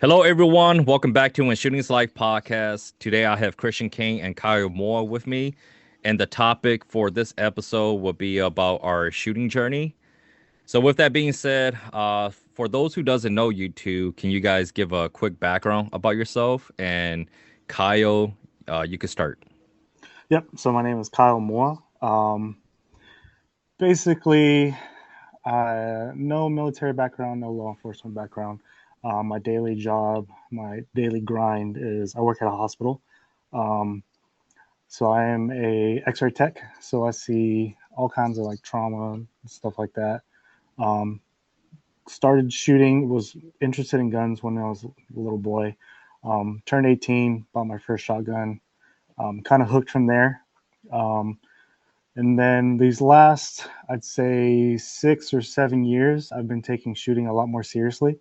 Hello, everyone. Welcome back to When Shooting's Life podcast. Today, I have Christian King and Kyle Moua with me, and the topic for this episode will be about our shooting journey. So, with that being said, for those who doesn't know you two, can you guys give a quick background about yourself? And Kyle, you can start. Yep. So my name is Kyle Moua. Basically, no military background, no law enforcement background. My daily job, my daily grind is I work at a hospital. Um, so I am a X-ray tech. So I see all kinds of like trauma and stuff like that. Um, Started shooting, was interested in guns when I was a little boy. Turned 18, bought my first shotgun. Kind of hooked from there. Um, And then these last, I'd say 6 or 7 years, I've been taking shooting a lot more seriously.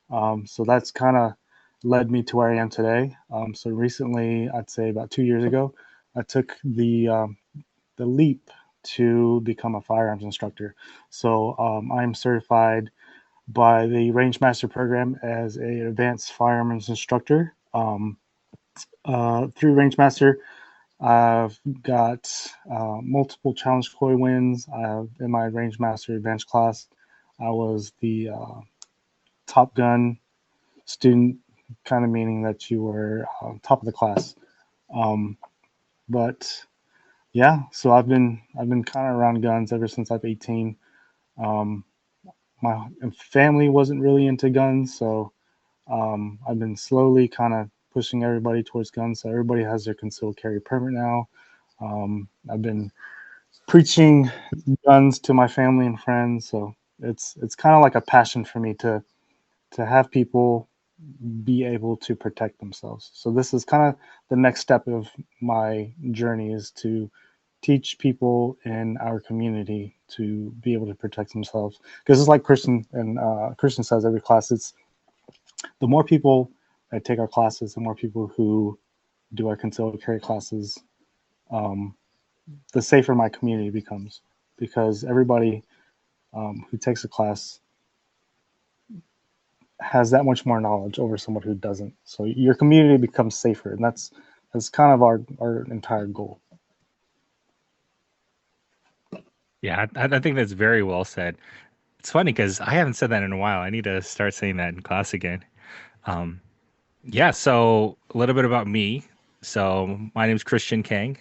So that's kind of led me to where I am today. So recently, I'd say about 2 years ago, I took the leap to become a firearms instructor. So I'm certified by the Range Master program as a advanced firearms instructor. Through Range Master, I've got multiple challenge Koi wins. In my Range Master Advanced class, I was the top gun student, kind of meaning that you were top of the class. Um, but yeah, so I've been kind of around guns ever since I'm 18. Um, my family wasn't really into guns, so I've been slowly kind of pushing everybody towards guns. So everybody has their concealed carry permit now. I've been preaching guns to my family and friends. So it's kind of like a passion for me to have people be able to protect themselves. So this is kind of the next step of my journey is to teach people in our community to be able to protect themselves. Because it's like Christian says every class. It's the more people that take our classes, the more people who do our concealed carry classes, um, the safer my community becomes because everybody who takes a class has that much more knowledge over someone who doesn't. So your community becomes safer, and that's kind of our entire goal. Yeah, I think that's very well said. It's funny because I haven't said that in a while. I need to start saying that in class again. Um, yeah, so a little bit about me. So my name is Christian Kang.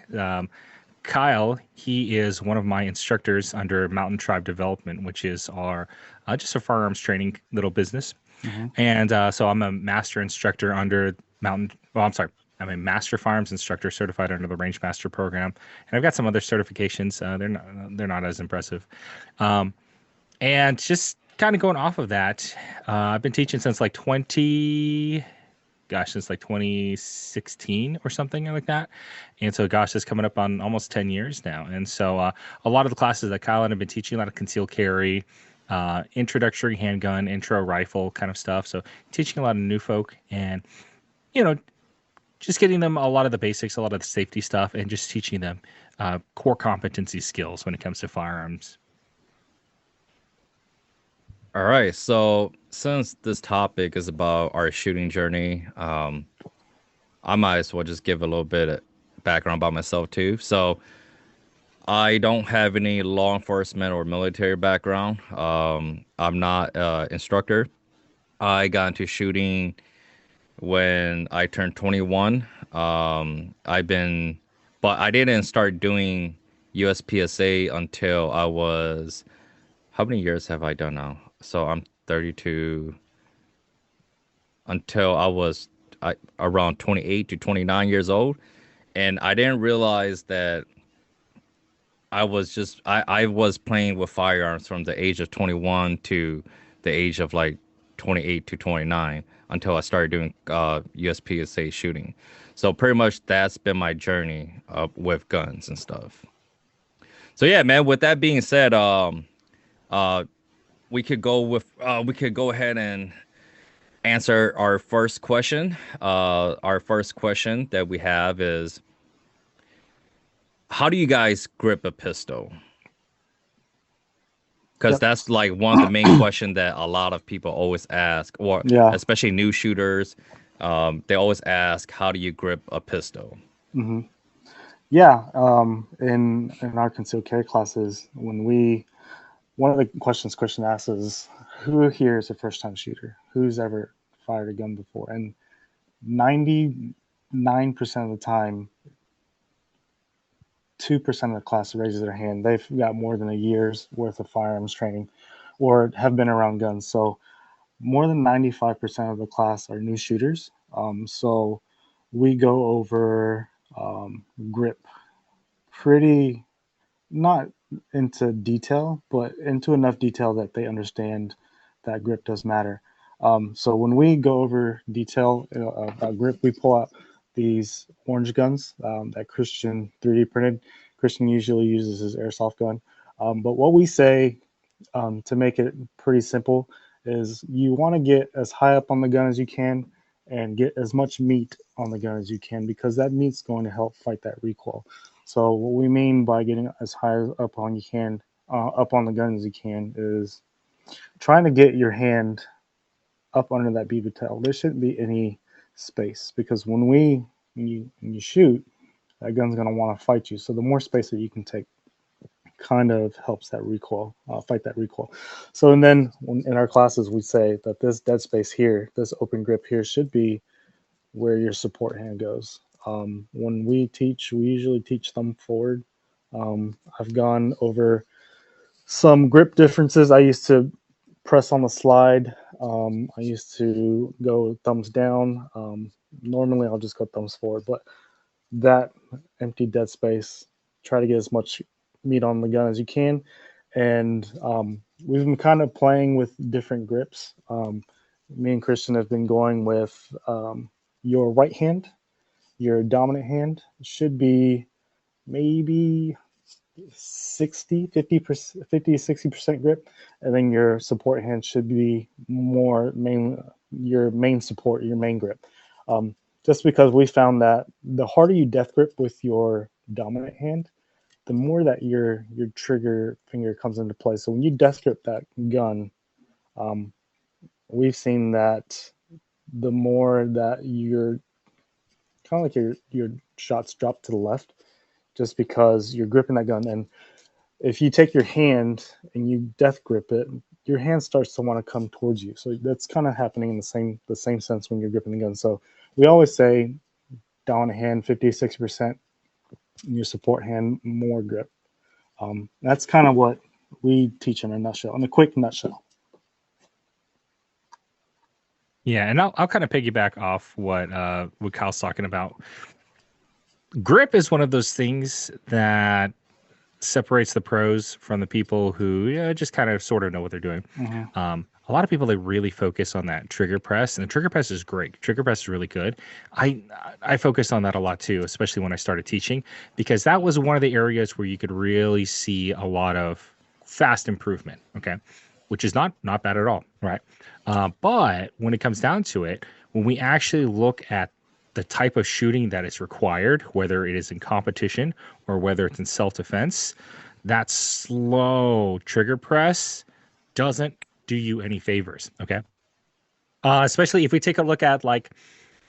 Kyle, he is one of my instructors under Mountain Tribe Development, which is our just a firearms training little business. Mm-hmm. And so I'm a master instructor under Mountain. Well, I'm sorry. I'm a master firearms instructor certified under the Range Master program, and I've got some other certifications. They're not as impressive. Um, and just kind of going off of that, I've been teaching since like 2016 or something like that. And so, gosh, it's coming up on almost 10 years now. And so, a lot of the classes that Kyle and I have been teaching, a lot of concealed carry, introductory handgun, intro rifle kind of stuff. So, teaching a lot of new folk and, you know, just getting them a lot of the basics, a lot of the safety stuff, and just teaching them core competency skills when it comes to firearms. All right. So, since this topic is about our shooting journey, I might as well just give a little bit of background about myself too. So, I don't have any law enforcement or military background. I'm not an instructor. I got into shooting when I turned 21. But I didn't start doing USPSA until I was, how many years have I done now? So I'm 32 until around 28 to 29 years old. And I didn't realize that I was playing with firearms from the age of 21 to the age of like 28 to 29 until I started doing USPSA shooting. So pretty much that's been my journey with guns and stuff. So yeah, man. With that being said, uh, we could go ahead and answer our first question. Our first question that we have is, how do you guys grip a pistol? because Yep. that's like one of the main questions that a lot of people always ask, or Yeah. especially new shooters. They always ask, how do you grip a pistol? hmm Yeah. In our concealed carry classes, when we one of the questions Christian asks is, who here is a first time shooter? Who's ever fired a gun before? And 99% of the time, 2% of the class raises their hand. They've got more than a year's worth of firearms training or have been around guns. So more than 95% of the class are new shooters. So we go over grip pretty, not into detail, but into enough detail that they understand that grip does matter. So when we go over detail about grip, we pull out these orange guns that Christian 3D printed. Christian usually uses his airsoft gun. But what we say to make it pretty simple is you want to get as high up on the gun as you can and get as much meat on the gun as you can because that meat's going to help fight that recoil. So what we mean by getting as high up on you can up on the gun as you can is trying to get your hand up under that beaver tail. There shouldn't be any space because when you shoot, that gun's going to want to fight you. So the more space that you can take kind of helps that recoil, fight that recoil. So, and then in our classes, we say that this dead space here, this open grip here, should be where your support hand goes. When we teach, we usually teach thumb forward. I've gone over some grip differences. I used to press on the slide. I used to go thumbs down. Normally, I'll just go thumbs forward, but that empty dead space, try to get as much meat on the gun as you can. And we've been kind of playing with different grips. Me and Christian have been going with your right hand, your dominant hand should be maybe 50 to 60% grip. And then your support hand should be more your main support, your main grip. Just because we found that the harder you death grip with your dominant hand, the more that your trigger finger comes into play. So when you death grip that gun, um, we've seen that the more that you're kind of like your shots drop to the left, just because you're gripping that gun. And if you take your hand and you death grip it, your hand starts to want to come towards you. So that's kind of happening in the same sense when you're gripping the gun. So we always say down a hand 50 60%, your support hand more grip. That's kind of what we teach in a nutshell, in a quick nutshell. Yeah, and I'll kind of piggyback off what Kyle's talking about. Grip is one of those things that separates the pros from the people who just kind of sort of know what they're doing. Mm-hmm. A lot of people, they really focus on that trigger press, and the trigger press is great. Trigger press is really good. I focused on that a lot too, especially when I started teaching, because that was one of the areas where you could really see a lot of fast improvement. Okay, which is not bad at all, right? But when it comes down to it, when we actually look at the type of shooting that is required, whether it is in competition or whether it's in self-defense, that slow trigger press doesn't do you any favors. Okay. Especially if we take a look at like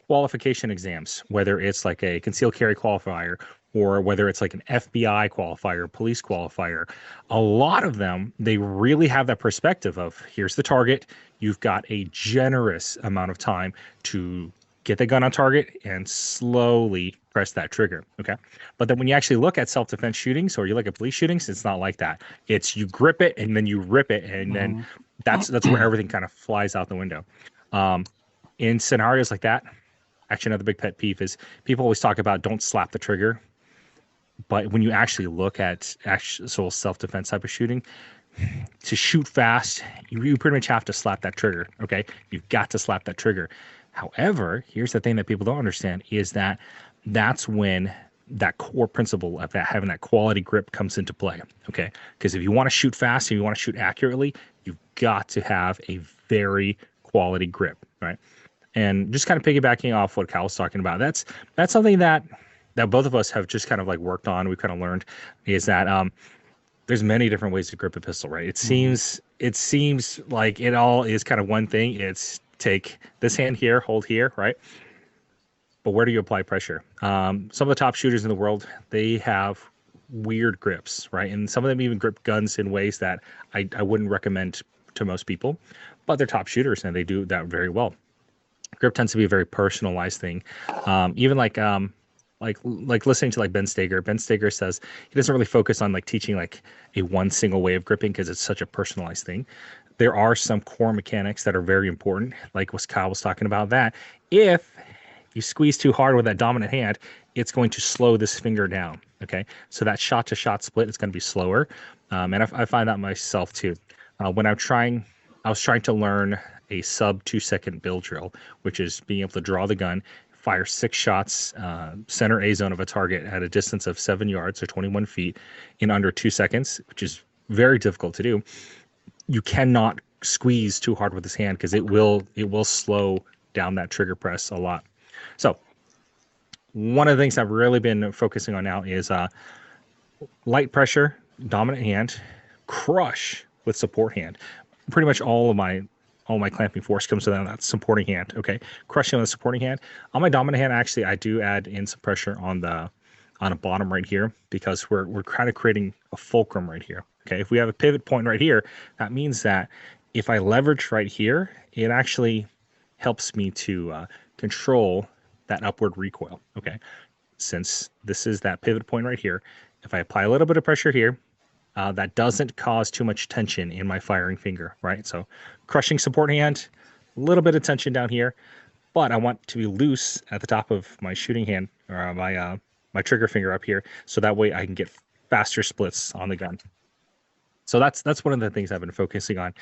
qualification exams, whether it's like a concealed carry qualifier or whether it's like an FBI qualifier, police qualifier, a lot of them, they really have that perspective of here's the target. You've got a generous amount of time to get the gun on target and slowly press that trigger. Okay. But then when you actually look at self-defense shootings or you look at police shootings, it's not like that. It's you grip it and then you rip it, and then that's where everything kind of flies out the window. In scenarios like that, actually another big pet peeve is people always talk about don't slap the trigger. But when you actually look at actual self-defense type of shooting, to shoot fast, you pretty much have to slap that trigger. Okay. You've got to slap that trigger. However, here's the thing that people don't understand is that that's when that core principle of that having that quality grip comes into play. Okay. Because if you want to shoot fast and you want to shoot accurately, you've got to have a very quality grip. Right. And just kind of piggybacking off what Kyle was talking about, that's something that both of us have just kind of like worked on. We've kind of learned is that there's many different ways to grip a pistol, right? It seems like it all is kind of one thing. It's take this hand here, hold here, right? But where do you apply pressure? Some of the top shooters in the world, they have weird grips, right? And some of them even grip guns in ways that I wouldn't recommend to most people, but they're top shooters and they do that very well. Grip tends to be a very personalized thing. Even like listening to like Ben Steger. Ben Steger says he doesn't really focus on like teaching like a one single way of gripping because it's such a personalized thing. There are some core mechanics that are very important, like what Kyle was talking about. That if you squeeze too hard with that dominant hand, it's going to slow this finger down. Okay, so that shot to shot split is going to be slower, and I find that myself too. When I was trying to learn a sub 2 second build drill, which is being able to draw the gun, fire 6 shots, center A zone of a target at a distance of 7 yards or 21 feet in under 2 seconds, which is very difficult to do. You cannot squeeze too hard with this hand because it will slow down that trigger press a lot. So one of the things I've really been focusing on now is light pressure, dominant hand, crush with support hand. Pretty much all my clamping force comes to that supporting hand. Okay, crushing on the supporting hand. On my dominant hand, actually, I do add in some pressure on the bottom right here because we're kind of creating a fulcrum right here. Okay, if we have a pivot point right here, that means that if I leverage right here, it actually helps me to control that upward recoil. Okay, since this is that pivot point right here, if I apply a little bit of pressure here, that doesn't cause too much tension in my firing finger, right? So crushing support hand, a little bit of tension down here, but I want to be loose at the top of my shooting hand or my trigger finger up here, so that way I can get faster splits on the gun. So that's one of the things I've been focusing on.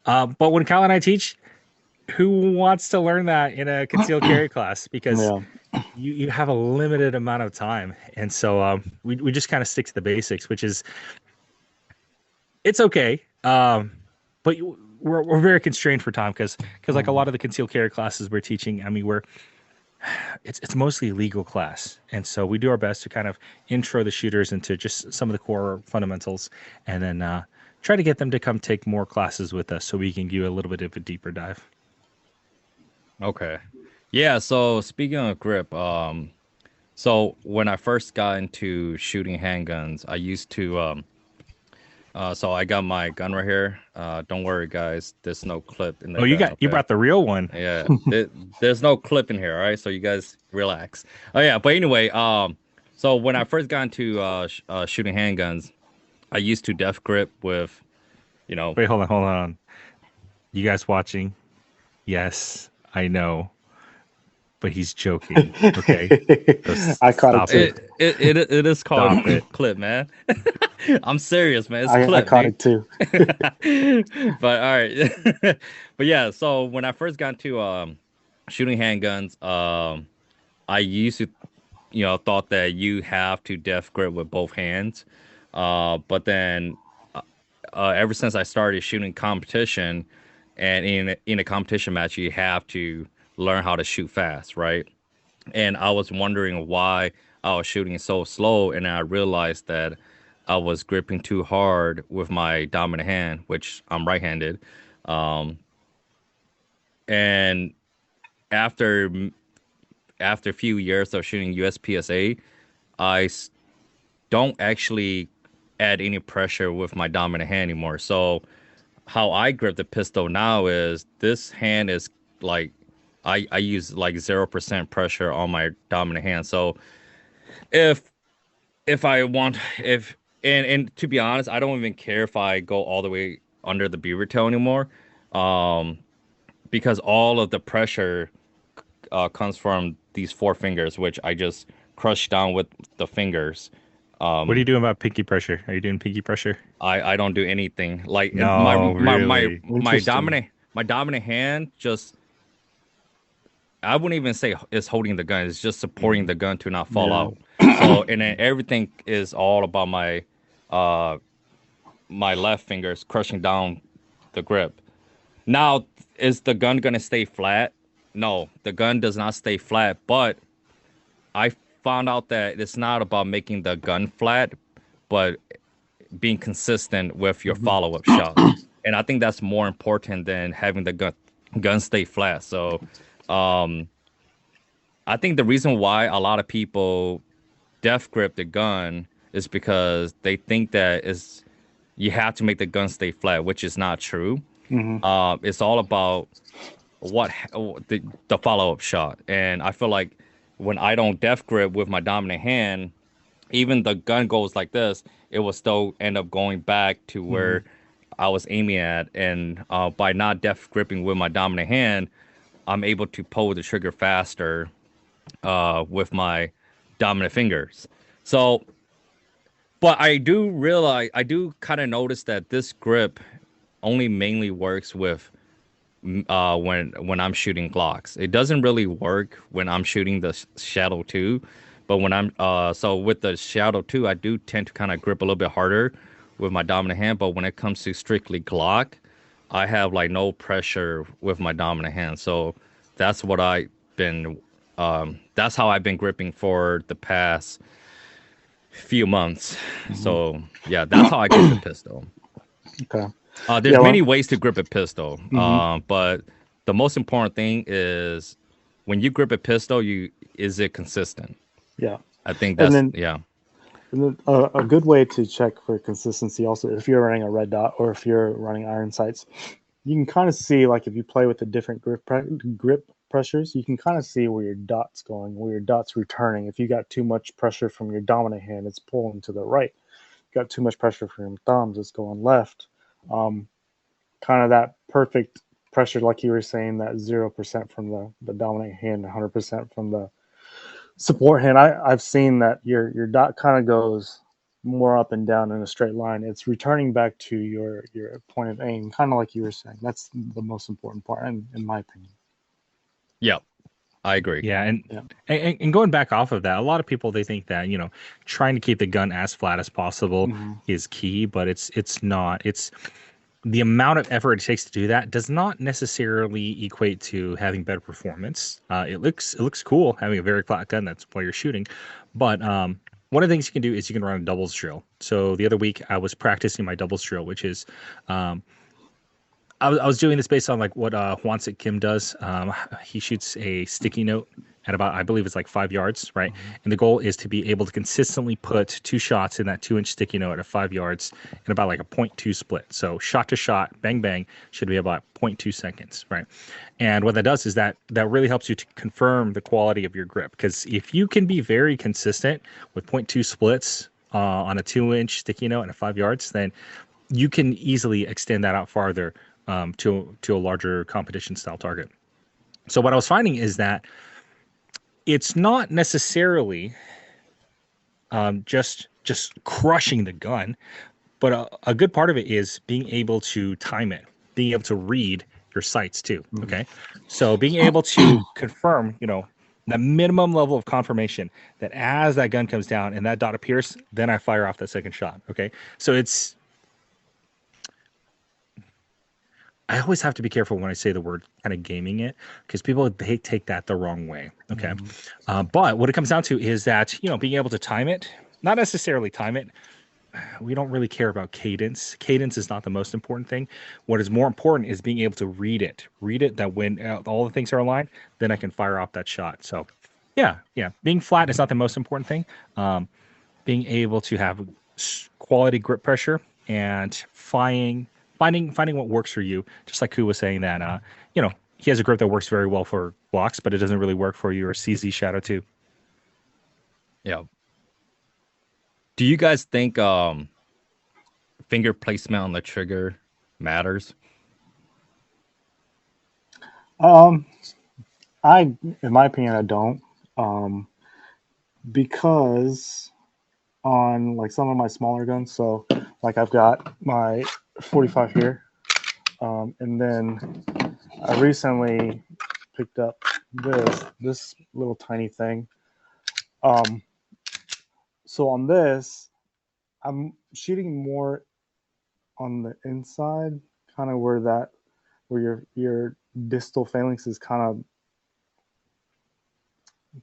But when Kyle and I teach, who wants to learn that in a concealed carry class? Because you have a limited amount of time, and so we just kind of stick to the basics, which is it's okay. But we're very constrained for time because like a lot of the concealed carry classes we're teaching, I mean it's mostly legal class, and so we do our best to kind of intro the shooters into just some of the core fundamentals, and then try to get them to come take more classes with us so we can give you a little bit of a deeper dive. Okay. Yeah, so speaking of grip, so when I first got into shooting handguns, I used to so I got my gun right here. Don't worry guys, there's no clip in the gun, you okay? brought the real one. Yeah. There's no clip in here, all right? So you guys relax. Oh yeah, but anyway, so when I first got into shooting handguns, I used to def grip with, Wait, hold on. You guys watching? Yes, I know, but he's joking. Okay, I caught it too. It is called clip, man. I'm serious, man. It's clip. I caught it too. But all right, but yeah. So when I first got into shooting handguns, I used to, thought that you have to def grip with both hands, but then ever since I started shooting competition, and in a competition match, you have to learn how to shoot fast, right? And I was wondering why I was shooting so slow, and I realized that I was gripping too hard with my dominant hand, which I'm right-handed. And after a few years of shooting USPSA, I don't actually add any pressure with my dominant hand anymore. So how I grip the pistol now is this hand is like I use like 0% pressure on my dominant hand. So if I want and to be honest, I don't even care if I go all the way under the beaver tail anymore, because all of the pressure comes from these 4 fingers, which I just crush down with the fingers. What are you doing about pinky pressure? Are you doing pinky pressure? I don't do anything. Like No, my Interesting. dominant hand just, I wouldn't even say it's holding the gun. It's just supporting the gun to not fall out. So and then everything is all about my my left fingers crushing down the grip. Now, is the gun gonna stay flat? No, the gun does not stay flat. But I found out that it's not about making the gun flat, but being consistent with your Mhm. follow-up shot. And I think that's more important than having the gun stay flat. So um, I think the reason why a lot of people death grip the gun is because they think that is you have to make the gun stay flat, which is not true. Mhm. It's all about the follow-up shot. And I feel like when I don't death grip with my dominant hand, even the gun goes like this, it will still end up going back to where Mhm. I was aiming at. And by not death gripping with my dominant hand, I'm able to pull the trigger faster with my dominant fingers. So, but I do realize, I do kind of notice that this grip only mainly works with when I'm shooting Glocks. It doesn't really work when I'm shooting the Shadow 2, but when I'm so with the Shadow 2, I do tend to kind of grip a little bit harder with my dominant hand, but when it comes to strictly Glock, I have like no pressure with my dominant hand. So that's what I've been that's how I've been gripping for the past few months. Mhm. So yeah, that's how I grip the pistol. Okay. There's Yeah. many Well. ways to grip a pistol, Mhm. but the most important thing is when you grip a pistol, you is it consistent? Yeah. I think And that's then, yeah, a good way to check for consistency also, if you're running a red dot or if you're running iron sights, you can kind of see, like, if you play with the different grip pressures, you can kind of see where your dot's going, where your dot's returning. If you got too much pressure from your dominant hand, it's pulling to the right. Got too much pressure from your thumbs, it's going left. Um, Kind of that perfect pressure, like you were saying, that 0% from the dominant hand, 100% from the support hand. I've seen that your dot kind of goes more up and down in a straight line. It's returning back to your point of aim, kind of like you were saying. That's the most important part, in my opinion. yeah, I agree. Yeah, and, Yeah. and going back off of that, a lot of people they think that trying to keep the gun as flat as possible Hmm. is key, but it's not. It's the amount of effort it takes to do that does not necessarily equate to having better performance. It looks cool having a very flat gun. That's why you're shooting, but one of the things you can do is you can run a doubles drill. So the other week I was practicing my doubles drill, which is um, I was doing this based on like what Hwansik Kim does. He shoots a sticky note at about, I believe it's like 5 yards, right? Hmm. And the goal is to be able to consistently put two shots in that 2 inch sticky note at 5 yards in about like a point 0.2 split. So shot to shot, bang bang, should be about 0.2 seconds, right? And what that does is that really helps you to confirm the quality of your grip. Because if you can be very consistent with 0.2 splits on a 2 inch sticky note and a 5 yards, then you can easily extend that out farther to a larger competition style target. So what I was finding is that it's not necessarily just crushing the gun, but a good part of it is being able to time it, being able to read your sights too. Hmm. Okay, so being able to confirm, that minimum level of confirmation that as that gun comes down and that dot appears, then I fire off that second shot. Okay, so I always have to be careful when I say the word kind of gaming it because people they take that the wrong way. Okay, Hmm. but what it comes down to is that being able to time it, not necessarily time it. We don't really care about cadence. Cadence is not the most important thing. What is more important is being able to read it. Read it that when all the things are aligned, then I can fire off that shot. So, yeah, yeah. Being flat is not the most important thing. Um, Being able to have quality grip pressure and finding what works for you. Just like Ku was saying that he has a grip that works very well for blocks, but it doesn't really work for your CZ Shadow 2. Yeah. Do you guys think finger placement on the trigger matters? Um, in my opinion, I don't. Um, because on, like, some of my smaller guns, so like I've got my 45 here, and then I recently picked up this little tiny thing. Um, so on this, I'm shooting more on the inside, kind of where your distal phalanx is kind of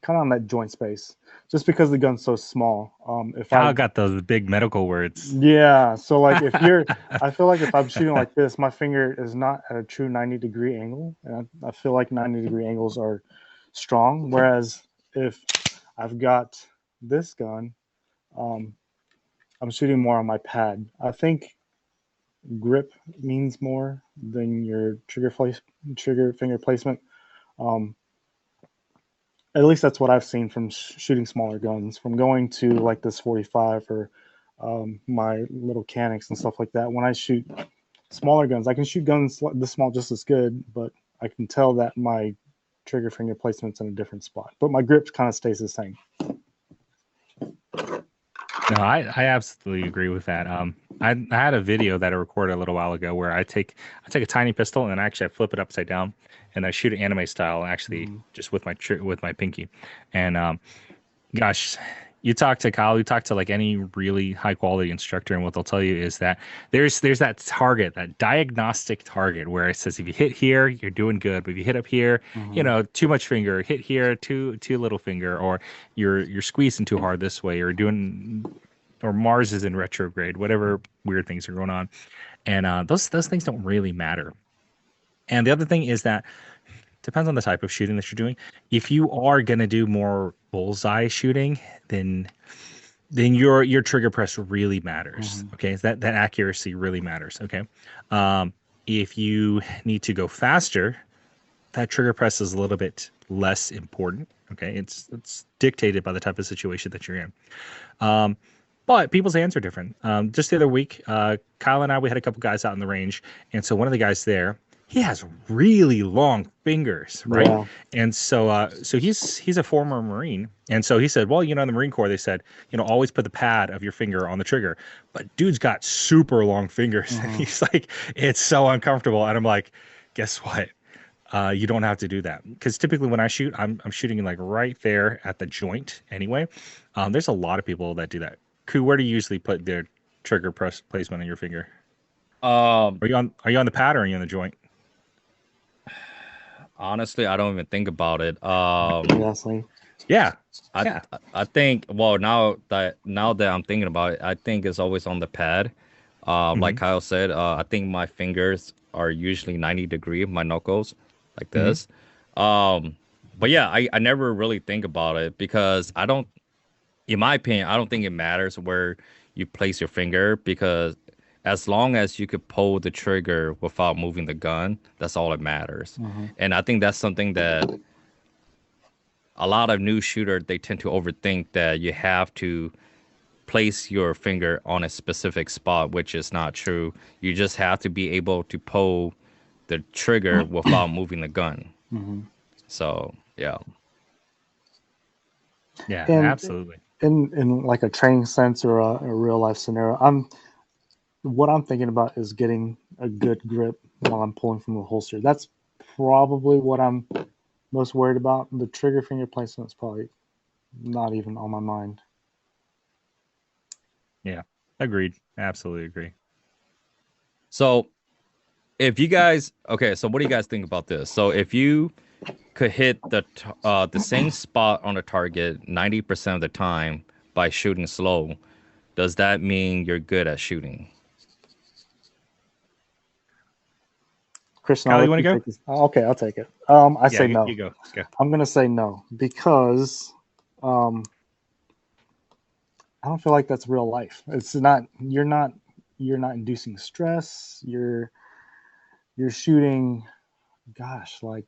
kind of on that joint space, just because the gun's so small. If Kyle I got those big medical words. Yeah, so like if you're, I feel like if I'm shooting like this, my finger is not at a true 90-degree angle, and I feel like 90-degree angles are strong. Whereas if I've got this gun, um, I'm shooting more on my pad. I think grip means more than your trigger finger placement. Um, at least that's what I've seen from shooting smaller guns. From going to like this 45 or my little canics and stuff like that. When I shoot smaller guns, I can shoot guns this small just as good, but I can tell that my trigger finger placement's in a different spot. But my grip kind of stays the same. No, I absolutely agree with that. I had a video that I recorded a little while ago where I take a tiny pistol and actually I flip it upside down and I shoot it anime style, actually just with my pinky. And gosh, you talk to Kyle, you talk to like any really high quality instructor, and what they'll tell you is that there's that target, that diagnostic target where it says if you hit here, you're doing good, but if you hit up here, too much finger, hit here, too little finger, or you're squeezing too hard this way, or Mars is in retrograde, whatever weird things are going on, and those things don't really matter. And the other thing is that depends on the type of shooting that you're doing. If you are gonna do more bullseye shooting, then your trigger press really matters. Okay, that accuracy really matters. Okay, if you need to go faster, that trigger press is a little bit less important. Okay, it's dictated by the type of situation that you're in. But people's hands are different. Just the other week, Kyle and I, we had a couple guys out in the range, and so one of the guys there, he has really long fingers, right? Yeah. And so he's a former Marine, and so he said, well, in the Marine Corps, they said, always put the pad of your finger on the trigger. But dude's got super long fingers, and he's like, it's so uncomfortable. And I'm like, guess what? You don't have to do that, because typically when I shoot, I'm shooting like right there at the joint anyway. There's a lot of people that do that. Kue, where do you usually put their trigger press placement on your finger? Um, Are you on the pad or are you on the joint? Honestly, I don't even think about it. Honestly. Yeah, I yeah. I think, well, now that I'm thinking about it, I think it's always on the pad. Like Hmm. Kyle said, I think my fingers are usually 90 degree, my knuckles, like Hmm. this. Um, but yeah, I never really think about it because I don't, in my opinion, I don't think it matters where you place your finger, because as long as you could pull the trigger without moving the gun, that's all that matters. And I think that's something that a lot of new shooters, they tend to overthink, that you have to place your finger on a specific spot, which is not true. You just have to be able to pull the trigger without moving the gun. So yeah. Yeah, And absolutely. in like a training sense or a real life scenario, what I'm thinking about is getting a good grip while I'm pulling from the holster. That's probably what I'm most worried about. The trigger finger placement is probably not even on my mind. Yeah, agreed. Absolutely agree. So if you guys, okay, so what do you guys think about this? So if you could hit the same spot on the target 90% of the time by shooting slow, does that mean you're good at shooting? Christian, I'll Kyle, you let want to you go? take this. Okay, I'll take it. I Yeah, say you no. go. Go. I'm gonna say no because um, I don't feel like that's real life. It's not. You're not inducing stress. You're shooting. Gosh, like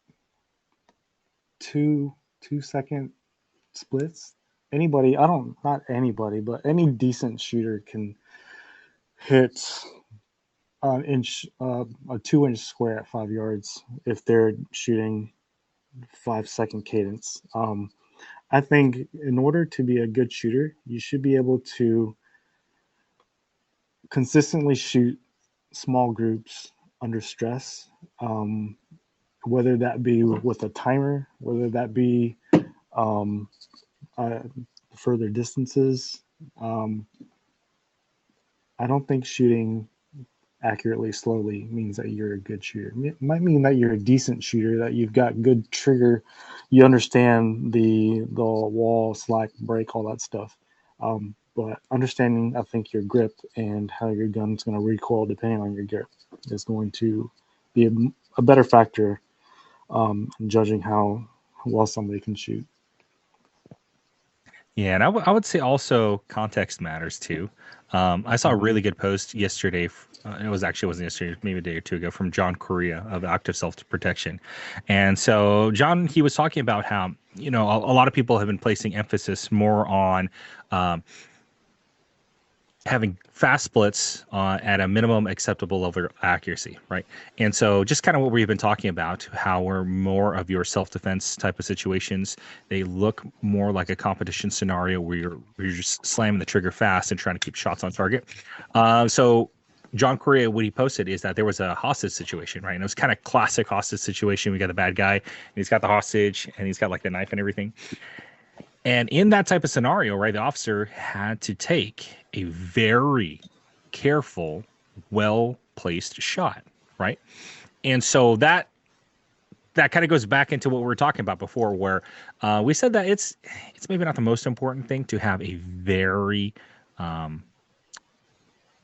two second splits. Anybody, I don't, not anybody, but any decent shooter can hit a 2 inch square at 5 yards if they're shooting 5 second cadence. I think in order to be a good shooter, you should be able to consistently shoot small groups under stress, um, whether that be with a timer, whether that be um, uh, further distances. Um, I don't think shooting accurately slowly means that you're a good shooter. It might mean that you're a decent shooter, that you've got good trigger, you understand the wall, slack, break, all that stuff. But understanding, I think, your grip and how your gun's going to recoil depending on your grip is going to be a better factor in judging how well somebody can shoot. Yeah, and I would say also context matters too. I saw a really good post yesterday. It wasn't yesterday, maybe a day or two ago, from John Correa of Active Self Protection. And so John, he was talking about how, a lot of people have been placing emphasis more on having fast splits at a minimum acceptable level of accuracy, right? And so just kind of what we've been talking about, how we're more of your self-defense type of situations. They look more like a competition scenario where you're just slamming the trigger fast and trying to keep shots on target. So John Correa, what he posted is that there was a hostage situation, right? And it was kind of classic hostage situation. We got the bad guy, and he's got the hostage, and he's got like the knife and everything. And in that type of scenario, right, the officer had to take a very careful, well-placed shot, right? And so that kind of goes back into what we were talking about before, where we said that it's maybe not the most important thing to have a very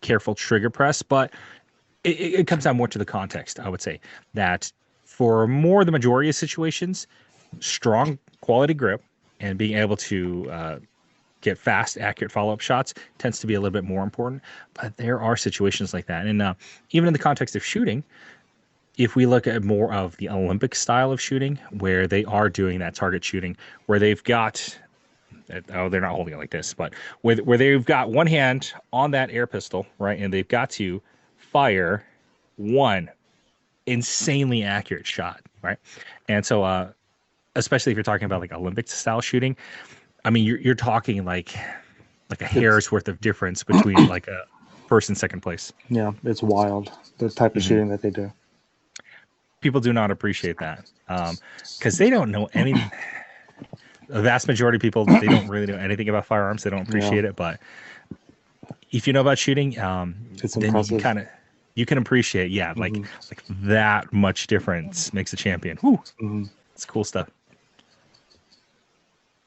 careful trigger press, but it comes down more to the context. I would say that for the majority of situations, strong quality grip and being able to get fast, accurate follow-up shots tends to be a little bit more important. But there are situations like that. And even in the context of shooting, if we look at more of the Olympic style of shooting, where they are doing that target shooting, where they've got, they're not holding it like this, but where they've got one hand on that air pistol, right, and they've got to fire one insanely accurate shot, right? And so, especially if you're talking about like Olympic style shooting, I mean, you're talking like a hair's worth of difference between like a first and second place. Yeah, it's wild, the type of shooting that they do. People do not appreciate that because they don't know any. The vast majority of people, they don't really know anything about firearms. They don't appreciate it. But if you know about shooting, It's then impressive. you can appreciate, like that much difference makes a champion. Whew. It's cool stuff.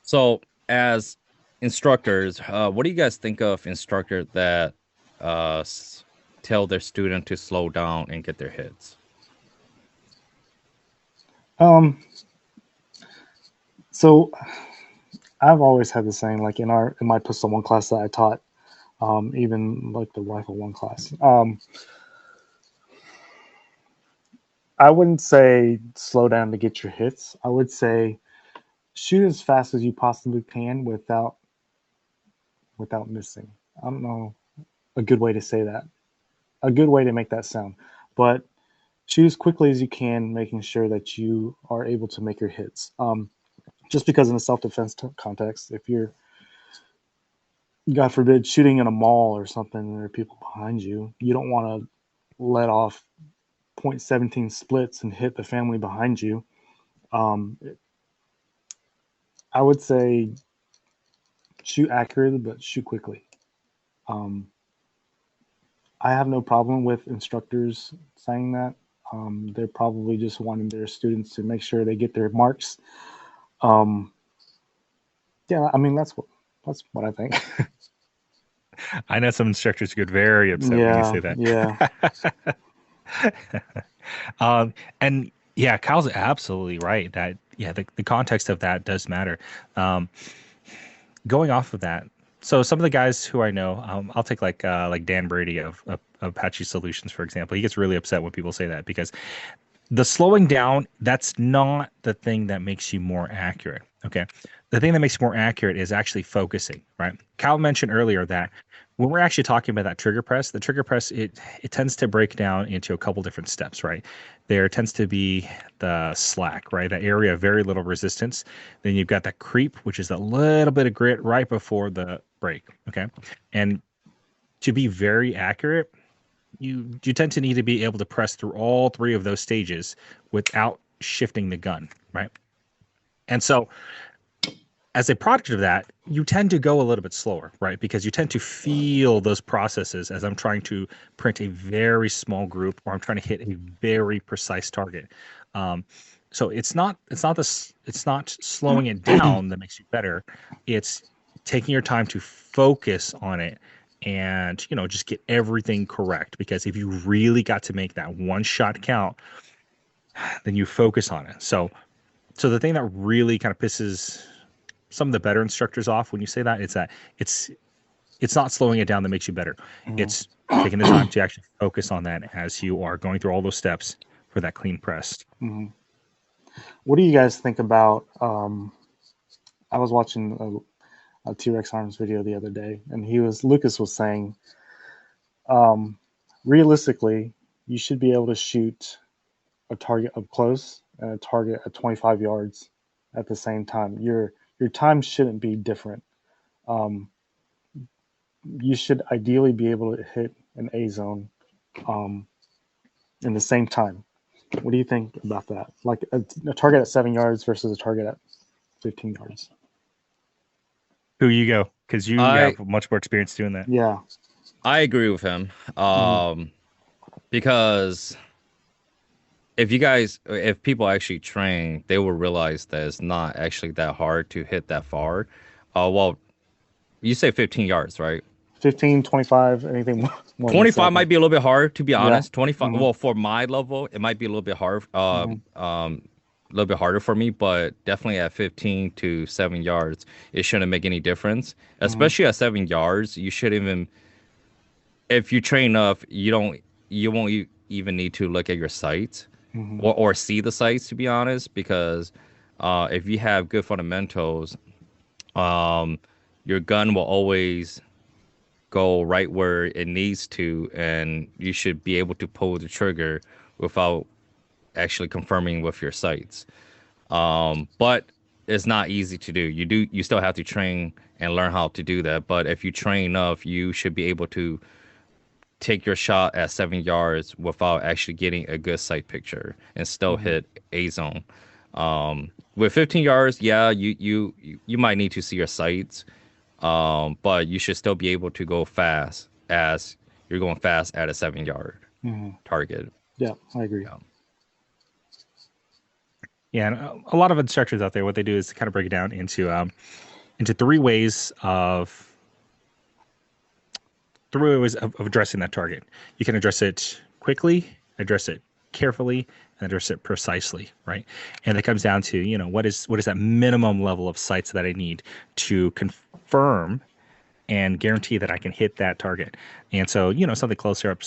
So, as instructors, what do you guys think of instructors that tell their student to slow down and get their hits? So I've always had the saying, like in my pistol one class that I taught, even like the rifle one class. I wouldn't say slow down to get your hits. I would say shoot as fast as you possibly can without missing. I don't know a good way to say that. A good way to make that sound. But shoot as quickly as you can, making sure that you are able to make your hits. Just because in a self-defense context, if you're, God forbid, shooting in a mall or something and there are people behind you, you don't want to let off .17 splits and hit the family behind you. I would say shoot accurately, but shoot quickly. I have no problem with instructors saying that. They're probably just wanting their students to make sure they get their marks. Yeah, I mean that's what I think. I know some instructors get very upset when you say that. And yeah, Kyle's absolutely right that the context of that does matter. Going off of that, so some of the guys who I know, I'll take like Dan Brady of Apache Solutions, for example. He gets really upset when people say that because the slowing down, that's not the thing that makes you more accurate. Okay. The thing that makes you more accurate is actually focusing, right? Kyle mentioned earlier that when we're actually talking about that trigger press, the trigger press, it tends to break down into a couple different steps, right? There tends to be the slack, right? That area of very little resistance. Then you've got that creep, which is a little bit of grit right before the break. Okay. And to be very accurate, you tend to need to be able to press through all three of those stages without shifting the gun, right? And so as a product of that, you tend to go a little bit slower, right? Because you tend to feel those processes as I'm trying to print a very small group or I'm trying to hit a very precise target. Um, so it's not slowing it down that makes you better. It's taking your time to focus on it and just get everything correct. Because if you really got to make that one shot count, then you focus on it. So the thing that really kind of pisses some of the better instructors off when you say that is that it's not slowing it down that makes you better. It's taking the time to actually focus on that as you are going through all those steps for that clean press. What do you guys think about? I was watching a T-Rex Arms video the other day, and Lucas was saying, realistically, you should be able to shoot a target up close and a target at 25 yards at the same time. Your time shouldn't be different. You should ideally be able to hit an A zone in the same time. What do you think about that? Like a target at 7 yards versus a target at 15 yards. Who you go? Because you have much more experience doing that. Yeah. I agree with him. Because if people actually train, they will realize that it's not actually that hard to hit that far. Well, you say 15 yards, right? 15, 25, anything more 25 might be a little bit hard, to be honest. 25, Mhm. well, for my level, it might be a little bit hard, a little bit harder for me, but definitely at 15 to 7 yards, it shouldn't make any difference. Especially at 7 yards, you shouldn't even, if you train enough, you won't even need to look at your sights or see the sights, to be honest, because if you have good fundamentals, your gun will always go right where it needs to, and you should be able to pull the trigger without actually confirming with your sights. But it's not easy to do. You still have to train and learn how to do that. But if you train enough, you should be able to take your shot at 7 yards without actually getting a good sight picture and still hit A zone. With 15 yards, yeah, you might need to see your sights. But you should still be able to go fast as you're going fast at a 7 yard target. Yeah, I agree. Yeah, and a lot of instructors out there, what they do is kind of break it down into three ways of addressing that target. You can address it quickly, address it carefully, and address it precisely, right? And it comes down to, what is that minimum level of sights that I need to confirm and guarantee that I can hit that target. And so, something closer up,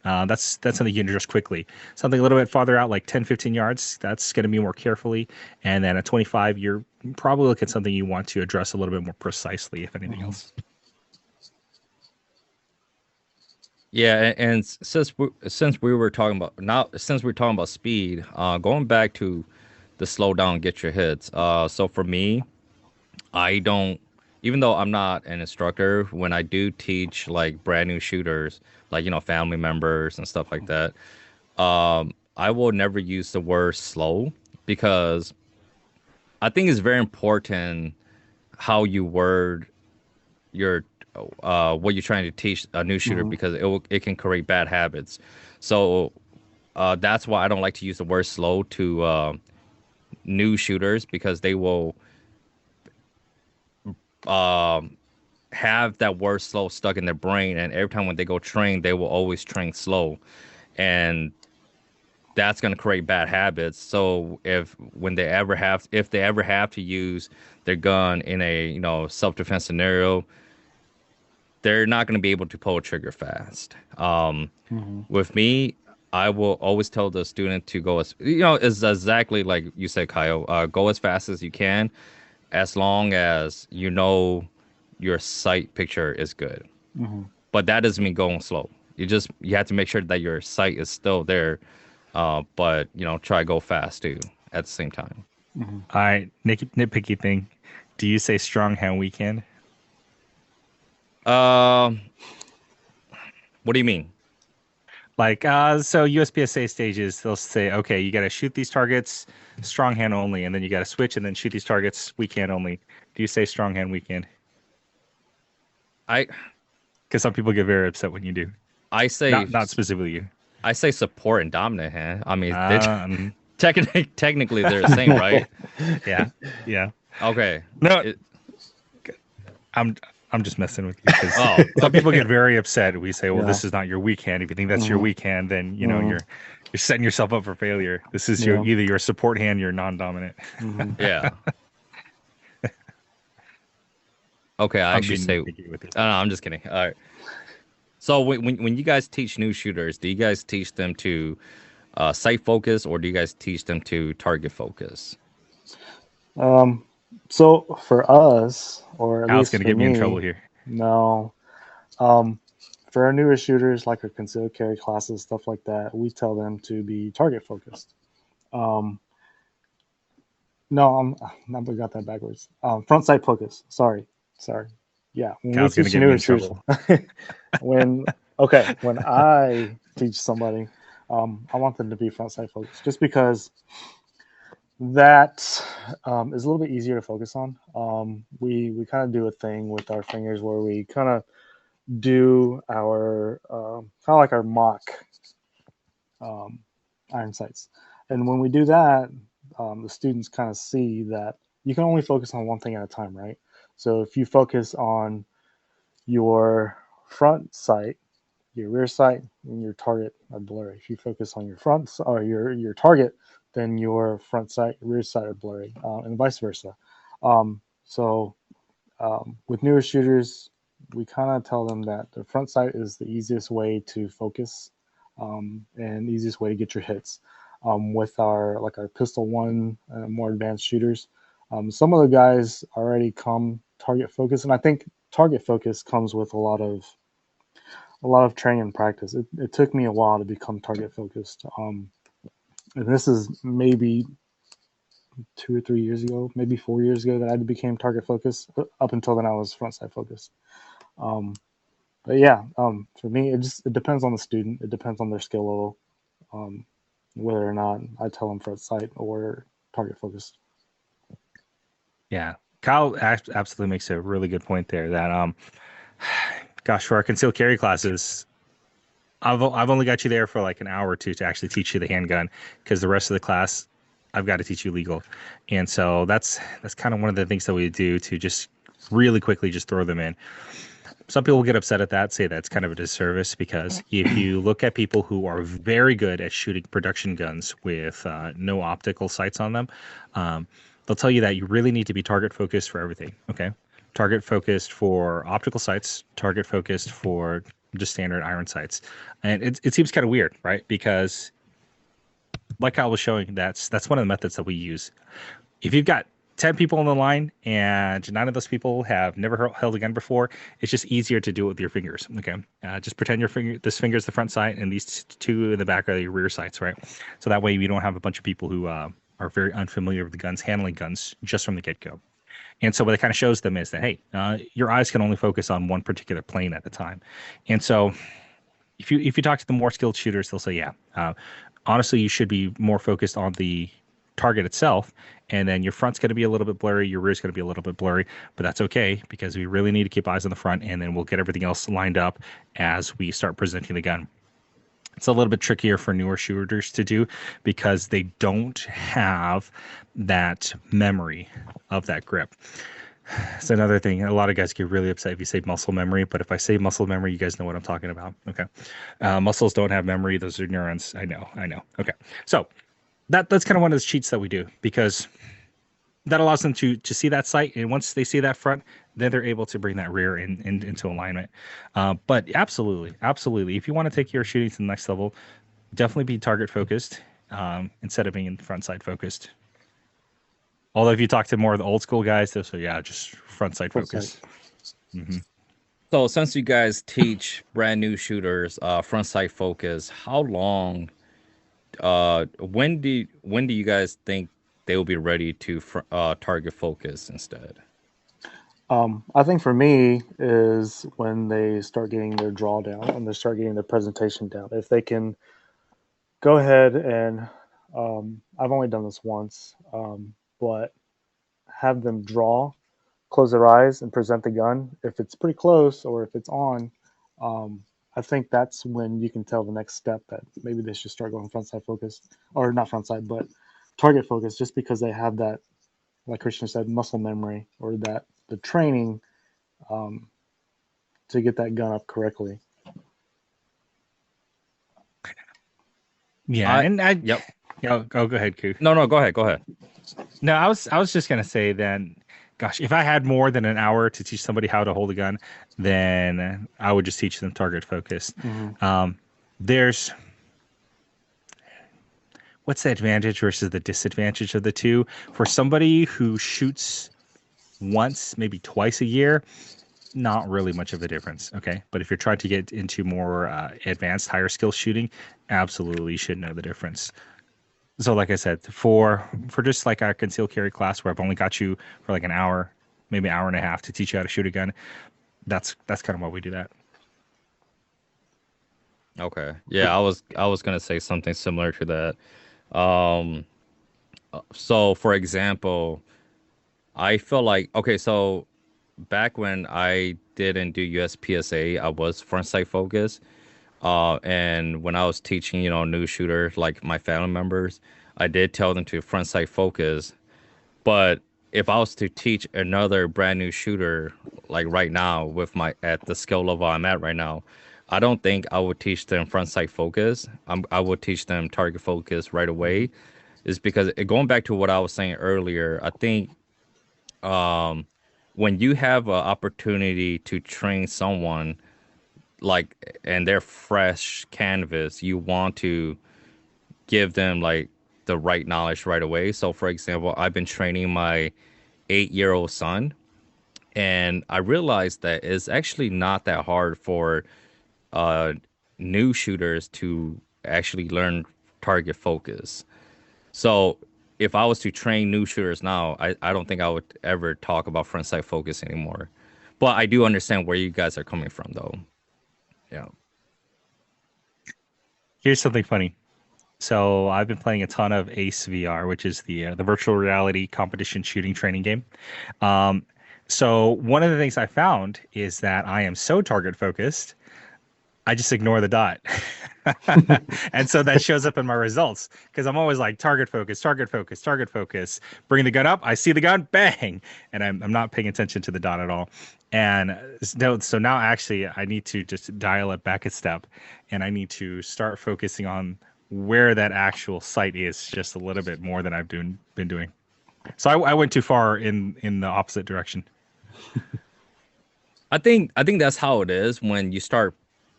that's something you can address quickly. Something a little bit farther out, like 10, 15 yards, that's going to be more carefully. And then at 25, you're probably looking at something you want to address a little bit more precisely, if anything else. Yeah, and since we're talking about speed, going back to the slow down, get your hits. So for me, I don't, even though I'm not an instructor, when I do teach like brand new shooters, like family members and stuff like that, I will never use the word slow, because I think it's very important how you word your what you're trying to teach a new shooter, because it can create bad habits. So that's why I don't like to use the word slow to new shooters, because they will have that word slow stuck in their brain, and every time when they go train, they will always train slow, and that's going to create bad habits. So if they ever have to use their gun in a self-defense scenario, they're not going to be able to pull a trigger fast. With me, I will always tell the student to go it's exactly like you said, Kyle. Go as fast as you can, as long as your sight picture is good. But that doesn't mean going slow. You have to make sure that your sight is still there, but try to go fast too at the same time. All right, nitpicky thing. Do you say strong hand weekend? What do you mean? Like, so USPSA stages, they'll say, okay, you got to shoot these targets strong hand only, and then you got to switch and then shoot these targets weak hand only. Do you say strong hand, weak hand? I Because some people get very upset when you do. I say Not specifically you. I say support and dominant hand. I mean, they Um, technically they're the same, right? yeah, yeah. Okay. No, It, I'm I'm just messing with you because oh, some people okay. get very upset. We say, well, Yeah. this is not your weak hand. If you think that's your Hmm. weak hand, then Hmm. you're setting yourself up for failure. This is your Yeah. either your support hand, your non-dominant. Hmm. Yeah. Okay, I I'm actually being say nitpicky with you. no, I'm just kidding. All right. So when you guys teach new shooters, do you guys teach them to sight focus or do you guys teach them to target focus? Um, so for us, or at Kyle's least gonna for get me in trouble me, here. no. Um, for our newer shooters, like our concealed carry classes, stuff like that, we tell them to be target focused. Um, no, I got that backwards. Front sight focus. Sorry. Yeah, when we Kyle's gonna teach get me newer in shooters, trouble. when okay, when I teach somebody, I want them to be front sight focused, just because that is a little bit easier to focus on. We kind of do a thing with our fingers where we kind of do our kind of like our mock um, iron sights, and when we do that, the students kind of see that you can only focus on one thing at a time, right? So if you focus on your front sight, your rear sight, and your target are blurry. If you focus on your front or your target, then your front sight, rear sight are blurry, and vice versa. So with newer shooters, we kind of tell them that the front sight is the easiest way to focus and easiest way to get your hits. With our like our pistol one more advanced shooters, some of the guys already come target focus, and I think target focus comes with a lot of training and practice. It took me a while to become target focused. And this is maybe 2 or 3 years ago, maybe 4 years ago that I became target focused. Up until then, I was front side focused. Um, but yeah, for me, it depends on the student. It depends on their skill level, um, whether or not I tell them front sight or target focused. Yeah, Kyle absolutely makes a really good point there. That gosh, for our concealed carry classes, I've only got you there for like an hour or two to actually teach you the handgun because the rest of the class I've got to teach you legal, and so that's kind of one of the things that we do to just really quickly just throw them in. Some people get upset at that, say that's kind of a disservice because if you look at people who are very good at shooting production guns with no optical sights on them, they'll tell you that you really need to be target focused for everything. Okay, target focused for optical sights, target focused for just standard iron sights, and it seems kind of weird, right? Because like I was showing, that's one of the methods that we use. If you've got 10 people on the line and nine of those people have never held a gun before, it's just easier to do it with your fingers. Okay. Just pretend this finger is the front sight and these two in the back are your rear sights, right? So that way you don't have a bunch of people who are very unfamiliar with the guns, handling guns just from the get go. And so what it kind of shows them is that, hey, your eyes can only focus on one particular plane at a time. And so if you talk to the more skilled shooters, they'll say, yeah, honestly, you should be more focused on the target itself, and then your front's going to be a little bit blurry, your rear's going to be a little bit blurry, but that's okay because we really need to keep eyes on the front, and then we'll get everything else lined up as we start presenting the gun. It's a little bit trickier for newer shooters to do because they don't have that memory of that grip. It's another thing. A lot of guys get really upset if you say muscle memory, but if I say muscle memory, you guys know what I'm talking about. Okay. Muscles don't have memory. Those are neurons. I know. Okay. So that's kind of one of those cheats that we do because that allows them to see that sight. And once they see that front, then they're able to bring that rear into alignment. But absolutely. If you want to take your shooting to the next level, definitely be target focused instead of being front side focused. Although if you talk to more of the old school guys, they'll say, yeah, just front sight Front sight. focus. Mm-hmm. So since you guys teach brand new shooters front sight focus, how long when do you guys think they will be ready to target focus instead? I think for me is when they start getting their draw down and they start getting their presentation down. If they can go ahead and I've only done this once, but have them draw, close their eyes, and present the gun. If it's pretty close or if it's on, um, I think that's when you can tell the next step that maybe they should start going front side focus, or not front side, but target focus, just because they have that, like Christian said, muscle memory or that the training um, to get that gun up correctly. Yeah, I and I, Yep. oh, go ahead, Koo. No, go ahead. Go ahead. No, I was just gonna say then, gosh, if I had more than an hour to teach somebody how to hold a gun, then I would just teach them target focus. Mm-hmm. There's what's the advantage versus the disadvantage of the two for somebody who shoots once, maybe twice a year. Not really much of a difference, okay? But if you're trying to get into more advanced, higher skill shooting, absolutely you should know the difference. So, like I said, for just like our concealed carry class, where I've only got you for like an hour, maybe an hour and a half to teach you how to shoot a gun, that's kind of why we do that. Okay. Yeah, I was gonna say something similar to that. So for example, I feel like okay, so back when I didn't do USPSA, I was front sight focused. And when I was teaching, new shooters like my family members, I did tell them to front sight focus. But if I was to teach another brand new shooter like right now with my at the skill level I'm at right now, I don't think I would teach them front sight focus. I would teach them target focus right away. Is because going back to what I was saying earlier, I think um, when you have an opportunity to train someone like and they're fresh canvas, you want to give them like the right knowledge right away. So for example, I've been training my 8-year-old son, and I realized that it's actually not that hard for uh new shooters to actually learn target focus. So if I was to train new shooters now, I don't think I would ever talk about front sight focus anymore. But I do understand where you guys are coming from though. Yeah. Here's something funny. So I've been playing a ton of Ace VR, which is the virtual reality competition shooting training game. Um, so one of the things I found is that I am so target focused I just ignore the dot. And so that shows up in my results because I'm always like target focus, target focus, target focus. Bring the gun up, I see the gun, bang, and I'm not paying attention to the dot at all. And so now actually I need to just dial it back a step, and I need to start focusing on where that actual site is just a little bit more than I've been doing. So I went too far in the opposite direction. I think that's how it is when you start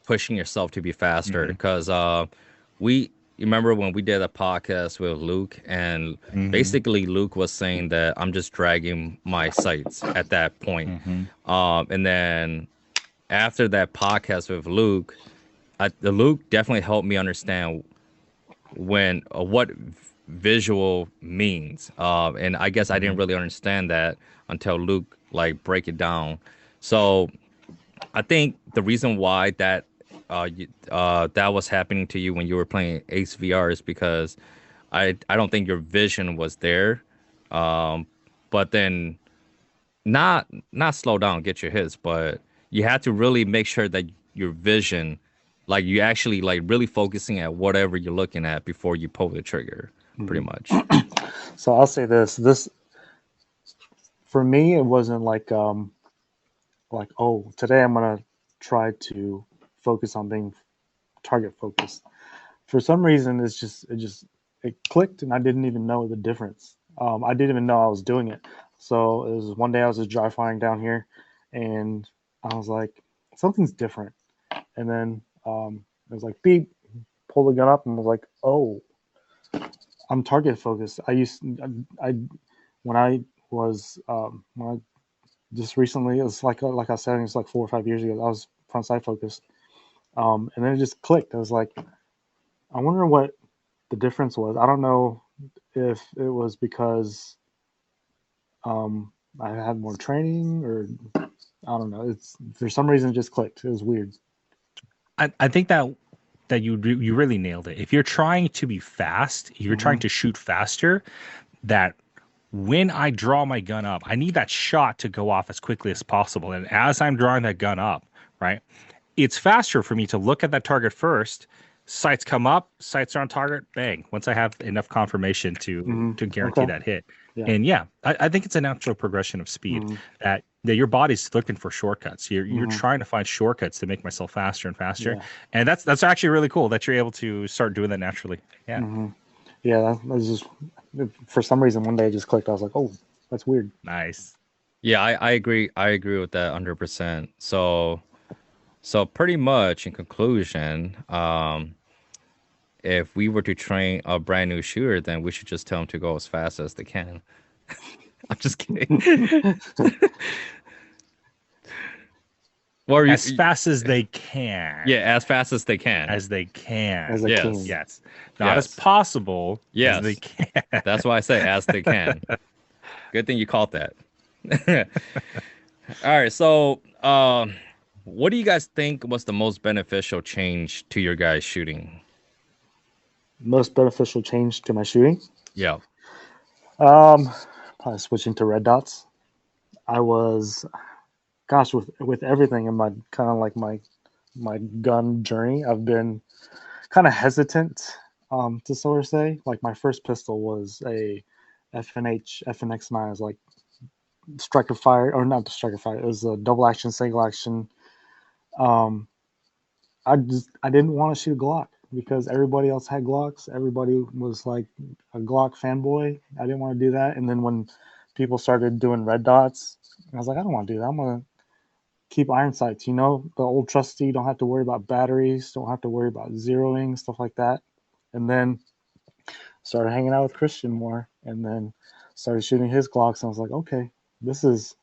pushing yourself to be faster. Hmm. Because we you remember when we did a podcast with Luke, and Hmm. basically Luke was saying that I'm just dragging my sights at that point. Hmm. And then after that podcast with Luke, the Luke definitely helped me understand when what visual means. And I guess I didn't Hmm. really understand that until Luke like break it down. So I think the reason why that was happening to you when you were playing Ace VR is because I don't think your vision was there. Um, but then not slow down, get your hits, but you had to really make sure that your vision, like you actually like really focusing at whatever you're looking at before you pull the trigger, pretty Mm-hmm. much. So I'll say this: this for me, it wasn't like oh, today I'm gonna try to focus on being target focused. For some reason, it clicked, and I didn't even know the difference. I didn't even know I was doing it. So it was one day I was just dry firing down here, and I was like, something's different. And then it was like beep, pull the gun up, and was like, oh, I'm target focused. I when I was when I just recently, it was like I was saying, it's like 4 or 5 years ago. I was front side focused, and then it just clicked. I was like, I wonder what the difference was. I don't know if it was because I had more training, or I don't know. It's for some reason it just clicked. It was weird. I think that you really nailed it. If you're trying to be fast, if you're Hmm. trying to shoot faster, that when I draw my gun up, I need that shot to go off as quickly as possible. And as I'm drawing that gun up, right, it's faster for me to look at that target first. Sights come up, sights are on target, bang. Once I have enough confirmation Hmm. to guarantee Okay. that hit. Yeah. And yeah, I think it's a natural progression of speed Hmm. that your body's looking for shortcuts. You're Hmm. trying to find shortcuts to make myself faster and faster. Yeah. And that's actually really cool that you're able to start doing that naturally. Yeah. Hmm. Yeah. That was just for some reason one day it just clicked. I was like, oh, that's weird. Nice. Yeah, I agree. I agree with that 100%. So pretty much in conclusion, if we were to train a brand new shooter, then we should just tell them to go as fast as they can. I'm just kidding. Or As fast as they can. yeah, as fast as they can. As they can. As a Yes. king. Yes. Not as Yes. possible as they Yes. can. That's why I say as they can. Good thing you caught that. All right. So, what do you guys think was the most beneficial change to your guys' shooting? Most beneficial change to my shooting. Yeah. Um, Probably switching to red dots. I was, gosh, with everything in my kind of like my gun journey, I've been kind of hesitant, to sort of say. Like my first pistol was a FNX9. Is like striker fire, or not the striker fire. It was a double action, single action. Um, I didn't want to shoot a Glock because everybody else had Glocks. Everybody was like a Glock fanboy. I didn't want to do that. And then when people started doing red dots, I was like, I don't want to do that. I'm gonna keep iron sights. You know, the old trusty. Don't have to worry about batteries. Don't have to worry about zeroing, stuff like that. And then started hanging out with Christian more, and then started shooting his Glocks. And I was like, okay, this is.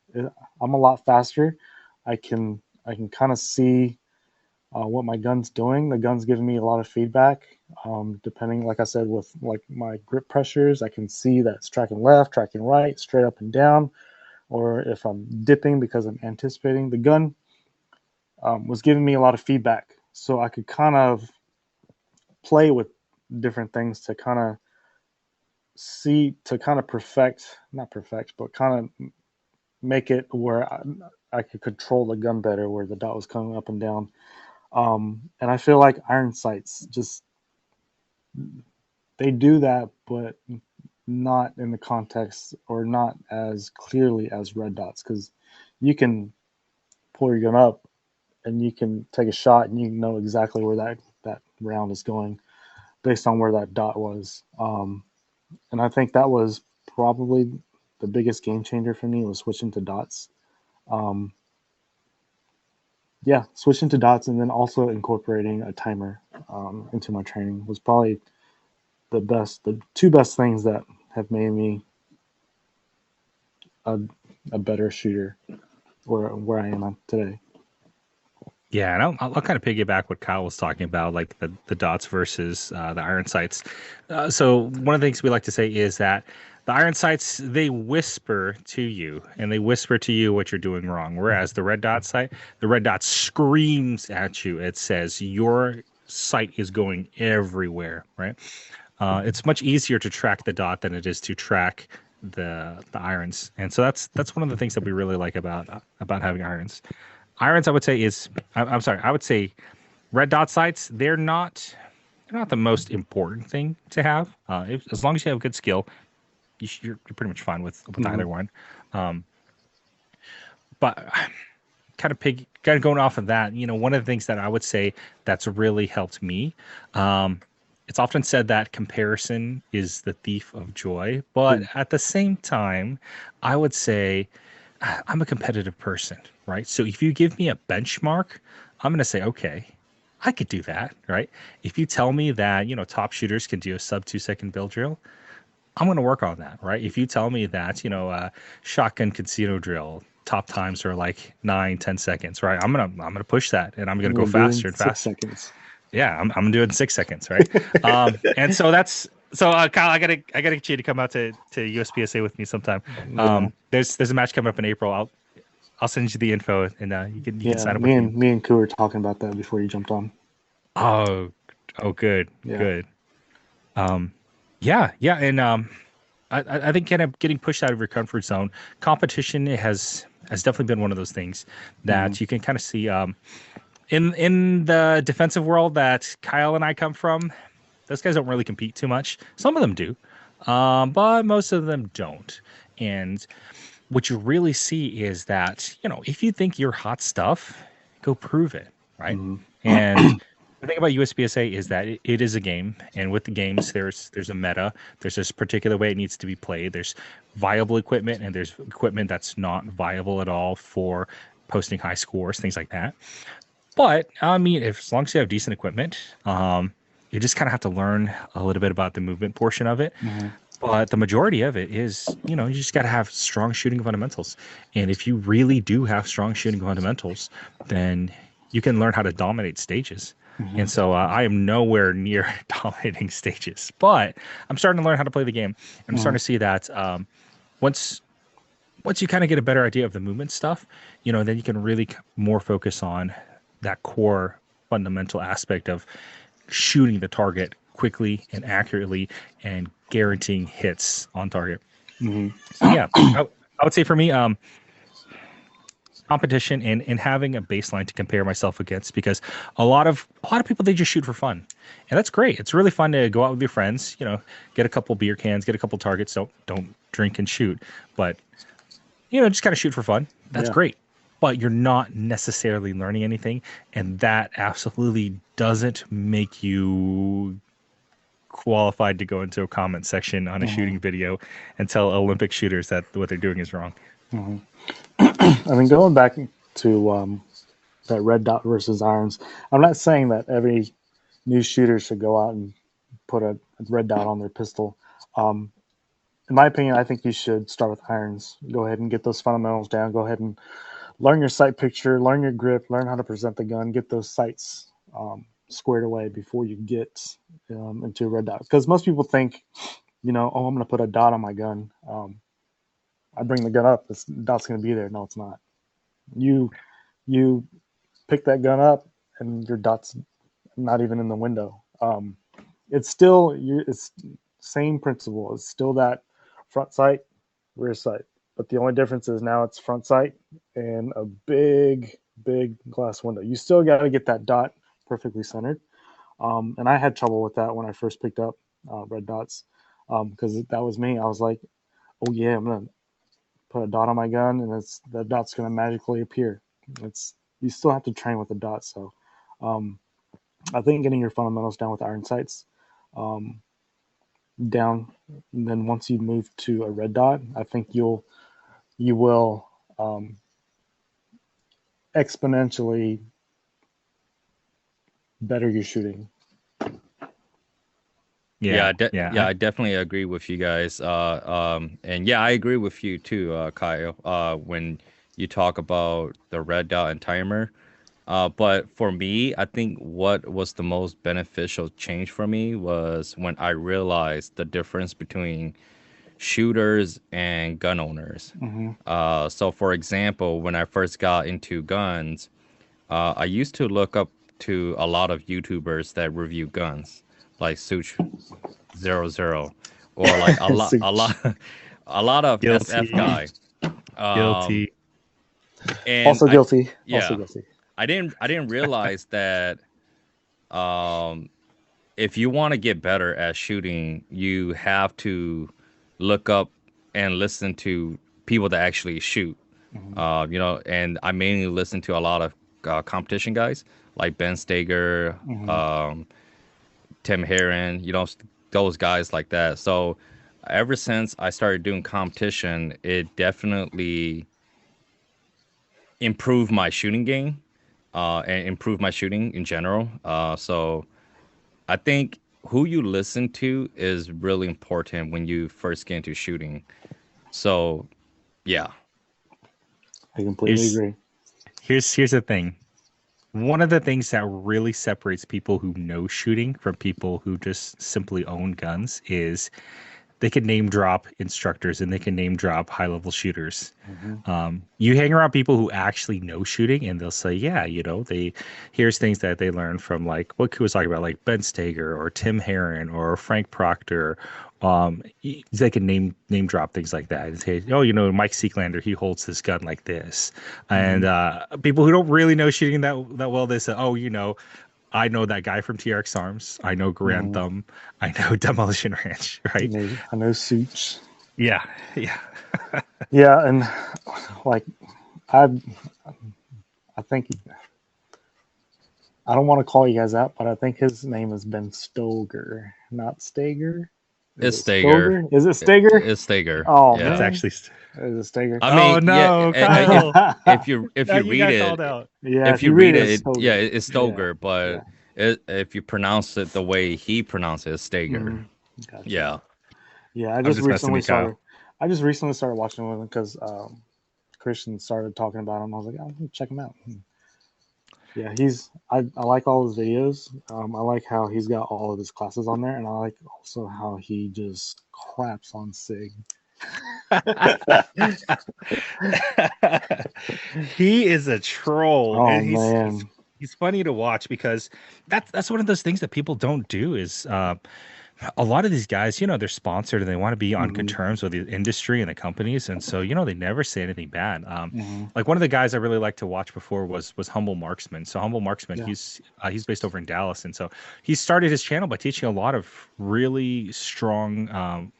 I'm a lot faster. I can kind of see what my gun's doing. The gun's giving me a lot of feedback. Depending, like I said, with like my grip pressures, I can see that it's tracking left, tracking right, straight up and down, or if I'm dipping because I'm anticipating. The gun was giving me a lot of feedback, so I could kind of play with different things to kind of see, to kind of perfect, not perfect, but kind of make it where I could control the gun better, where the dot was coming up and down. And I feel like iron sights just, they do that, but not in the context, or not as clearly as red dots, because you can pull your gun up and you can take a shot and you know exactly where that round is going based on where that dot was. And I think that was probably the biggest game changer for me, was switching to dots. Um, yeah, switching to dots, and then also incorporating a timer into my training was probably the two best things that have made me a, a better shooter where I am today. Yeah, and I'll kind of piggyback what Kyle was talking about, like the dots versus the iron sights. So one of the things we like to say is that the iron sights, they whisper to you, and they whisper to you what you're doing wrong. Whereas the red dot screams at you. It says your sight is going everywhere, right? It's much easier to track the dot than it is to track the irons, and so that's one of the things that we really like about having irons. Irons, I would say, I'm sorry, I would say red dot sights, they're not the most important thing to have. As long as you have good skill, you're pretty much fine with Mm-hmm. either one. But kind of going off of that, one of the things that I would say that's really helped me. It's often said that comparison is the thief of joy, but at the same time, I would say I'm a competitive person, right? So if you give me a benchmark, I'm going to say, okay, I could do that, right? If you tell me that, top shooters can do a sub 2 second build drill, I'm going to work on that, right? If you tell me that, shotgun casino drill top times are like 9-10 seconds, right? I'm gonna push that, and I'm gonna go Do it in faster and 6 faster. seconds. Yeah, I'm gonna do it in 6 seconds, right? And so So Kyle, I gotta get you to come out to USPSA with me sometime. Yeah, There's a match coming up in April. I'll send you the info and you can yeah. sign up with me. Me and Kue were talking about that before you jumped on. Oh, good, Yeah. good. Um, yeah, and I think kind of getting pushed out of your comfort zone. Competition has definitely been one of those things Hmm. that you can kind of see in the defensive world that Kyle and I come from. Those guys don't really compete too much. Some of them do, but most of them don't. And what you really see is that, if you think you're hot stuff, go prove it, right? Hmm. And the thing about USPSA is that it is a game, and with the games, there's a meta. There's this particular way it needs to be played. There's viable equipment, and there's equipment that's not viable at all for posting high scores, things like that. But I mean, if as long as you have decent equipment, you just kind of have to learn a little bit about the movement portion of it. Hmm. But the majority of it is, you just got to have strong shooting fundamentals. And if you really do have strong shooting fundamentals, then you can learn how to dominate stages. Hmm. And so I am nowhere near dominating stages, but I'm starting to learn how to play the game. I'm Hmm. starting to see that once you kind of get a better idea of the movement stuff, then you can really more focus on that core fundamental aspect of shooting the target quickly and accurately and guaranteeing hits on target. Hmm. So yeah, I would say for me, competition and having a baseline to compare myself against, because a lot of people, they just shoot for fun, and that's great. It's really fun to go out with your friends, get a couple beer cans, get a couple targets. Don't drink and shoot, but just kind of shoot for fun. That's Yeah. great. But you're not necessarily learning anything. And that absolutely doesn't make you qualified to go into a comment section on a Hmm. shooting video and tell Olympic shooters that what they're doing is wrong. Hmm. I mean, going back to that red dot versus irons, I'm not saying that every new shooter should go out and put a red dot on their pistol. Um, in my opinion, I think you should start with irons. Go ahead and get those fundamentals down. Go ahead and learn your sight picture, learn your grip, learn how to present the gun, get those sights squared away before you get into a red dot. Because most people think, oh, I'm going to put a dot on my gun. I bring the gun up, this dot's going to be there. No, it's not. You you pick that gun up, and your dot's not even in the window. It's still it's same principle. It's still that front sight, rear sight, but the only difference is now it's front sight and a big glass window. You still got to get that dot perfectly centered. And I had trouble with that when I first picked up red dots because that was me. I was like, oh yeah, I'm gonna put a dot on my gun, and the dot's gonna magically appear. It's You still have to train with the dot. So um, I think getting your fundamentals down with iron sights um, down, and then once you move to a red dot, I think you will um, exponentially better your shooting. Yeah, yeah. Yeah, I definitely agree with you guys. And yeah, I agree with you too, Kyle. When you talk about the red dot and timer. But for me, I think what was the most beneficial change for me was when I realized the difference between shooters and gun owners. Mm-hmm. So for example, when I first got into guns, I used to look up to a lot of YouTubers that review guns, like Such 00, or like a lot of SF Guilty, guy. Um, guilty. and Also I, guilty. Also yeah, guilty. I didn't realize that um, if you want to get better at shooting, you have to look up and listen to people that actually shoot. Mm-hmm. And I mainly listen to a lot of competition guys like Ben Steger, Mm-hmm. Tim Heron, those guys like that. So ever since I started doing competition, it definitely improved my shooting game, and improved my shooting in general. So I think who you listen to is really important when you first get into shooting. So yeah. I completely Here's agree. here's the thing. one of the things that really separates people who know shooting from people who just simply own guns is they can name drop instructors and they can name drop high level shooters. Hmm. You hang around people who actually know shooting, and they'll say, "Yeah, here's things that they learned from like what Kue was talking about, like Ben Steger or Tim Herron or Frank Proctor." They can name drop things like that and say, "Oh, Mike Seeklander, he holds his gun like this," and Hmm. people who don't really know shooting that well, they say, "Oh, I know that guy from TRX Arms. I know Hmm. Grantham. I know Demolition Ranch, right?" I know suits. Yeah, yeah. Yeah, and like I I think I don't want to call you guys out, but I think his name has been Stoger, not Stager. Is It's it Steger. Stoger? Is it Stager? It's Steger. Oh It's Yeah. man, actually. is it Stager? I Oh mean, yeah. no, If Kyle! if Now you you read got called it, out. Yeah, if if you you read read it, it, it's yeah, Stoger. it's Yeah, Stoger, but yeah. if you pronounce it the way he pronounced it, it's Steger. Hmm. Gotcha. Yeah. Yeah, I'm just messing with you, Kyle. I just recently started watching him because Christian started talking about him. I was like, oh, I'm gonna check him out. Yeah, I like all his videos. I like how he's got all of his classes on there, and I like also how he just craps on Sig. He is a troll, Oh and he's man. he's funny to watch because that's one of those things that people don't do is a lot of these guys, they're sponsored and they want to be on good Hmm. terms with the industry and the companies, and so they never say anything bad. Hmm. Like one of the guys I really liked to watch before was Humble Marksman. So Humble Marksman, Yeah. he's based over in Dallas, and so he started his channel by teaching a lot of really strong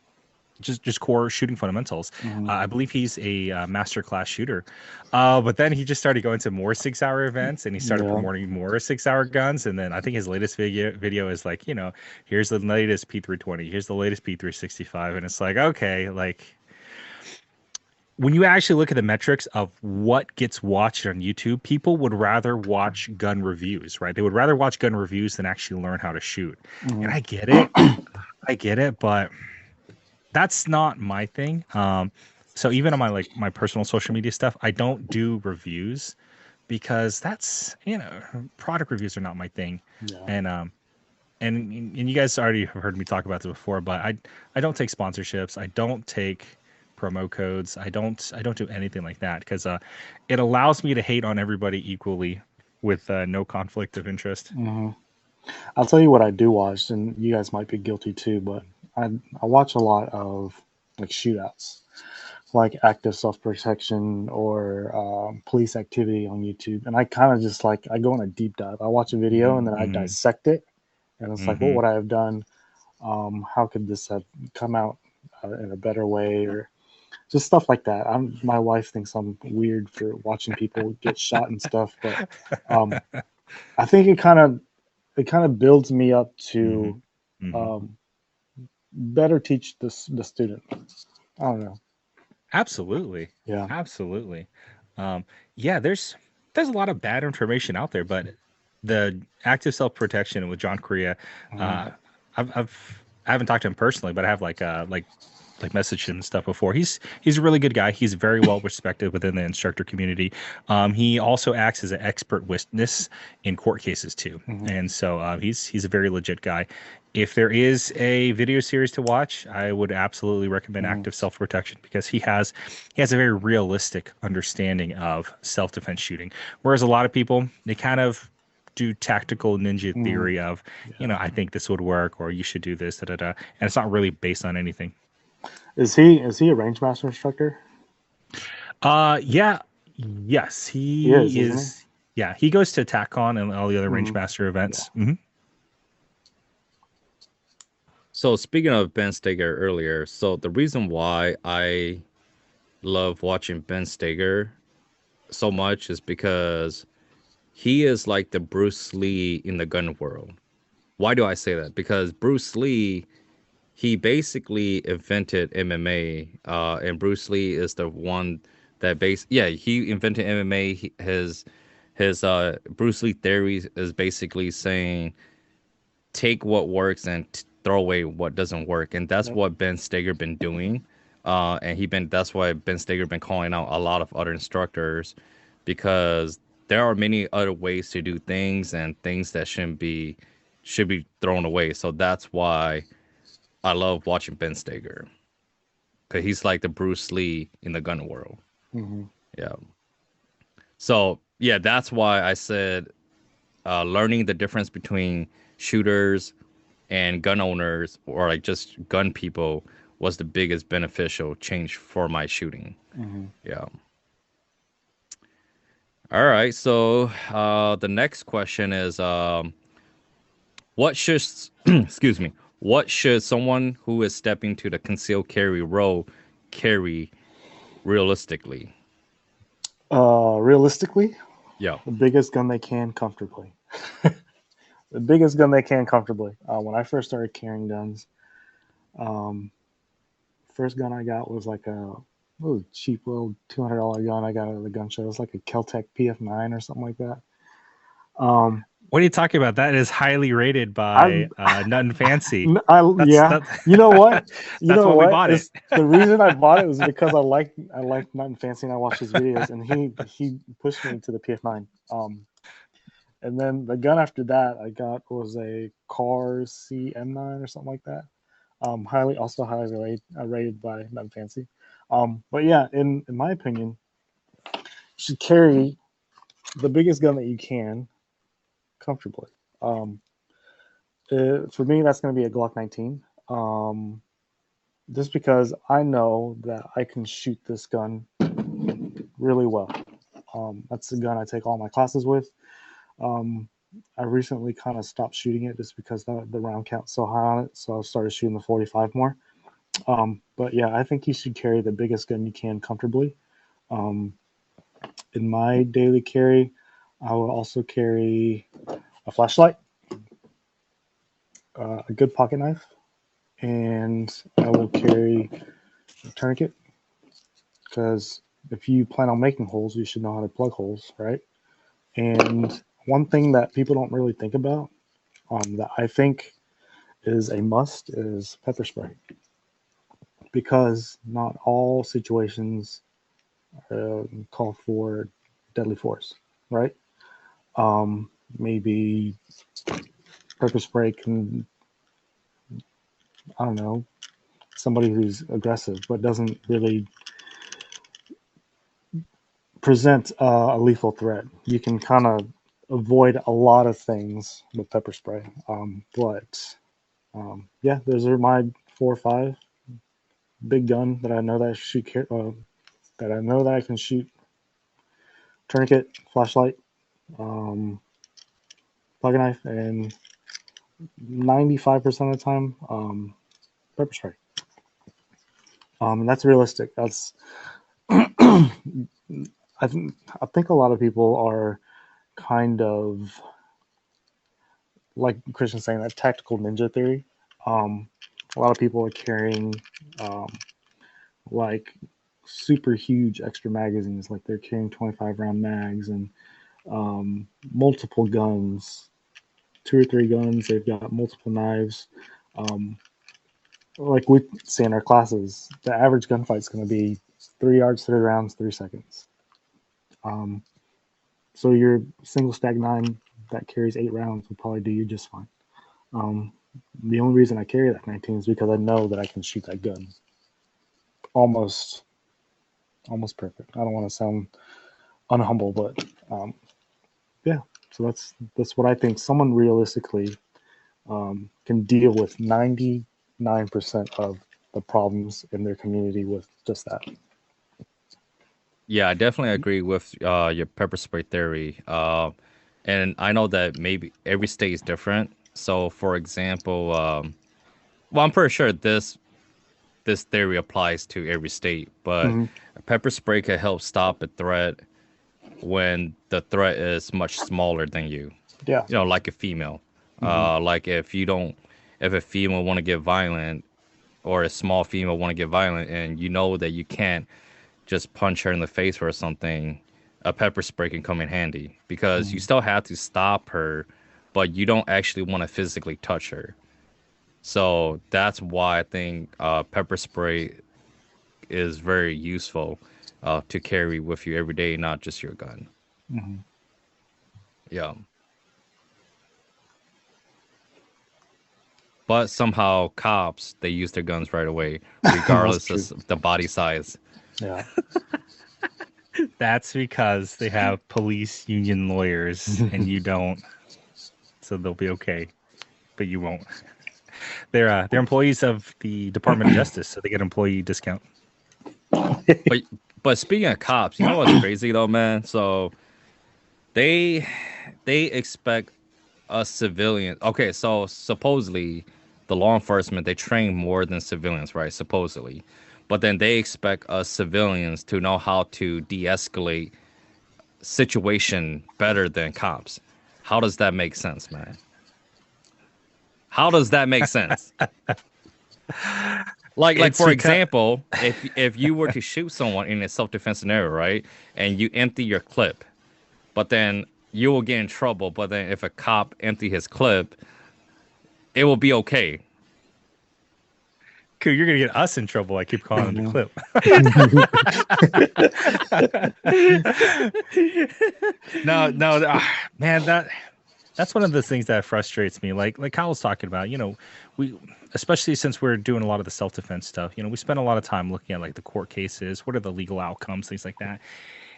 just core shooting fundamentals. Hmm. I believe he's a master class shooter, but then he just started going to more 6 hour events and he started Yeah. promoting more 6 hour guns. And then I think his latest video is like, here's the latest P320, here's the latest P365, and it's like, okay, like when you actually look at the metrics of what gets watched on YouTube, people would rather watch gun reviews, right? They would rather watch gun reviews than actually learn how to shoot. And Hmm. I get it, but that's not my thing. So even on my personal social media stuff, I don't do reviews because that's product reviews are not my thing. Yeah. And and you guys already have heard me talk about this before, but I don't take sponsorships. I don't take promo codes. I don't do anything like that because it allows me to hate on everybody equally with no conflict of interest. Hmm. I'll tell you what I do watch, and you guys might be guilty too, but I watch a lot of like shootouts, like active self protection or police activity on YouTube, and I kind of just like I go on a deep dive. I watch a video and then I Mm-hmm. dissect it, and it's like, what Mm-hmm. would I have done? How could this have come out in a better way, or just stuff like that. My wife thinks I'm weird for watching people get shot and stuff, but um, I think it kind of builds me up Mm-hmm. to Mm-hmm. um, better teach the student. I don't know. Absolutely. Yeah. Absolutely. Yeah, there's a lot of bad information out there, but the active self protection with John Korea, Mhm. uh, I haven't talked to him personally, but I have like messaged him and stuff before. He's a really good guy. He's very well respected within the instructor community. He also acts as an expert witness in court cases too, Mhm. and so he's a very legit guy. If there is a video series to watch, I would absolutely recommend Mhm. Active Self Protection because he has a very realistic understanding of self defense shooting. Whereas a lot of people they kind of do tactical ninja Mhm. theory of, Yeah. I think this would work or you should do this, da da da, and it's not really based on anything. Is he a range master instructor? Yeah, yes, He is, he isn't he? is. Yeah, he goes to TACCON and all the other Mhm. Rangemaster Yeah. events. Hmm. So speaking of Ben Steger earlier, so the reason why I love watching Ben Steger so much is because he is like the Bruce Lee in the gun world. Why do I say that? Because Bruce Lee, he basically invented MMA, and Bruce Lee is the one that he invented MMA. His Bruce Lee theory is basically saying take what works and throw away what doesn't work, and that's Yep. what Ben Steger been doing. And that's why Ben Steger been calling out a lot of other instructors because there are many other ways to do things and things that should be thrown away. So that's why I love watching Ben Steger because he's like the Bruce Lee in the gun world. Mm-hmm. Yeah. So yeah, that's why I said learning the difference between shooters and gun owners or like just gun people was the biggest beneficial change for my shooting. Mm-hmm. Yeah. All right. So the next question is what should excuse me, what should someone who is stepping to the concealed carry role carry realistically? Realistically, Yeah. the biggest gun they can comfortably. The biggest gun they can comfortably. When I first started carrying guns, um, first gun I got was like a little cheap little $200 gun I got at the gun show. It was like a Keltec PF9 or something like that. What are you talking about? That is highly rated by Nothing Fancy. Yeah. You know what? You That's know what we what? bought it. The reason I bought it was because I liked Nothing Fancy and I watched his videos and he pushed me to the PF9. And then the gun after that I got was a Car CM9 or something like that. Highly rated by Nothing Fancy. But yeah, in my opinion, you should carry the biggest gun that you can comfortably. For me, that's going to be a Glock 19. Just because I know that I can shoot this gun really well. That's the gun I take all my classes with. I recently kind of stopped shooting it just because the round count's so high on it, so I started shooting the 45 more. But yeah, I think you should carry the biggest gun you can comfortably. In my daily carry, I will also carry a flashlight, a good pocket knife, and I will carry a tourniquet because if you plan on making holes, you should know how to plug holes, right? And one thing that people don't really think about that I think is a must is pepper spray because not all situations call for deadly force, right? Maybe pepper spray can, I don't know, somebody who's aggressive but doesn't really present a lethal threat. You can kind of avoid a lot of things with pepper spray. Yeah, those are my 4 or 5 big gun that I know that I shoot. That I know that I can shoot. Tourniquet, flashlight, um, pocket knife, and 95% of the time, pepper spray. And that's realistic. That's I think a lot of people are kind of like Christian saying that tactical ninja theory. Um, a lot of people are carrying um, like super huge extra magazines, like they're carrying 25 round mags and multiple guns, 2 or 3 guns. They've got multiple knives. Um, like we say in our classes, the average gunfight is going to be 3 yards, 3 rounds, 3 seconds. Um, so your single stack 9 that carries 8 rounds will probably do you just fine. Um, the only reason I carry that 19 is because I know that I can shoot that gun almost perfect. I don't want to sound unhumble, but yeah. So that's what I think. Someone realistically can deal with 99% of the problems in their community with just that. Yeah, I definitely agree with your pepper spray theory. And I know that maybe every state is different. So, for example, well, I'm pretty sure this theory applies to every state, but Mm-hmm. pepper spray can help stop a threat when the threat is much smaller than you. Yeah. You know, like a female. Mm-hmm. Like if a female want to get violent or a small female want to get violent, and you know that you can't just punch her in the face or something, a pepper spray can come in handy because you Mm-hmm. still have to stop her, but you don't actually want to physically touch her. So that's why I think pepper spray is very useful to carry with you every day, not just your gun. Mm-hmm. Yeah. But somehow cops they use their guns right away, That's regardless true. of the body size. Yeah. That's because they have police union lawyers and you don't, so they'll be okay, but you won't. They're employees of the Department of Justice, so they get employee discount. But but speaking of cops, you know what's crazy though, man? So they they expect us civilian. Okay, so supposedly the law enforcement they train more than civilians, right? Supposedly, but then they expect us civilians to know how to de-escalate situation better than cops. How does that make sense, man? How does that make sense? Like It's for because example, if you were to shoot someone in a self-defense scenario, right, and you empty your clip, but then you will get in trouble. But then if a cop empty his clip, it will be okay. you're gonna get us in trouble. I keep calling them the Mhm. clip. No, no, man, that's one of the things that frustrates me. Like Kyle was talking about, we, especially since we're doing a lot of the self defense stuff, we spend a lot of time looking at like the court cases, what are the legal outcomes, things like that.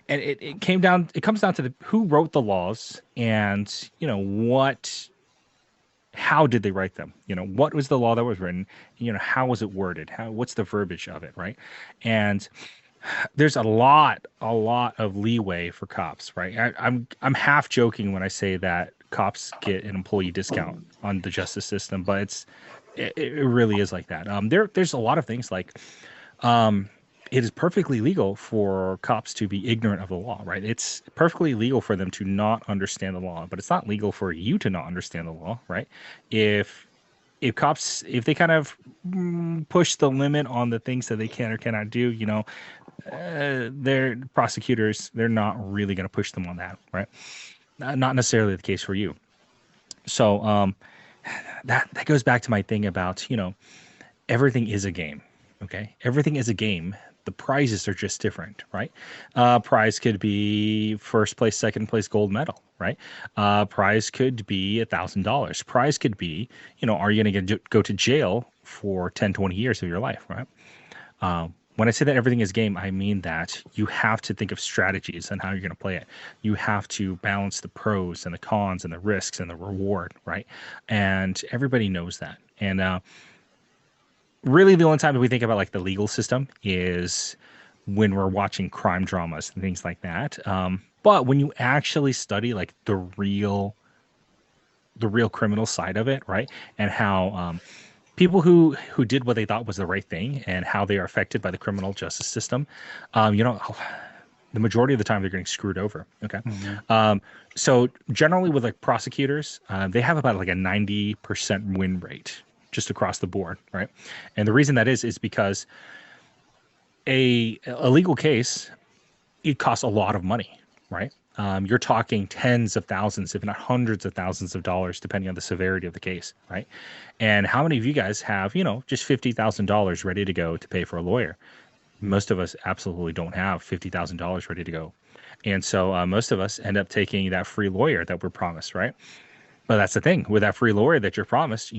And it comes down to who wrote the laws and how did they write them? What was the law that was written? How was it worded? What's the verbiage of it, right? And there's a lot of leeway for cops, right? I'm half joking when I say that cops get an employee discount on the justice system, but it really is like that. There's a lot of things like it is perfectly legal for cops to be ignorant of the law, right? It's perfectly legal for them to not understand the law, but it's not legal for you to not understand the law, right? If cops if they kind of push the limit on the things that they can or cannot do, they're prosecutors. They're not really going to push them on that, right? Not necessarily the case for you. So that goes back to my thing about everything is a game. Okay, everything is a game. The prizes are just different, right? Prize could be first place, second place, gold medal, right? Prize could be $1,000. Prize could be, are you going to go to jail for 10, 20 years of your life, right? When I say that everything is game, I mean that you have to think of strategies and how you're going to play it. You have to balance the pros and the cons and the risks and the reward, right? And everybody knows that. And really, the only time that we think about like the legal system is when we're watching crime dramas and things like that. But when you actually study like the real criminal side of it, right, and how people who did what they thought was the right thing and how they are affected by the criminal justice system, the majority of the time they're getting screwed over. Okay. So generally with like prosecutors, they have about like a 90% win rate just across the board, right? And the reason that is because a legal case, it costs a lot of money, right? You're talking tens of thousands, if not hundreds of thousands of dollars, depending on the severity of the case, right? And how many of you guys have, just $50,000 ready to go to pay for a lawyer? Most of us absolutely don't have $50,000 ready to go. And so most of us end up taking that free lawyer that we're promised, right? But that's the thing with that free lawyer that you're promised,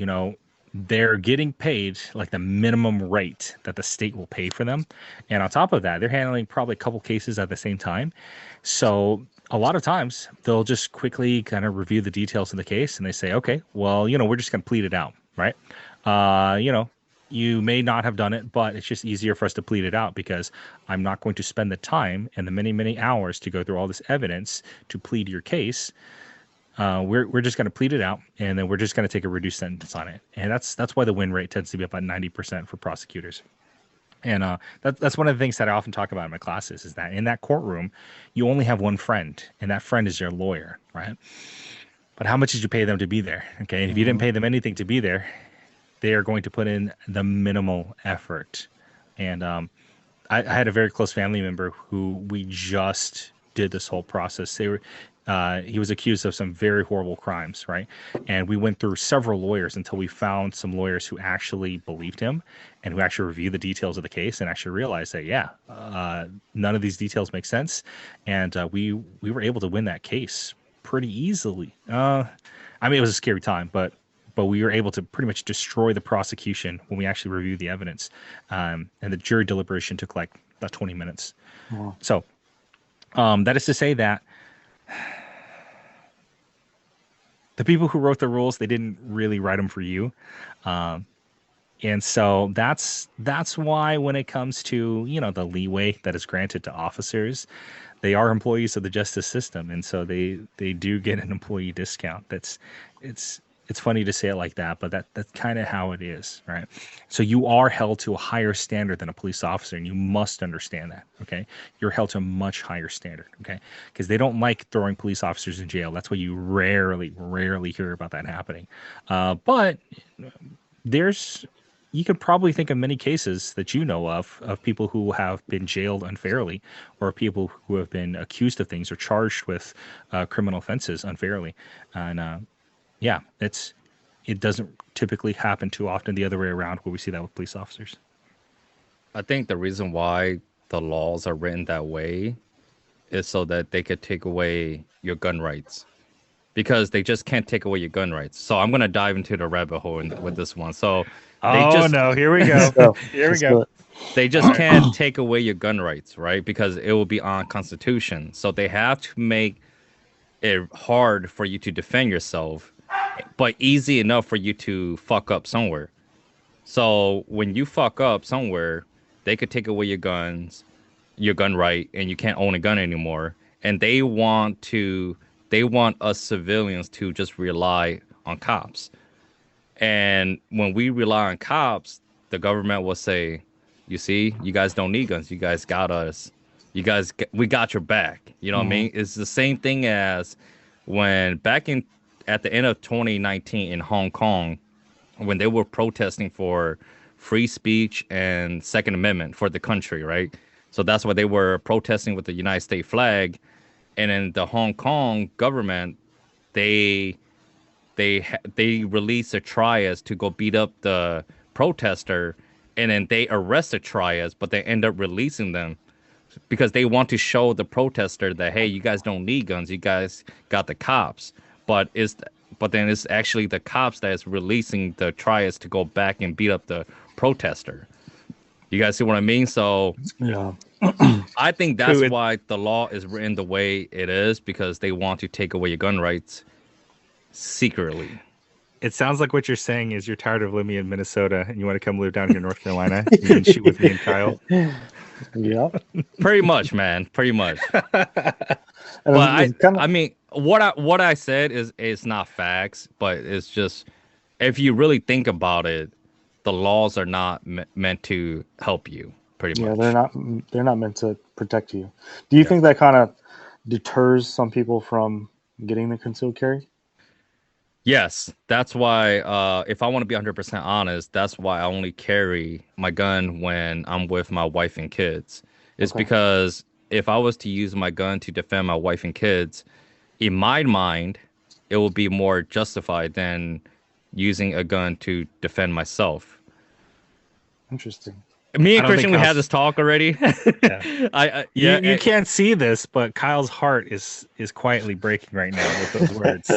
they're getting paid like the minimum rate that the state will pay for them. And on top of that, they're handling probably a couple cases at the same time. So a lot of times they'll just quickly kind of review the details of the case and they say, okay, well, we're just going to plead it out, right? You may not have done it, but it's just easier for us to plead it out because I'm not going to spend the time and the many, many hours to go through all this evidence to plead your case. We're just going to plead it out, and then we're just going to take a reduced sentence on it, and that's why the win rate tends to be about 90% for prosecutors. And that's one of the things that I often talk about in my classes is that in that courtroom, you only have one friend, and that friend is your lawyer, right? But how much did you pay them to be there? Okay, and if you didn't pay them anything to be there, they are going to put in the minimal effort. And I had a very close family member who we just did this whole process. He was accused of some very horrible crimes, right? And we went through several lawyers until we found some lawyers who actually believed him and who actually reviewed the details of the case and actually realized that, none of these details make sense. And we were able to win that case pretty easily. I mean, it was a scary time, but we were able to pretty much destroy the prosecution when we actually reviewed the evidence. And the jury deliberation took like about 20 minutes. Wow. So that is to say that the people who wrote the rules, they didn't really write them for you. And so that's why when it comes to, you know, the leeway that is granted to officers, they are employees of the justice system, and so they do get an employee discount. It's funny to say it like that, but that's kind of how it is, right? So you are held to a higher standard than a police officer, and you must understand that, okay? You're held to a much higher standard, okay? Because they don't like throwing police officers in jail. That's why you rarely hear about that happening. But you could probably think of many cases that you know of people who have been jailed unfairly, or people who have been accused of things or charged with criminal offenses unfairly. And yeah, it doesn't typically happen too often the other way around, where we see that with police officers. I think the reason why the laws are written that way is so that they could take away your gun rights, because they just can't take away your gun rights. So I'm gonna dive into the rabbit hole with this one. So No, here we go. Here we go. They just can't take away your gun rights, right? Because it will be unconstitutional. So they have to make it hard for you to defend yourself, but easy enough for you to fuck up somewhere. So when you fuck up somewhere, they could take away your gun right, and you can't own a gun anymore. And they want us civilians to just rely on cops. And when we rely on cops, the government will say, you see, you guys don't need guns. You guys got us. We got your back. You know what I mean? It's the same thing as when at the end of 2019 in Hong Kong, when they were protesting for free speech and Second Amendment for the country, right? So that's why they were protesting with the United States flag. And then the Hong Kong government, they released a triads to go beat up the protester, and then they arrested triads, but they end up releasing them because they want to show the protester that, hey, you guys don't need guns, you guys got the cops. But then it's actually the cops that is releasing the triads to go back and beat up the protester. You guys see what I mean? So Yeah. I think that's why the law is written the way it is, because they want to take away your gun rights secretly. It sounds like what you're saying is you're tired of living in Minnesota and you want to come live down here in North Carolina. You can shoot with me and Kyle. Yeah. Pretty much, man. Pretty much. But I mean, what I said is it's not facts, but it's just, if you really think about it, the laws are not meant to help you. Pretty much. Yeah, they're not meant to protect you. Do you think that kind of deters some people from getting the concealed carry? Yes, that's why, if I want to be 100% honest, that's why I only carry my gun when I'm with my wife and kids. It's because if I was to use my gun to defend my wife and kids, in my mind, it will be more justified than using a gun to defend myself. Interesting. Me and Christian, we had this talk already. Yeah. You can't see this, but Kyle's heart is quietly breaking right now with those words.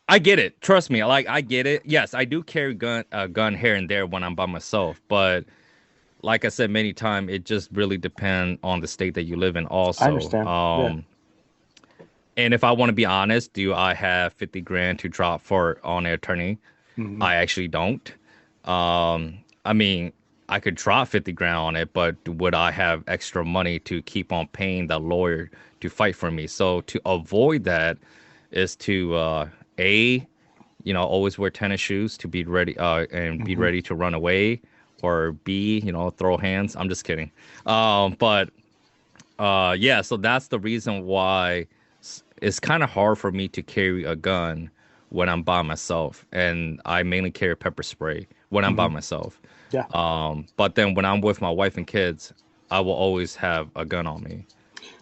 I get it. Trust me. I get it. Yes, I do carry a gun here and there when I'm by myself, but like I said many times, it just really depends on the state that you live in also. I understand. And if I want to be honest, do I have 50 grand to drop on an attorney? Mm-hmm. I actually don't. I mean, I could drop 50 grand on it, but would I have extra money to keep on paying the lawyer to fight for me? So to avoid that is to, always wear tennis shoes to be ready, and be ready to run away, or B, throw hands. I'm just kidding. So that's the reason why it's kind of hard for me to carry a gun when I'm by myself, and I mainly carry pepper spray when I'm by myself. Yeah. But then when I'm with my wife and kids, I will always have a gun on me.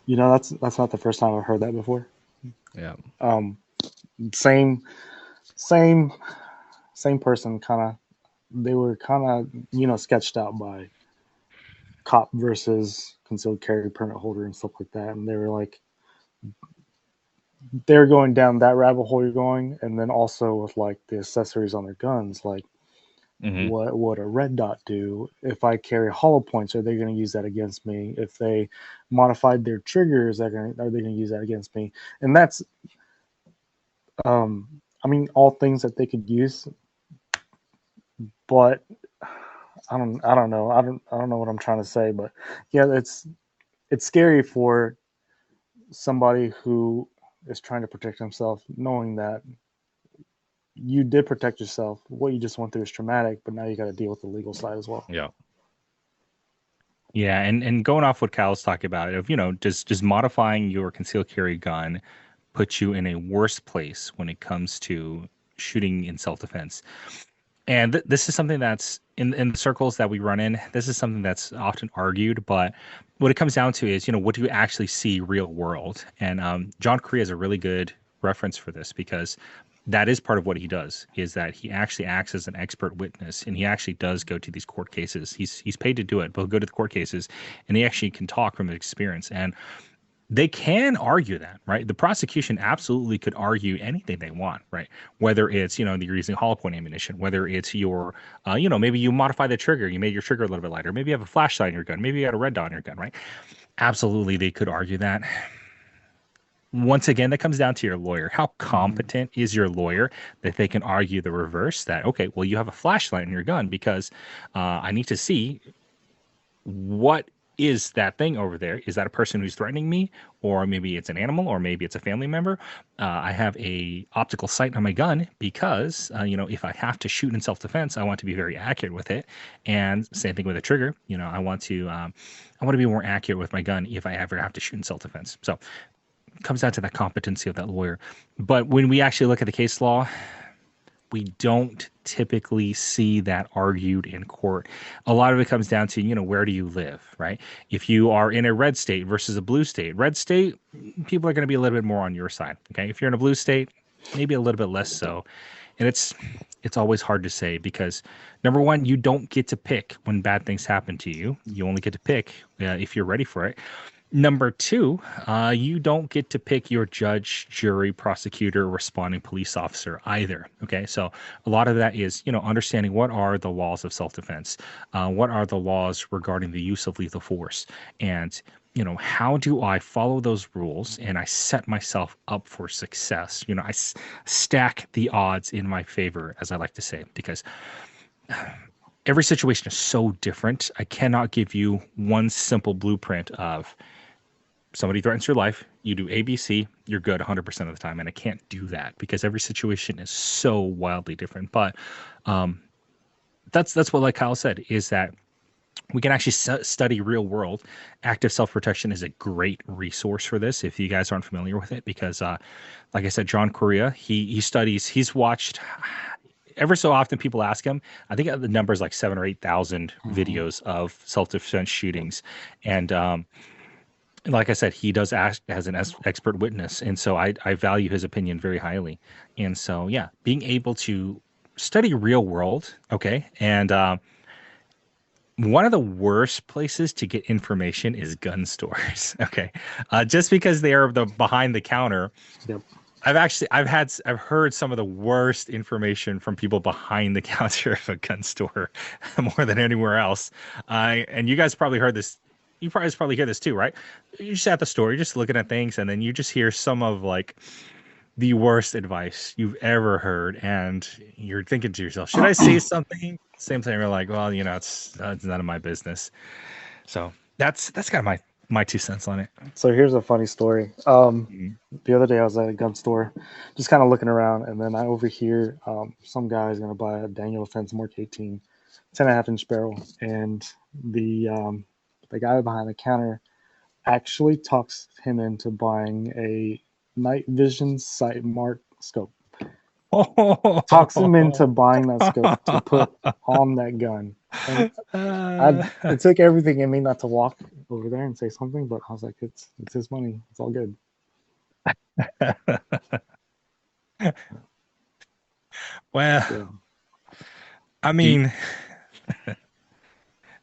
That's not the first time I've heard that before. Yeah. Same person. They were kind of sketched out by cop versus concealed carry permit holder and stuff like that, and they were like, they're going down that rabbit hole you're going, and then also with like the accessories on their guns, like Hmm. what would a red dot do if I carry hollow points? Are they going to use that against me? If they modified their triggers, are they going to use that against me? And that's, I mean, all things that they could use, but I don't know, I don't know what I'm trying to say, but yeah, it's scary for somebody who is trying to protect himself, knowing that you did protect yourself. What you just went through is traumatic, but now you got to deal with the legal side as well. Yeah. Yeah, and going off what Kyle's talking about, of just modifying your concealed carry gun put you in a worse place when it comes to shooting in self defense. And this is something that's in the circles that we run in. This is something that's often argued, but what it comes down to is, what do you actually see real world? And John Korea is a really good reference for this because that is part of what he does. Is that he actually acts as an expert witness, and he actually does go to these court cases. He's paid to do it, but he'll go to the court cases, and he actually can talk from experience. And they can argue that, right? The prosecution absolutely could argue anything they want, right? Whether it's, you're using hollow point ammunition, whether it's your, maybe you modify the trigger, you made your trigger a little bit lighter, maybe you have a flashlight in your gun, maybe you got a red dot in your gun, right? Absolutely, they could argue that. Once again, that comes down to your lawyer. How Mm-hmm. competent is your lawyer that they can argue the reverse that, okay, well, you have a flashlight in your gun because I need to see what is that thing over there? Is that a person who's threatening me, or maybe it's an animal, or maybe it's a family member? I have a optical sight on my gun because if I have to shoot in self defense, I want to be very accurate with it. And same thing with a trigger. I want to be more accurate with my gun if I ever have to shoot in self defense. So it comes down to that competency of that lawyer. But when we actually look at the case law, we don't typically see that argued in court. A lot of it comes down to, where do you live, right? If you are in a red state versus a blue state, red state, people are going to be a little bit more on your side. Okay. If you're in a blue state, maybe a little bit less so. And it's always hard to say because number one, you don't get to pick when bad things happen to you. You only get to pick if you're ready for it. Number two, you don't get to pick your judge, jury, prosecutor, responding police officer either. Okay, so a lot of that is, understanding what are the laws of self-defense, what are the laws regarding the use of lethal force, and how do I follow those rules and I set myself up for success? Stack the odds in my favor, as I like to say, because every situation is so different. I cannot give you one simple blueprint of somebody threatens your life, you do ABC, you're good 100% of the time. And I can't do that because every situation is so wildly different. But that's what, like Kyle said, is that we can actually study real world. Active self protection is a great resource for this if you guys aren't familiar with it, because, like I said, John Korea, he studies, he's watched. Ever so often, people ask him. I think the number is like 7,000 or 8,000 Mm-hmm. videos of self-defense shootings, and like I said, he does act as an expert witness, and so I value his opinion very highly. And so, yeah, being able to study real world, okay, and one of the worst places to get information is gun stores, okay, just because they are the behind the counter. Yep. I've heard some of the worst information from people behind the counter of a gun store more than anywhere else. And you guys probably heard this. You probably hear this too, right? You're just at the store, you're just looking at things, and then you just hear some of like the worst advice you've ever heard, and you're thinking to yourself, should I say something? Same thing. You're like, well, it's none of my business. So that's kind of my 2 cents on it. So here's a funny story. Mhm. The other day I was at a gun store, just kind of looking around, and then I overhear some guy's going to buy a Daniel Defense Mark 18, 10.5 inch barrel, and the guy behind the counter actually talks him into buying a night vision sight mark scope. Talks him into buying that scope to put on that gun, and it took everything in me not to walk over there and say something, but I was like, it's his money, it's all good. Well, So I Do you, mean,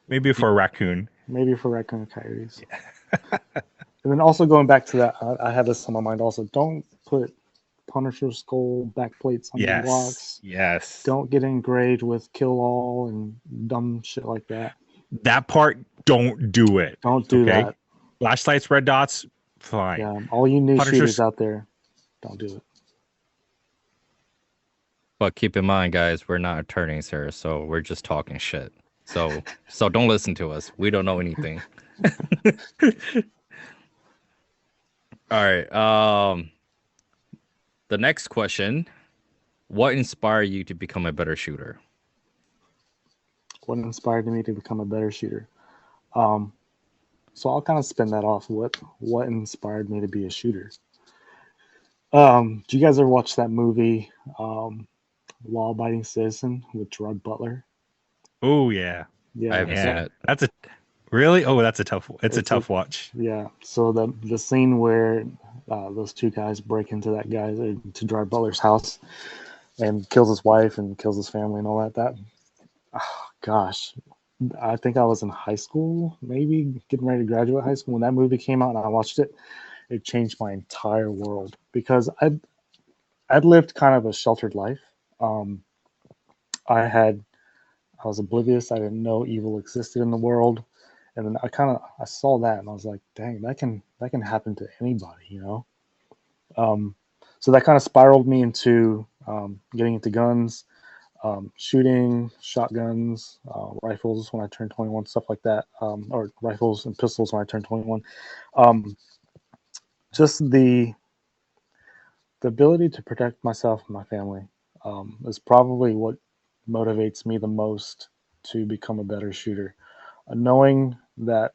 maybe do, for a raccoon. maybe for raccoon coyotes. And then also going back to that, I had this on my mind also. Don't put Punisher skull back plates on your Yes. blocks. Yes. Don't get engraved with kill all and dumb shit like that. That part, don't do it. Don't do Okay. that. Flashlights, red dots, fine. Yeah, all you new shooters Punisher's out there, don't do it. But keep in mind, guys, we're not attorneys here, so we're just talking shit. So don't listen to us. We don't know anything. All right. The next question: what inspired you to become a better shooter? What inspired me to become a better shooter? Um, so I'll kind of spin that off. What inspired me to be a shooter? Do you guys ever watch that movie, Law Abiding Citizen with Gerard Butler? Oh yeah. I Yeah, haven't seen Yeah. it. That's a really that's a tough it's a it's a tough watch. yeah. So the scene where those two guys break into that guy to Gerard Butler's house and kills his wife and kills his family and all that. That oh, gosh, I think I was in high school, maybe getting ready to graduate high school when that movie came out, and I watched it. It changed my entire world because I'd lived kind of a sheltered life. Um, I had I was oblivious. I didn't know evil existed in the world, and then I saw that and I was like, dang, that can happen to anybody, you know. Um, so that kind of spiraled me into getting into guns, shooting shotguns, rifles when I turned 21, stuff like that, or rifles and pistols when I turned 21. Um, just the ability to protect myself and my family is probably what motivates me the most to become a better shooter. Knowing that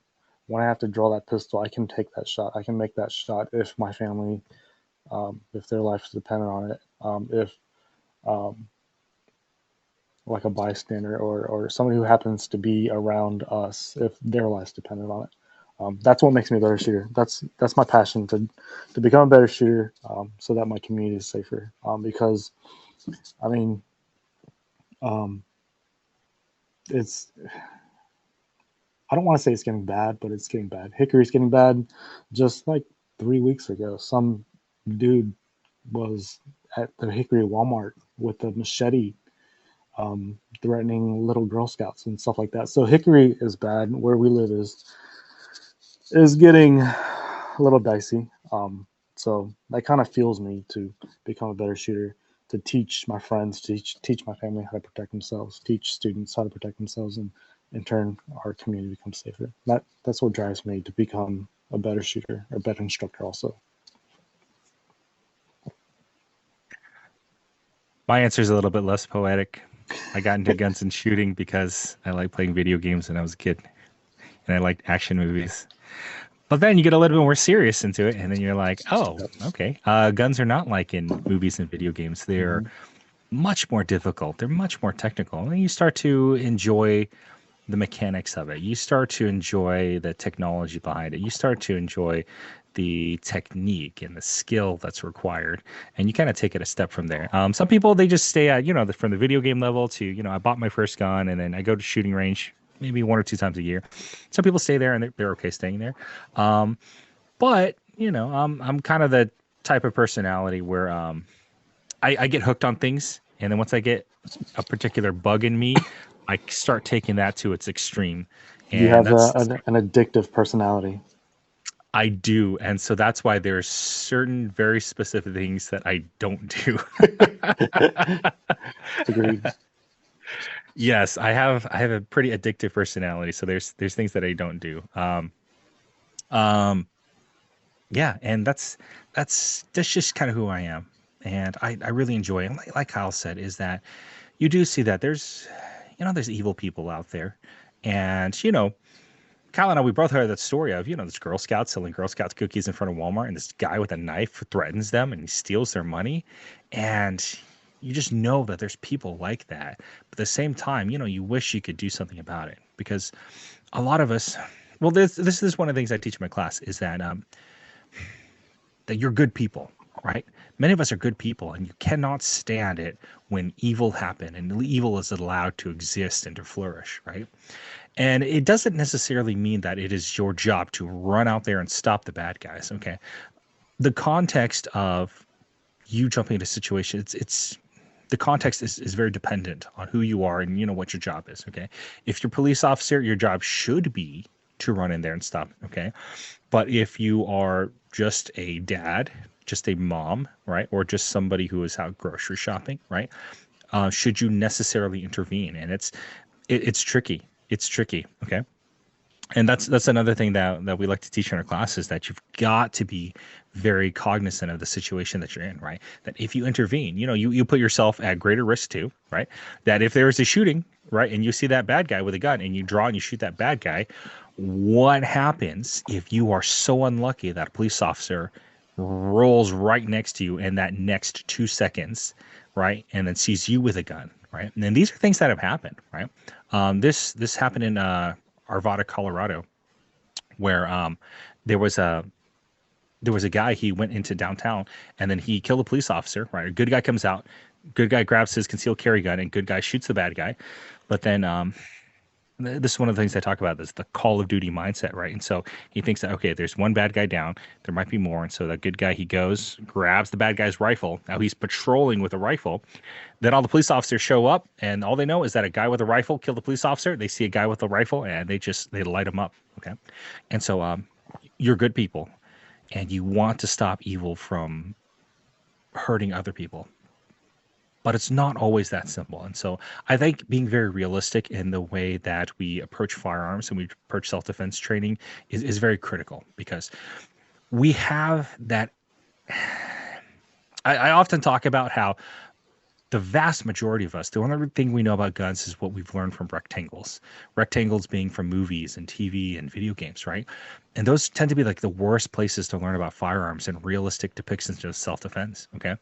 when I have to draw that pistol, I can take that shot. I can make that shot if my family, if their life is dependent on it, if um, like a bystander or somebody who happens to be around us, if their life's dependent on it. That's what makes me a better shooter. That's my passion to become a better shooter, so that my community is safer. Because I mean, um, it's I don't want to say it's getting bad, but it's getting bad. Hickory's getting bad. Just like 3 weeks ago, some dude was at the Hickory Walmart with a machete, threatening little Girl Scouts and stuff like that. So Hickory is bad. Where we live is getting a little dicey. So that kind of fuels me to become a better shooter, to teach my friends, teach my family how to protect themselves, teach students how to protect themselves, and in turn, our community becomes safer. That's what drives me to become a better shooter, or better instructor. Also, My answer is a little bit less poetic. I got into guns and shooting because I like playing video games when I was a kid, and I liked action movies. But then you get a little bit more serious into it, and then you're like, oh, yep. okay. Guns are not like in movies and video games. They're Mm-hmm. much more difficult. They're much more technical. And then you start to enjoy the mechanics of it. You start to enjoy the technology behind it. You start to enjoy the technique and the skill that's required, and you kind of take it a step from there. Some people, they just stay at from the video game level to I bought my first gun and then I go to shooting range maybe 1 or 2 times a year. Some people stay there and they're okay staying there. But I'm kind of the type of personality where I get hooked on things, and then once I get a particular bug in me, I start taking that to its extreme, You and have that's an addictive personality. I do, and so that's why there's certain very specific things that I don't do. Agreed. Yes, I have a pretty addictive personality, so there's things that I don't do. Um, yeah, and that's just kind of who I am, and I really enjoy it. And like Kyle said, is that you do see that there's evil people out there, and Kyle and I, we both heard that story of, this Girl Scout selling Girl Scouts cookies in front of Walmart, and this guy with a knife threatens them and he steals their money. And you just know that there's people like that. But at the same time, you wish you could do something about it, because a lot of us, well, this is one of the things I teach in my class, is that you're good people, right? many of us are good people, and you cannot stand it when evil happen and evil is allowed to exist and to flourish, right? And it doesn't necessarily mean that it is your job to run out there and stop the bad guys. Okay. The context of you jumping into a situation, it's the context is very dependent on who you are and what your job is. Okay. If you're a police officer, your job should be to run in there and stop. Okay. But if you are just a dad, just a mom, right, or just somebody who is out grocery shopping, right, should you necessarily intervene? And it's tricky. It's tricky. Okay. And that's another thing that we like to teach in our classes, that you've got to be very cognizant of the situation that you're in, right? That if you intervene, you put yourself at greater risk too, right? That if there's a shooting, right, and you see that bad guy with a gun and you draw and you shoot that bad guy, what happens if you are so unlucky that a police officer rolls right next to you in that next 2 seconds, right, and then sees you with a gun, right? And then these are things that have happened, right? This happened in Arvada, Colorado, where there was a guy. He went into downtown and then he killed a police officer. Right, a good guy comes out, good guy grabs his concealed carry gun, and good guy shoots the bad guy. But then this is one of the things I talk about, this the Call of Duty mindset, right? And so he thinks that, okay, there's one bad guy down, there might be more. And so that good guy, he goes, grabs the bad guy's rifle. Now he's patrolling with a rifle. Then all the police officers show up, and all they know is that a guy with a rifle killed the police officer. They see a guy with a rifle, and they light him up. Okay. And so you're good people, and you want to stop evil from hurting other people. But it's not always that simple. And so I think being very realistic in the way that we approach firearms and we approach self-defense training is very critical, because we have that. I often talk about how the vast majority of us, the only thing we know about guns is what we've learned from rectangles being from movies and TV and video games, right? And those tend to be like the worst places to learn about firearms and realistic depictions of self-defense. Okay.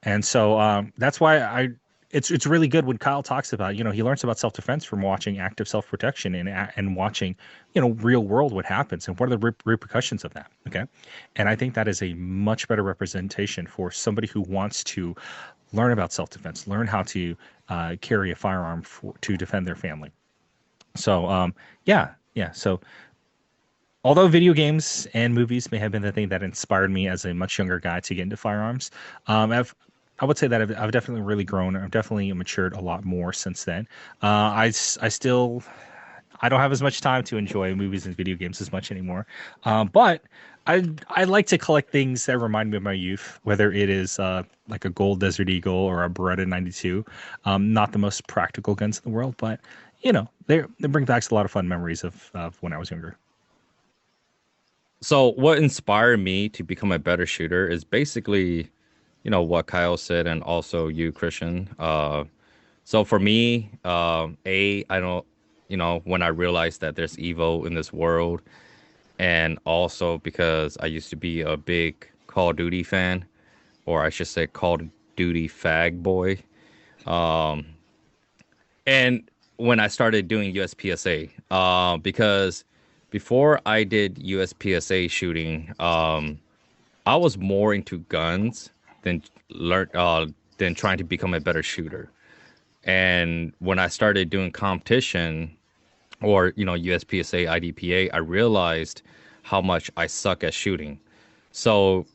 And so that's why it's really good when Kyle talks about, he learns about self-defense from watching active self-protection and watching, real world what happens and what are the repercussions of that. Okay. And I think that is a much better representation for somebody who wants to learn about self-defense, learn how to carry a firearm to defend their family. So, yeah. So although video games and movies may have been the thing that inspired me as a much younger guy to get into firearms, I would say that I've definitely really grown. I've definitely matured a lot more since then. I don't have as much time to enjoy movies and video games as much anymore. But I like to collect things that remind me of my youth, whether it is like a gold Desert Eagle or a Beretta 92. Not the most practical guns in the world, but they bring back a lot of fun memories of when I was younger. So what inspired me to become a better shooter is basically, what Kyle said, and also you, Christian. So for me, I don't, when I realized that there's evil in this world, and also because I used to be a big Call of Duty fan, or I should say Call of Duty fag boy. And when I started doing USPSA, because before I did USPSA shooting, I was more into guns than trying to become a better shooter. And when I started doing competition, or USPSA, IDPA, I realized how much I suck at shooting. So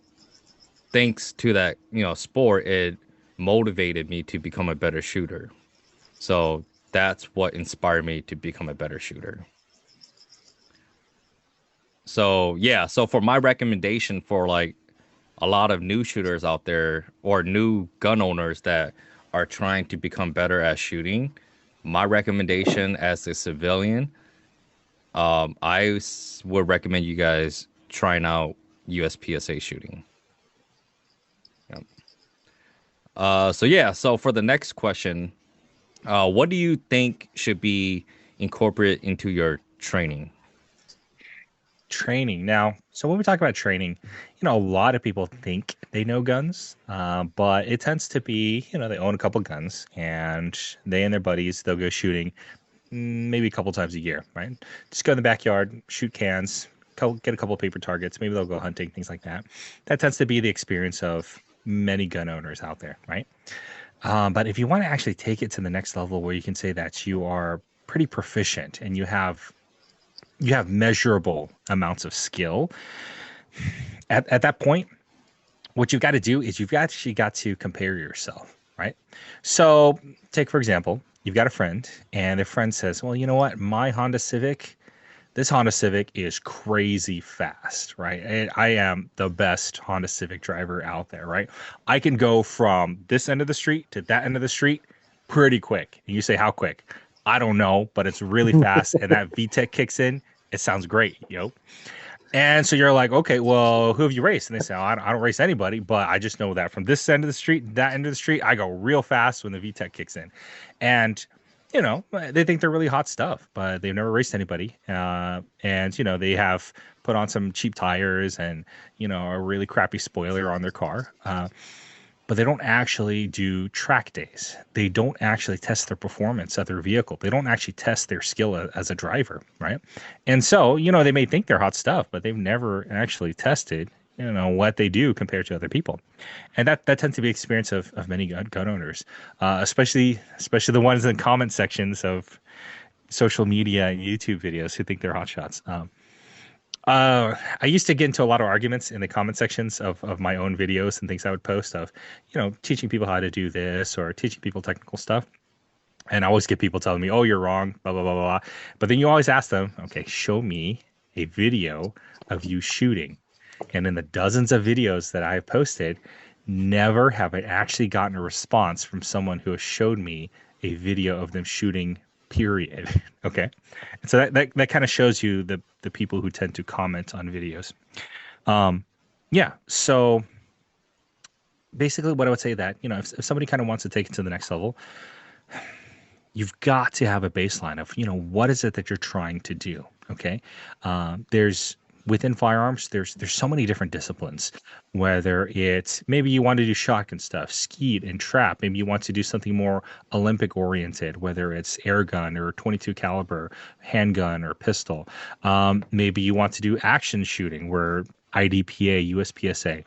thanks to that sport, it motivated me to become a better shooter. So that's what inspired me to become a better shooter. So yeah, so for my recommendation for like a lot of new shooters out there, or new gun owners that are trying to become better at shooting, my recommendation as a civilian, would recommend you guys trying out USPSA shooting. Yep. So for the next question, what do you think should be incorporated into your training? Training. Now, so when we talk about training, a lot of people think they know guns, but it tends to be, they own a couple guns and they and their buddies, they'll go shooting maybe a couple times a year, right? Just go in the backyard, shoot cans, get a couple of paper targets. Maybe they'll go hunting, things like that. That tends to be the experience of many gun owners out there, right? But if you want to actually take it to the next level where you can say that you are pretty proficient and you have measurable amounts of skill, at that point, what you've got to do is you've actually got to compare yourself, right? So take, for example, you've got a friend and a friend says, well, you know what? This Honda Civic is crazy fast, right? I am the best Honda Civic driver out there, right? I can go from this end of the street to that end of the street pretty quick. And you say, how quick? I don't know, but it's really fast. And that VTEC kicks in. It sounds great, yo. And so you're like, okay, well, who have you raced? And they say, oh, I don't race anybody, but I just know that from this end of the street, that end of the street, I go real fast when the VTEC kicks in. And, you know, they think they're really hot stuff, but they've never raced anybody. And, you know, they have put on some cheap tires and, you know, a really crappy spoiler on their car. But they don't actually do track days. They don't actually test their performance of their vehicle. They don't actually test their skill as a driver, right? And so, you know, they may think they're hot stuff, but they've never actually tested, you know, what they do compared to other people. And that tends to be the experience of many gun owners, especially the ones in comment sections of social media and YouTube videos who think they're hot shots. I used to get into a lot of arguments in the comment sections of my own videos and things I would post of, you know, teaching people how to do this or teaching people technical stuff. And I always get people telling me, oh, you're wrong, blah, blah, blah, blah. But then you always ask them, okay, show me a video of you shooting. And in the dozens of videos that I've posted, never have I actually gotten a response from someone who has showed me a video of them shooting, period. Okay. So that kind of shows you the people who tend to comment on videos. Yeah. So basically what I would say that, you know, if somebody kind of wants to take it to the next level, you've got to have a baseline of, you know, what is it that you're trying to do? Okay. Within firearms, there's so many different disciplines, whether it's maybe you want to do shotgun stuff, skeet and trap. Maybe you want to do something more Olympic oriented, whether it's air gun or 22 caliber, handgun or pistol. Maybe you want to do action shooting where IDPA, USPSA.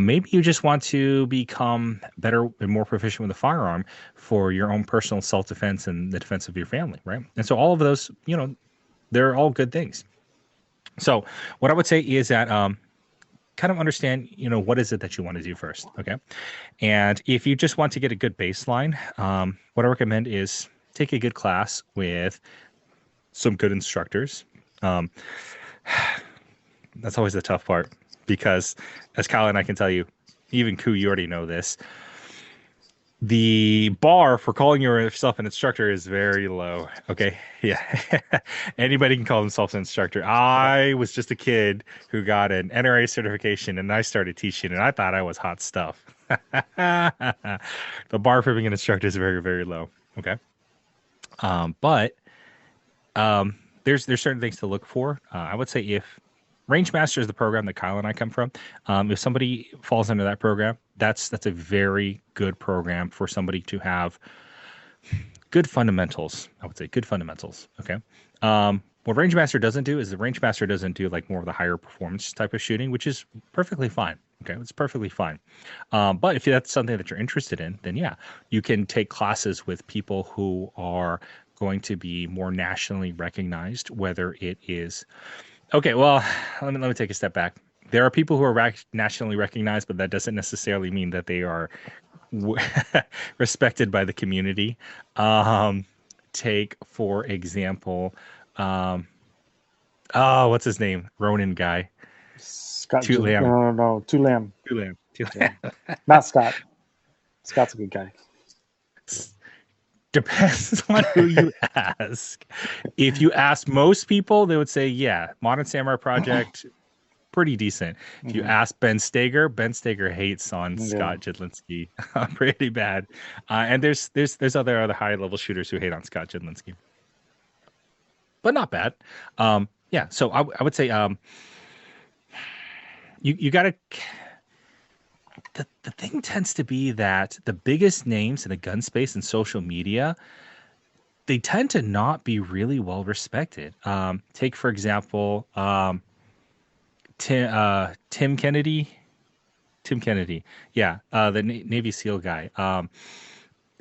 Maybe you just want to become better and more proficient with a firearm for your own personal self-defense and the defense of your family, right? And so all of those, you know, they're all good things. So what I would say is that kind of understand, you know, what is it that you want to do first, okay? And if you just want to get a good baseline, what I recommend is take a good class with some good instructors. That's always the tough part because, as Kyle and I can tell you, even Kue, you already know this, the bar for calling yourself an instructor is very low. Okay. Yeah. Anybody can call themselves an instructor. I was just a kid who got an NRA certification and I started teaching and I thought I was hot stuff. The bar for being an instructor is very, very low. Okay. But there's certain things to look for. I would say if Range Master is the program that Kyle and I come from. If somebody falls under that program, that's a very good program for somebody to have good fundamentals. I would say good fundamentals. Okay. What Range Master doesn't do is the Range Master doesn't do like more of the higher performance type of shooting, which is perfectly fine. Okay. It's perfectly fine. But if that's something that you're interested in, then yeah, you can take classes with people who are going to be more nationally recognized, whether it is okay, well, let me take a step back. There are people who are nationally recognized, but that doesn't necessarily mean that they are respected by the community. Take, for example, what's his name? Ronin guy. Scott. No, Tulam. Tulam. Not Scott. Scott's a good guy. Depends on who you ask. If you ask most people, they would say, yeah, Modern Samurai Project, pretty decent. If you ask Ben Steger hates on Scott Jedlinski pretty bad. And there's other high level shooters who hate on Scott Jedlinski, but not bad. Yeah, so I would say you got to. The thing tends to be that the biggest names in the gun space and social media, they tend to not be really well respected. Take, for example, Tim Kennedy. Tim Kennedy. Yeah, the Navy SEAL guy.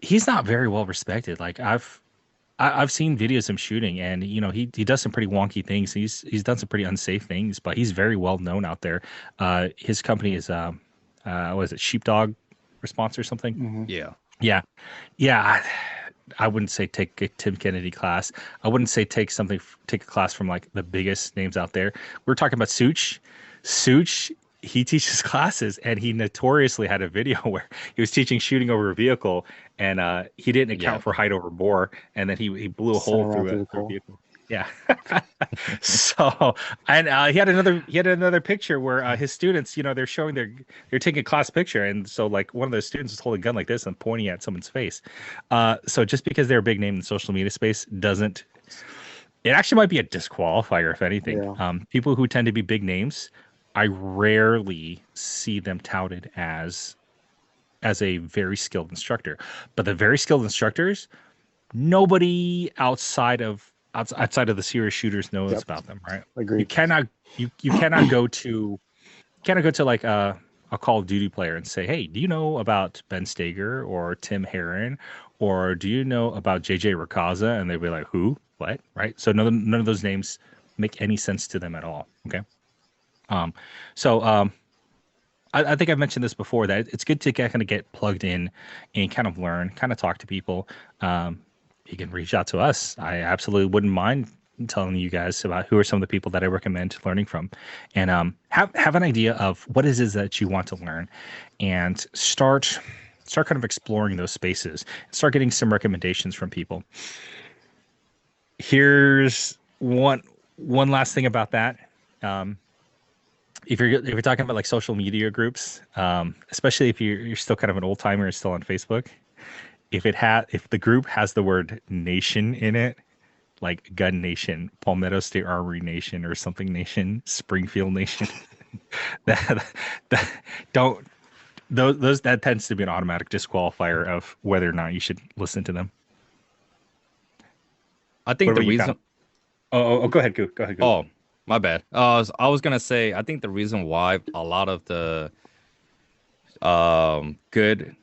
He's not very well respected. Like I've seen videos of him shooting, and he does some pretty wonky things. He's done some pretty unsafe things, but he's very well known out there. His company is what is it, Sheepdog Response or something? Hmm. Yeah. Yeah, yeah. I wouldn't say take a Tim Kennedy class. I wouldn't say take a class from like the biggest names out there. We're talking about Such. Such, he teaches classes, and he notoriously had a video where he was teaching shooting over a vehicle, and he didn't Yeah. account for height over bore, and then he blew a Sent hole around through through a the coal. vehicle. Yeah. So, and he had another picture where his students, they're showing they're taking a class picture, and so like one of those students is holding a gun like this and pointing at someone's face. So just because they're a big name in the social media space doesn't, it actually might be a disqualifier if anything. Yeah. People who tend to be big names, I rarely see them touted as a very skilled instructor. But the very skilled instructors, nobody outside of the serious shooters knows Yep. about them, right? You Agreed. cannot you cannot go to like a Call of Duty player and say, "Hey, do you know about Ben Stager or Tim Herron, or do you know about JJ Rakaza?" And they'd be like, "Who? What?" Right? So none of those names make any sense to them at all. Okay. Um, so I think I've mentioned this before that it's good to kind of get plugged in and kind of learn, kind of talk to people. You can reach out to us. I absolutely wouldn't mind telling you guys about who are some of the people that I recommend learning from, and have an idea of what it is that you want to learn, and start kind of exploring those spaces. Start getting some recommendations from people. Here's one last thing about that. Um, if you're talking about like social media groups, especially if you're still kind of an old timer and still on Facebook, if the group has the word nation in it, like Gun Nation, Palmetto State Armory Nation, or something Nation, Springfield Nation, that that don't those that tends to be an automatic disqualifier of whether or not you should listen to them. I What think the about you, Kyle? reason. Go ahead, go ahead, go. Oh, my bad. I was gonna say I think the reason why a lot of the good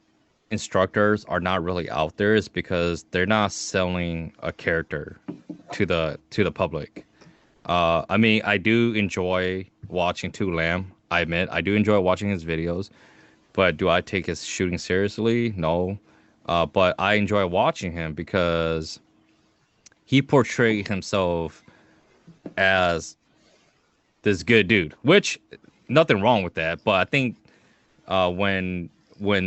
instructors are not really out there is because they're not selling a character to the public. I mean, I do enjoy watching Tu Lam. I admit, I do enjoy watching his videos, but do I take his shooting seriously? No. But I enjoy watching him because he portrayed himself as this good dude, which nothing wrong with that. But I think when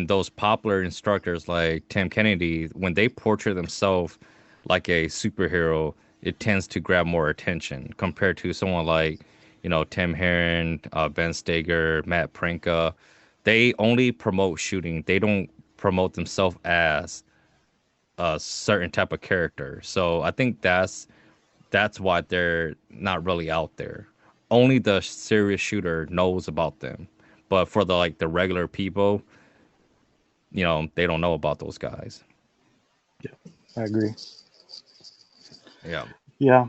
those popular instructors like Tim Kennedy, when they portray themselves like a superhero, it tends to grab more attention compared to someone like, Tim Herron, Ben Stager, Matt Pranka. They only promote shooting. They don't promote themselves as a certain type of character. So I think that's why they're not really out there. Only the serious shooter knows about them. But for the regular people, they don't know about those guys. Yeah, I agree. Yeah. Yeah.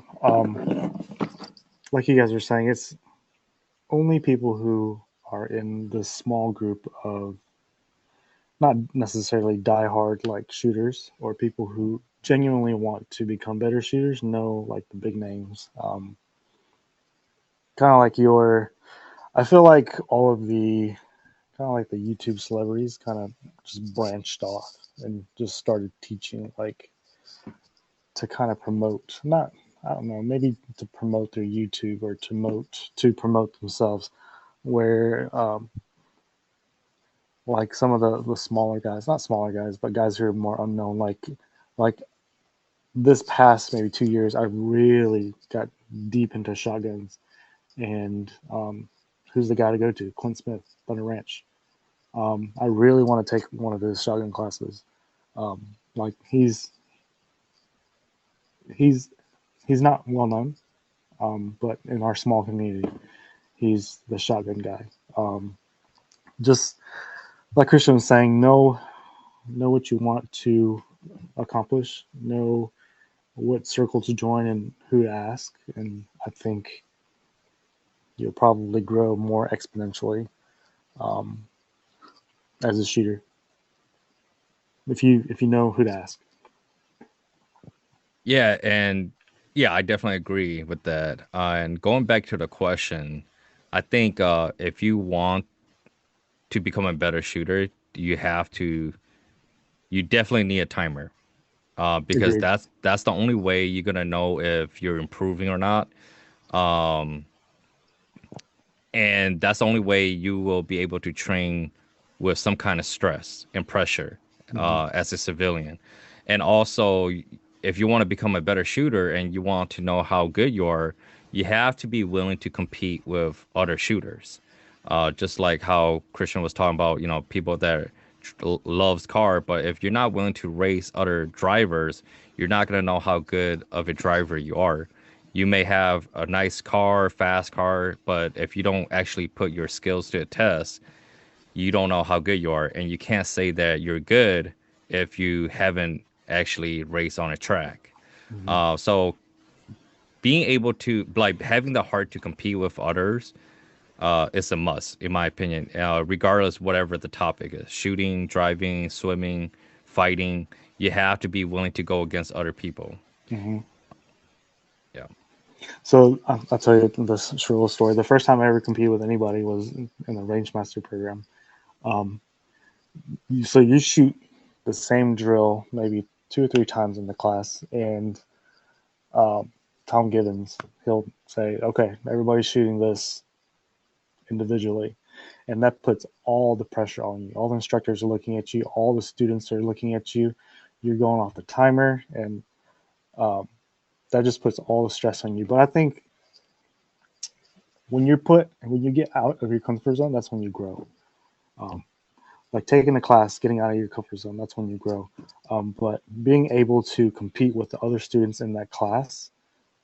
Like you guys were saying, it's only people who are in this small group of not necessarily diehard like shooters or people who genuinely want to become better shooters know like the big names. Kind of like I feel like all of the kind of like the YouTube celebrities kind of just branched off and just started teaching like to kind of promote, not, I don't know, maybe to promote their YouTube or to promote themselves. Where like some of the smaller guys, not smaller guys, but guys who are more unknown, like this past maybe 2 years, I really got deep into shotguns. And who's the guy to go to? Clint Smith, Thunder Ranch. I really want to take one of his shotgun classes. Like he's he's not well known, but in our small community, he's the shotgun guy. Just like Christian was saying, know what you want to accomplish, know what circle to join and who to ask, and I think you'll probably grow more exponentially. Um, as a shooter? If you know who to ask. Yeah, and yeah, I definitely agree with that. And going back to the question, I think if you want to become a better shooter, you have to, you definitely need a timer. Because Agreed. that's the only way you're gonna know if you're improving or not. Um, and that's the only way you will be able to train with some kind of stress and pressure Mm-hmm. as a civilian. And also, if you want to become a better shooter and you want to know how good you are, you have to be willing to compete with other shooters. Just like how Christian was talking about, people that loves car, but if you're not willing to race other drivers, you're not going to know how good of a driver you are. You may have a nice car, fast car, but if you don't actually put your skills to a test, you don't know how good you are. And you can't say that you're good if you haven't actually raced on a track. Mm-hmm. So being able to, like, having the heart to compete with others is a must, in my opinion, regardless whatever the topic is: shooting, driving, swimming, fighting. You have to be willing to go against other people. Mm-hmm. Yeah. So I'll tell you this short little story. The first time I ever competed with anybody was in the range master program. Um, so you shoot the same drill maybe 2 or 3 times in the class, and um, Tom Gibbons, he'll say, "Okay, everybody's shooting this individually," and that puts all the pressure on you. All the instructors are looking at you. All the students are looking at you. You're going off the timer, and um, that just puts all the stress on you. But I think when you get out of your comfort zone, that's when you grow. Um, like taking a class, getting out of your comfort zone, that's when you grow. But being able to compete with the other students in that class,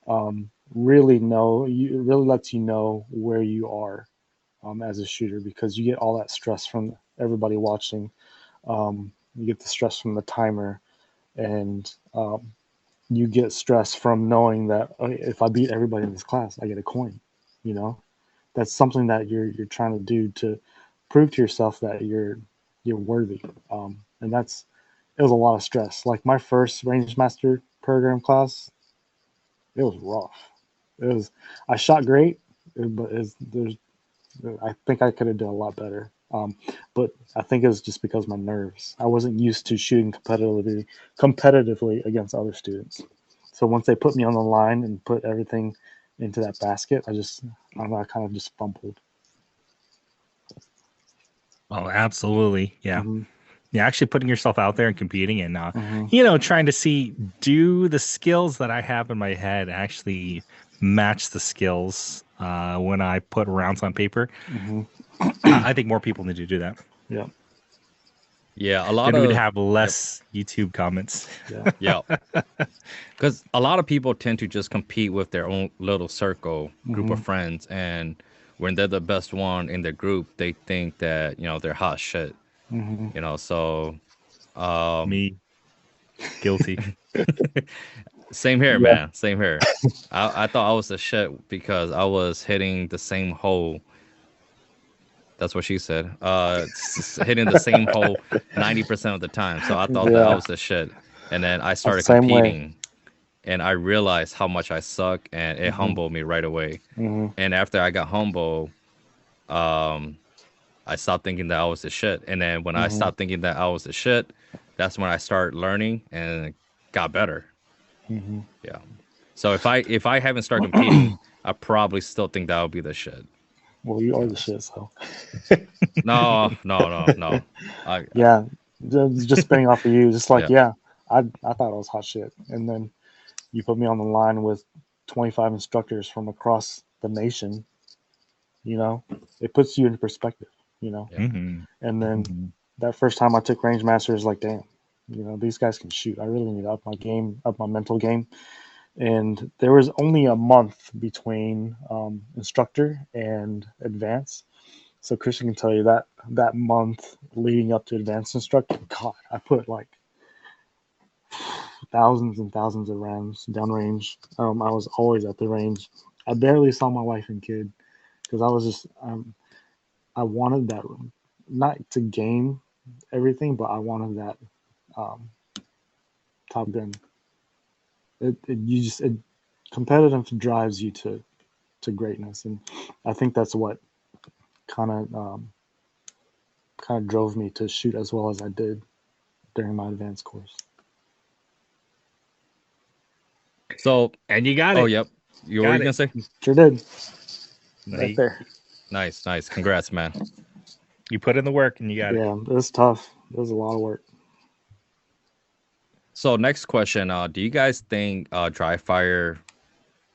it really lets you know where you are as a shooter, because you get all that stress from everybody watching. You get the stress from the timer, and you get stress from knowing that, okay, if I beat everybody in this class, I get a coin. You know, that's something that you're trying to do to prove to yourself that you're worthy. And that's it was a lot of stress. Like my first range master program class, it was rough. It was I shot great, but there's I think I could have done a lot better. But I think it was just because of my nerves. I wasn't used to shooting competitively against other students. So once they put me on the line and put everything into that basket, I don't know, I kind of just fumbled. Oh, absolutely. Yeah. Hmm. Yeah, actually putting yourself out there and competing and Hmm. trying to see, do the skills that I have in my head actually match the skills when I put rounds on paper. Hmm. I think more people need to do that. Yeah. Yeah, a lot Then we'd of have yep, less YouTube comments. Yeah. yeah, because a lot of people tend to just compete with their own little circle, group Hmm. of friends, and when they're the best one in their group, they think that they're hot shit. Hmm. So um, Me, guilty. same here, Yeah. man. Same here. I thought I was the shit because I was hitting the same hole. That's what she said. Hitting the same hole 90% of the time. So I thought that I Yeah. was the shit. And then I That's started the same way. competing and I realized how much I suck and it Hmm. humbled me right away. Hmm. And after I got humble, um, I stopped thinking that I was the shit. And then when I Hmm. stopped thinking that I was the shit, that's when I started learning and got better. Hmm. Yeah. So if I haven't started competing, I probably still think that would be the shit. Well, you are Yeah. the shit, so No, no, no, no. I yeah. Just spinning off of you, just like, yeah. yeah, I thought I was hot shit, and then you put me on the line with 25 instructors from across the nation. You know, it puts you in perspective. You know, Yeah. Hmm. and then Hmm. that first time I took range masters, like, damn, these guys can shoot. I really need to up my game, up my mental game. And there was only a month between instructor and advanced. So Christian can tell you that that month leading up to advanced instructor, God, I put like thousands and thousands of rounds downrange. I was always at the range. I barely saw my wife and kid because I was just I wanted that not to gain everything, but I wanted that um, Top Gun. It competitive drives you to greatness, and I think that's what kind of kind of drove me to shoot as well as I did during my advanced course. So, And you got oh, it. yep. You were Got gonna it. say? Sure did. Right Hey, there. Nice, nice. Congrats, man. you put in the work and you got it. Yeah, it was tough. It was a lot of work. So, next question. Do you guys think dry fire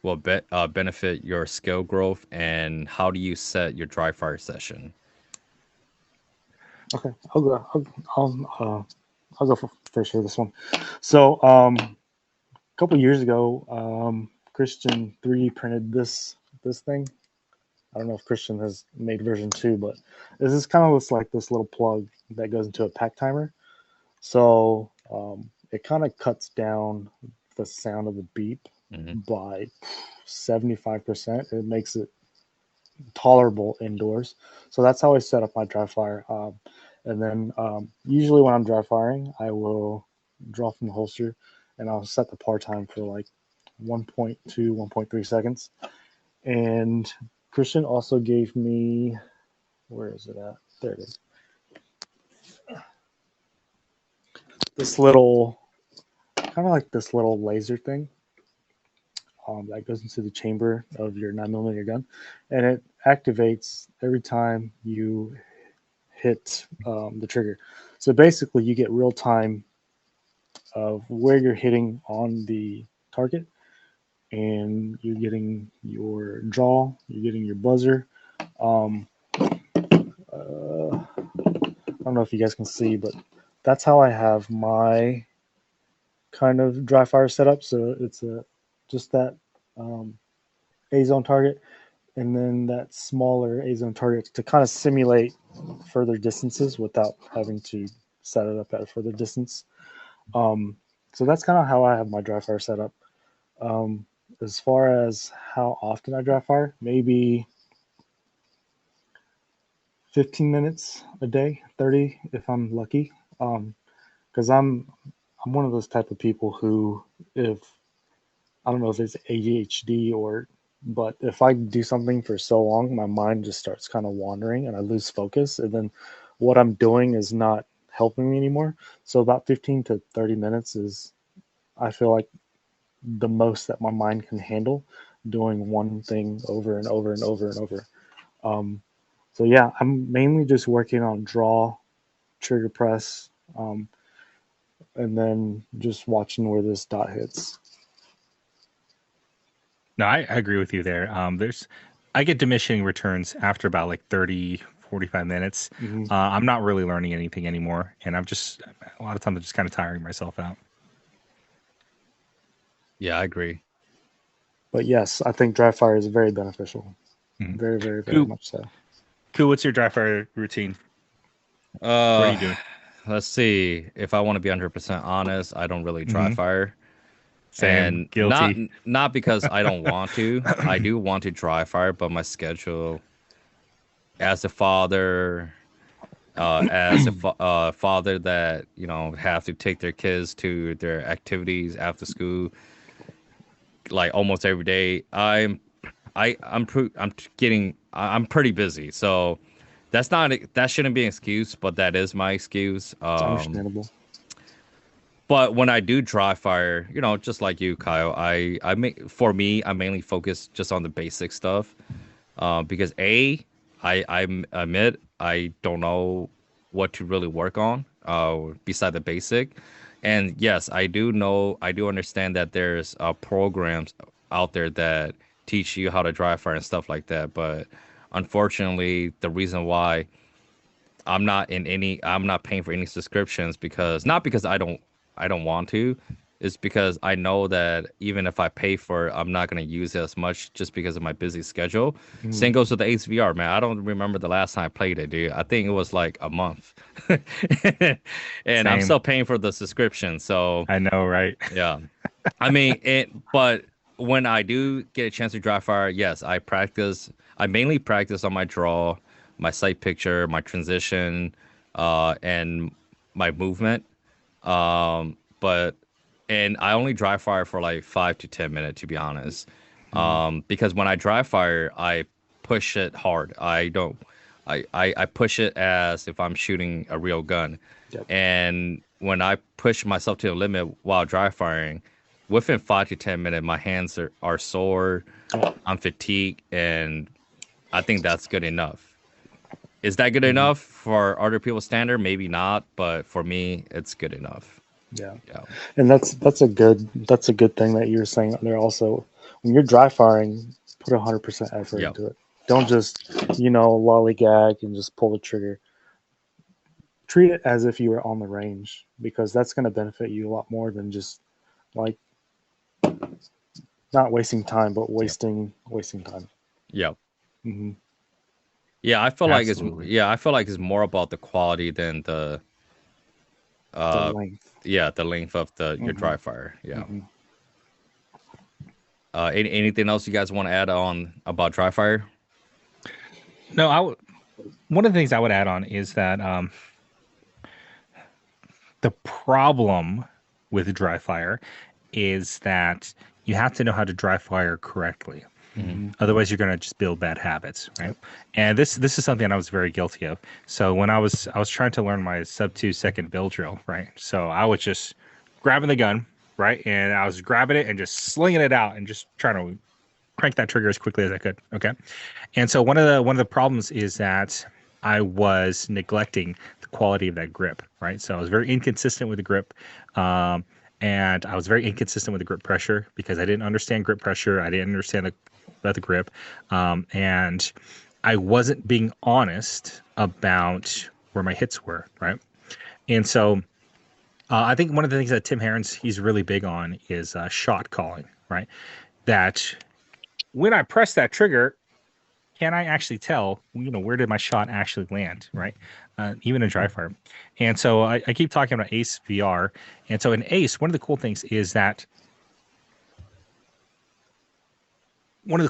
will benefit your skill growth, and how do you set your dry fire session? Okay, I'll go first for this one. So, a couple years ago, Christian 3D printed this thing. I don't know if Christian has made version 2, but this is kind of looks like this little plug that goes into a pack timer. So it kind of cuts down the sound of the beep Hmm. by 75%. It makes it tolerable indoors. So that's how I set up my dry fire. And then usually when I'm dry firing, I will draw from the holster and I'll set the par time for like 1.2, 1.3 seconds. And Christian also gave me, where is it at? There it is. This little, kind of like this little laser thing that goes into the chamber of your 9mm gun. And it activates every time you hit the trigger. So basically, you get real time of where you're hitting on the target, and you're getting your draw, you're getting your buzzer. Um, I don't know if you guys can see, but that's how I have my kind of dry fire setup. So it's a just that um, A zone target, and then that smaller A zone target to kind of simulate further distances without having to set it up at a further distance. Um, so that's kind of how I have my dry fire set up. As far as how often I dry fire, maybe 15 minutes a day, 30 if I'm lucky. Because I'm one of those type of people who, if I don't know if it's ADHD or, but if I do something for so long, my mind just starts kind of wandering and I lose focus. And then what I'm doing is not helping me anymore. So about 15 to 30 minutes is, I feel like, the most that my mind can handle doing one thing over and over and over and over. Um, so yeah, I'm mainly just working on draw, trigger press, and then just watching where this dot hits. No, I agree with you there. I get diminishing returns after about like 30, 45 minutes. Mm-hmm. I'm not really learning anything anymore. And a lot of times I'm just kind of tiring myself out. Yeah, I agree. But yes, I think dry fire is very beneficial. Mhm. Very, very, very Cool. much so. Cool. What's your dry fire routine? What are Uh, you doing? let's see. If I want to be 100% honest, I don't really dry Hmm. fire, Same. and not Guilty. not because I don't want to. I do want to dry fire, but my schedule as a father, father that have to take their kids to their activities after school, like almost every day. I'm pretty busy, so that shouldn't be an excuse, but that is my excuse. It's understandable. But when I do dry fire, just like you, Kyle, I mainly focus just on the basic stuff. Because I admit I don't know what to really work on beside the basic. And yes, I do understand that there's programs out there that teach you how to dry fire and stuff like that. But unfortunately, the reason why I'm not paying for any subscriptions, because not because I don't want to, is because I know that even if I pay for it, I'm not going to use it as much just because of my busy schedule. Mm, Same goes with the HVR, man. I don't remember the last time I played it, dude. I think it was like a month. And I'm Same. still paying for the subscription. So, I know, right? yeah. I mean, but when I do get a chance to dry fire, yes, I mainly practice on my draw, my sight picture, my transition, and my movement. But and I only dry fire for like 5 to 10 minutes, to be honest. Mm. Because when I dry fire, I push it hard. I don't. I push it as if I'm shooting a real gun. Yep. And when I push myself to the limit while dry firing, within 5 to 10 minutes, my hands are sore. Oh. I'm fatigued, and I think that's good enough. Is that good Mhm. enough for other people's standard? Maybe not, but for me, it's good enough. Yeah. Yeah. And that's a good thing that you were saying there also. When you're dry firing, put 100% effort Yep. into it. Don't just, lollygag and just pull the trigger. Treat it as if you were on the range, because that's going to benefit you a lot more than just like not wasting time, but Yep. wasting time. Yep. Hmm. Yeah, I feel like Absolutely. it's more about the quality than the The uh length. the length of your Hmm. dry fire. Yeah. Hmm. Anything else you guys want to add on about dry fire? No, one of the things I would add on is that the problem with dry fire is that you have to know how to dry fire correctly. Hmm. Hmm. Otherwise, you're going to just build bad habits, right? Yep. And this is something I was very guilty of. So when I was trying to learn my sub 2 second build drill, right? So I was just grabbing the gun, right, and I was grabbing it and just slinging it out and just trying to crank that trigger as quickly as I could. Okay. And so one of the problems is that I was neglecting the quality of that grip, right? So I was very inconsistent with the grip, um, and I was very inconsistent with the grip pressure because I didn't understand grip pressure. I didn't understand about the grip, and I wasn't being honest about where my hits were, right? And so I think one of the things that Tim Herron's he's really big on is shot calling, right? That when I press that trigger, can I actually tell, where did my shot actually land, right? Even in dry fire. And so I keep talking about Ace VR. And so in Ace, one of the cool things is that when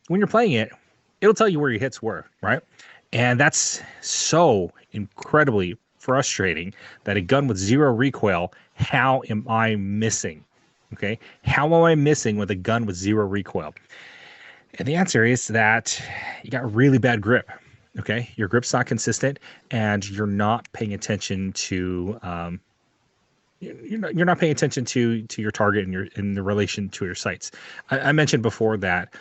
you're playing it, it'll tell you where your hits were, right? And that's so incredibly frustrating that a gun with zero recoil, how am I missing? Okay. How am I missing with a gun with zero recoil? And the answer is that you got really bad grip. Okay, your grip's not consistent, and you're not paying attention to you're not paying attention to your target and your in the relation to your sights. I mentioned before that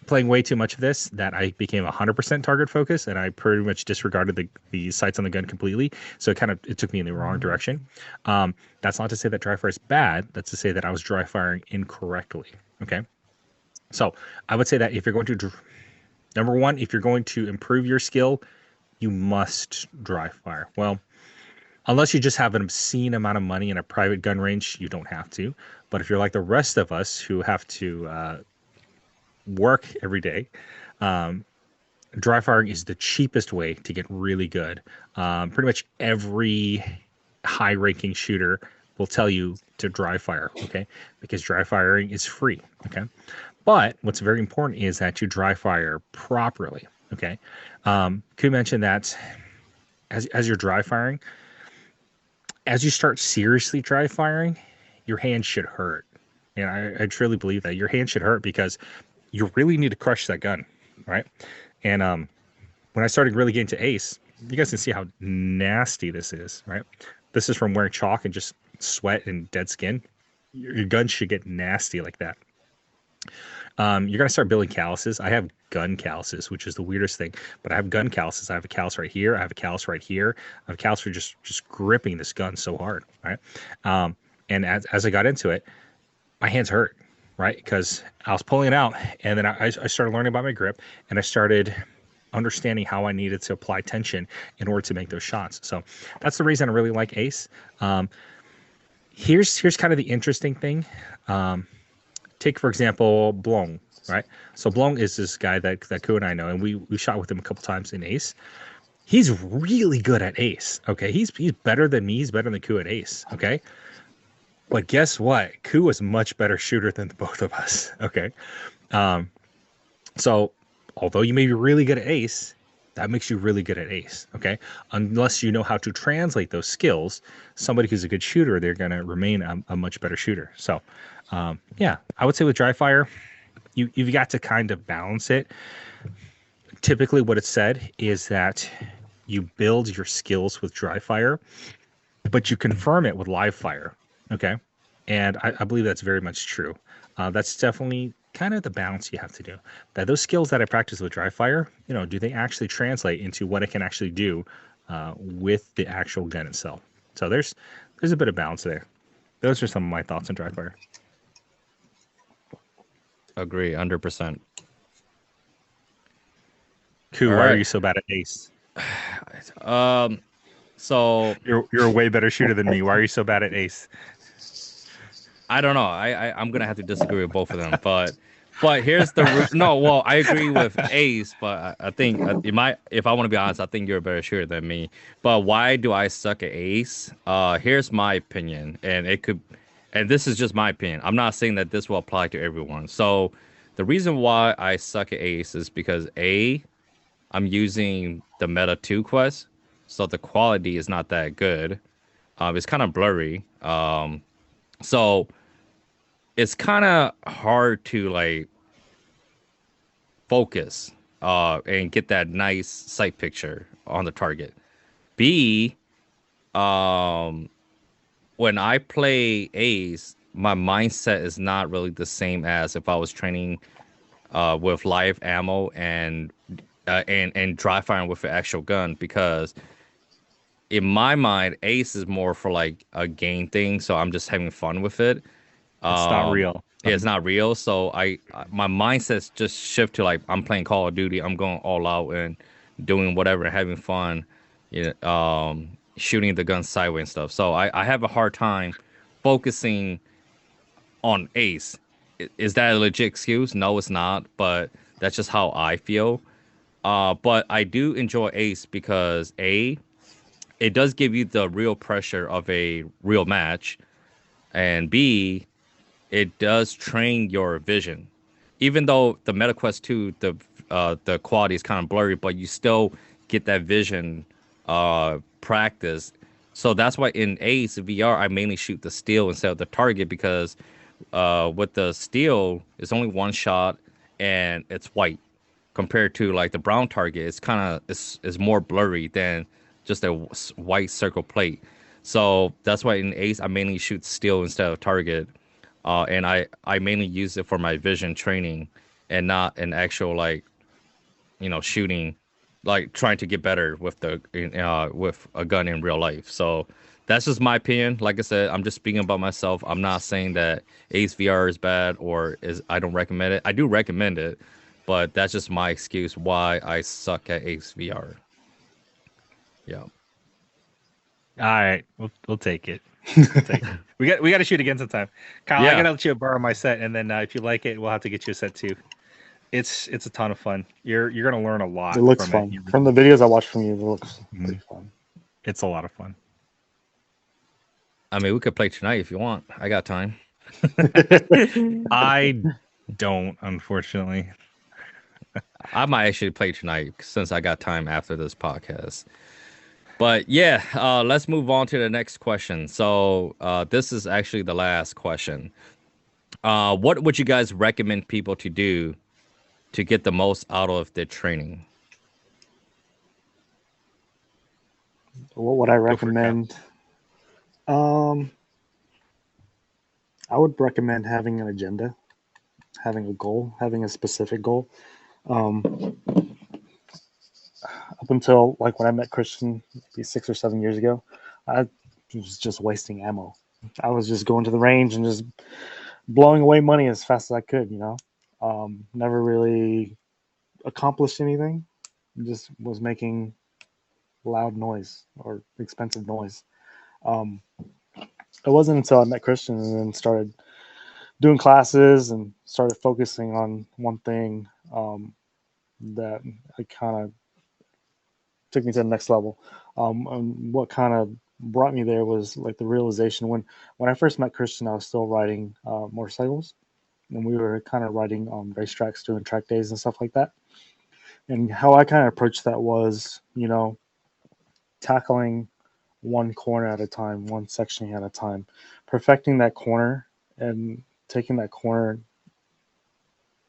playing way too much of this, that I became 100% target focus, and I pretty much disregarded the sights on the gun completely. So it took me in the wrong direction. That's not to say that dry fire is bad. That's to say that I was dry firing incorrectly. Okay. So I would say that if you're going to, number one, if you're going to improve your skill, you must dry fire. Well, unless you just have an obscene amount of money in a private gun range, you don't have to. But if you're like the rest of us who have to work every day, dry firing is the cheapest way to get really good. Pretty much every high ranking shooter will tell you to dry fire, okay? Because dry firing is free, okay? But what's very important is that you dry fire properly. Okay. Kue mentioned that as you're dry firing, as you start seriously dry firing, your hand should hurt. And I truly believe that your hand should hurt because you really need to crush that gun, right? And when I started really getting to Ace, you guys can see how nasty this is, right? This is from wearing chalk and just sweat and dead skin. Your gun should get nasty like that. You're gonna start building calluses. I have gun calluses, which is the weirdest thing. But I have gun calluses. I have a callus right here. I have a callus right here. I have a callus for just gripping this gun so hard, right? And as I got into it, my hands hurt, right? Because I was pulling it out, and then I started learning about my grip, and I started understanding how I needed to apply tension in order to make those shots. So that's the reason I really like Ace. Here's kind of the interesting thing. Take, for example, Blong, right? So Blong is this guy that Kue and I know, and we shot with him a couple times in Ace. He's really good at Ace, okay? He's better than me. He's better than Kue at Ace, okay? But guess what? Kue is a much better shooter than the both of us, okay? So although you may be really good at ace, that makes you really good at ace. Okay, unless you know how to translate those skills, somebody who's a good shooter, they're going to remain a much better shooter. So, yeah, I would say with dry fire, you've got to kind of balance it. Typically, what it's said is that you build your skills with dry fire, but you confirm it with live fire. Okay. And I believe that's very much true. That's definitely kind of the balance you have to do. That those skills that I practice with dry fire, do they actually translate into what I can actually do with the actual gun itself? So there's a bit of balance there. Those are some of my thoughts on dry fire. Agree, 100%. Kue, All why are right. you so bad at ace? So You're a way better shooter than me. Why are you so bad at ace? I don't know. I'm gonna have to disagree with both of them, but here's the no. Well, I agree with Ace, but I think if I want to be honest, I think you're a better shooter than me. But why do I suck at Ace? Here's my opinion, and this is just my opinion. I'm not saying that this will apply to everyone. So the reason why I suck at Ace is because I'm using the Meta 2 quest, so the quality is not that good. It's kind of blurry. So it's kind of hard to like focus and get that nice sight picture on the target. B, um, when I play Ace, my mindset is not really the same as if I was training with live ammo and dry firing with an actual gun because in my mind, Ace is more for like a game thing, so I'm just having fun with it. It's not real. Yeah, it's not real. So my mindset's just shift to like I'm playing Call of Duty. I'm going all out and doing whatever, having fun, shooting the gun sideways and stuff. So I have a hard time focusing on Ace. Is that a legit excuse? No, it's not. But that's just how I feel. But I do enjoy Ace because it does give you the real pressure of a real match, and B, it does train your vision. Even though the MetaQuest 2, the quality is kind of blurry, but you still get that vision practice. So that's why in Ace VR, I mainly shoot the steel instead of the target because with the steel, it's only one shot and it's white compared to like the brown target. It's kind of it's more blurry than just a white circle plate. So that's why in Ace, I mainly shoot steel instead of target. And I mainly use it for my vision training and not an actual like shooting, like trying to get better with the with a gun in real life. So that's just my opinion. Like I said, I'm just speaking about myself. I'm not saying that Ace VR is bad or is I don't recommend it. I do recommend it, but that's just my excuse why I suck at Ace VR. Yeah. All right, we'll take it. We'll take it. We got to shoot again sometime. Kyle, I Yeah. gotta let you borrow my set, and then if you like it, we'll have to get you a set too. It's a ton of fun. You're gonna learn a lot It looks from fun. it. From the videos I watched from you, it looks pretty fun. It's a lot of fun. I mean, we could play tonight if you want. I got time. I don't, unfortunately. I might actually play tonight since I got time after this podcast. But yeah, let's move on to the next question. So this is actually the last question. What would you guys recommend people to do to get the most out of their training? What would I Go for it, Kyle. recommend? I would recommend having an agenda, having a goal, having a specific goal. Um, up until like when I met Christian, maybe 6 or 7 years ago, I was just wasting ammo. I was just going to the range and just blowing away money as fast as I could. Never really accomplished anything. Just was making loud noise or expensive noise. Um, it wasn't until I met Christian and then started doing classes and started focusing on one thing that I kind of took me to the next level. And what kind of brought me there was like the realization when I first met Christian, I was still riding motorcycles, and we were kind of riding on racetracks, doing track days and stuff like that. And how I kind of approached that was, tackling one corner at a time, one section at a time, perfecting that corner and taking that corner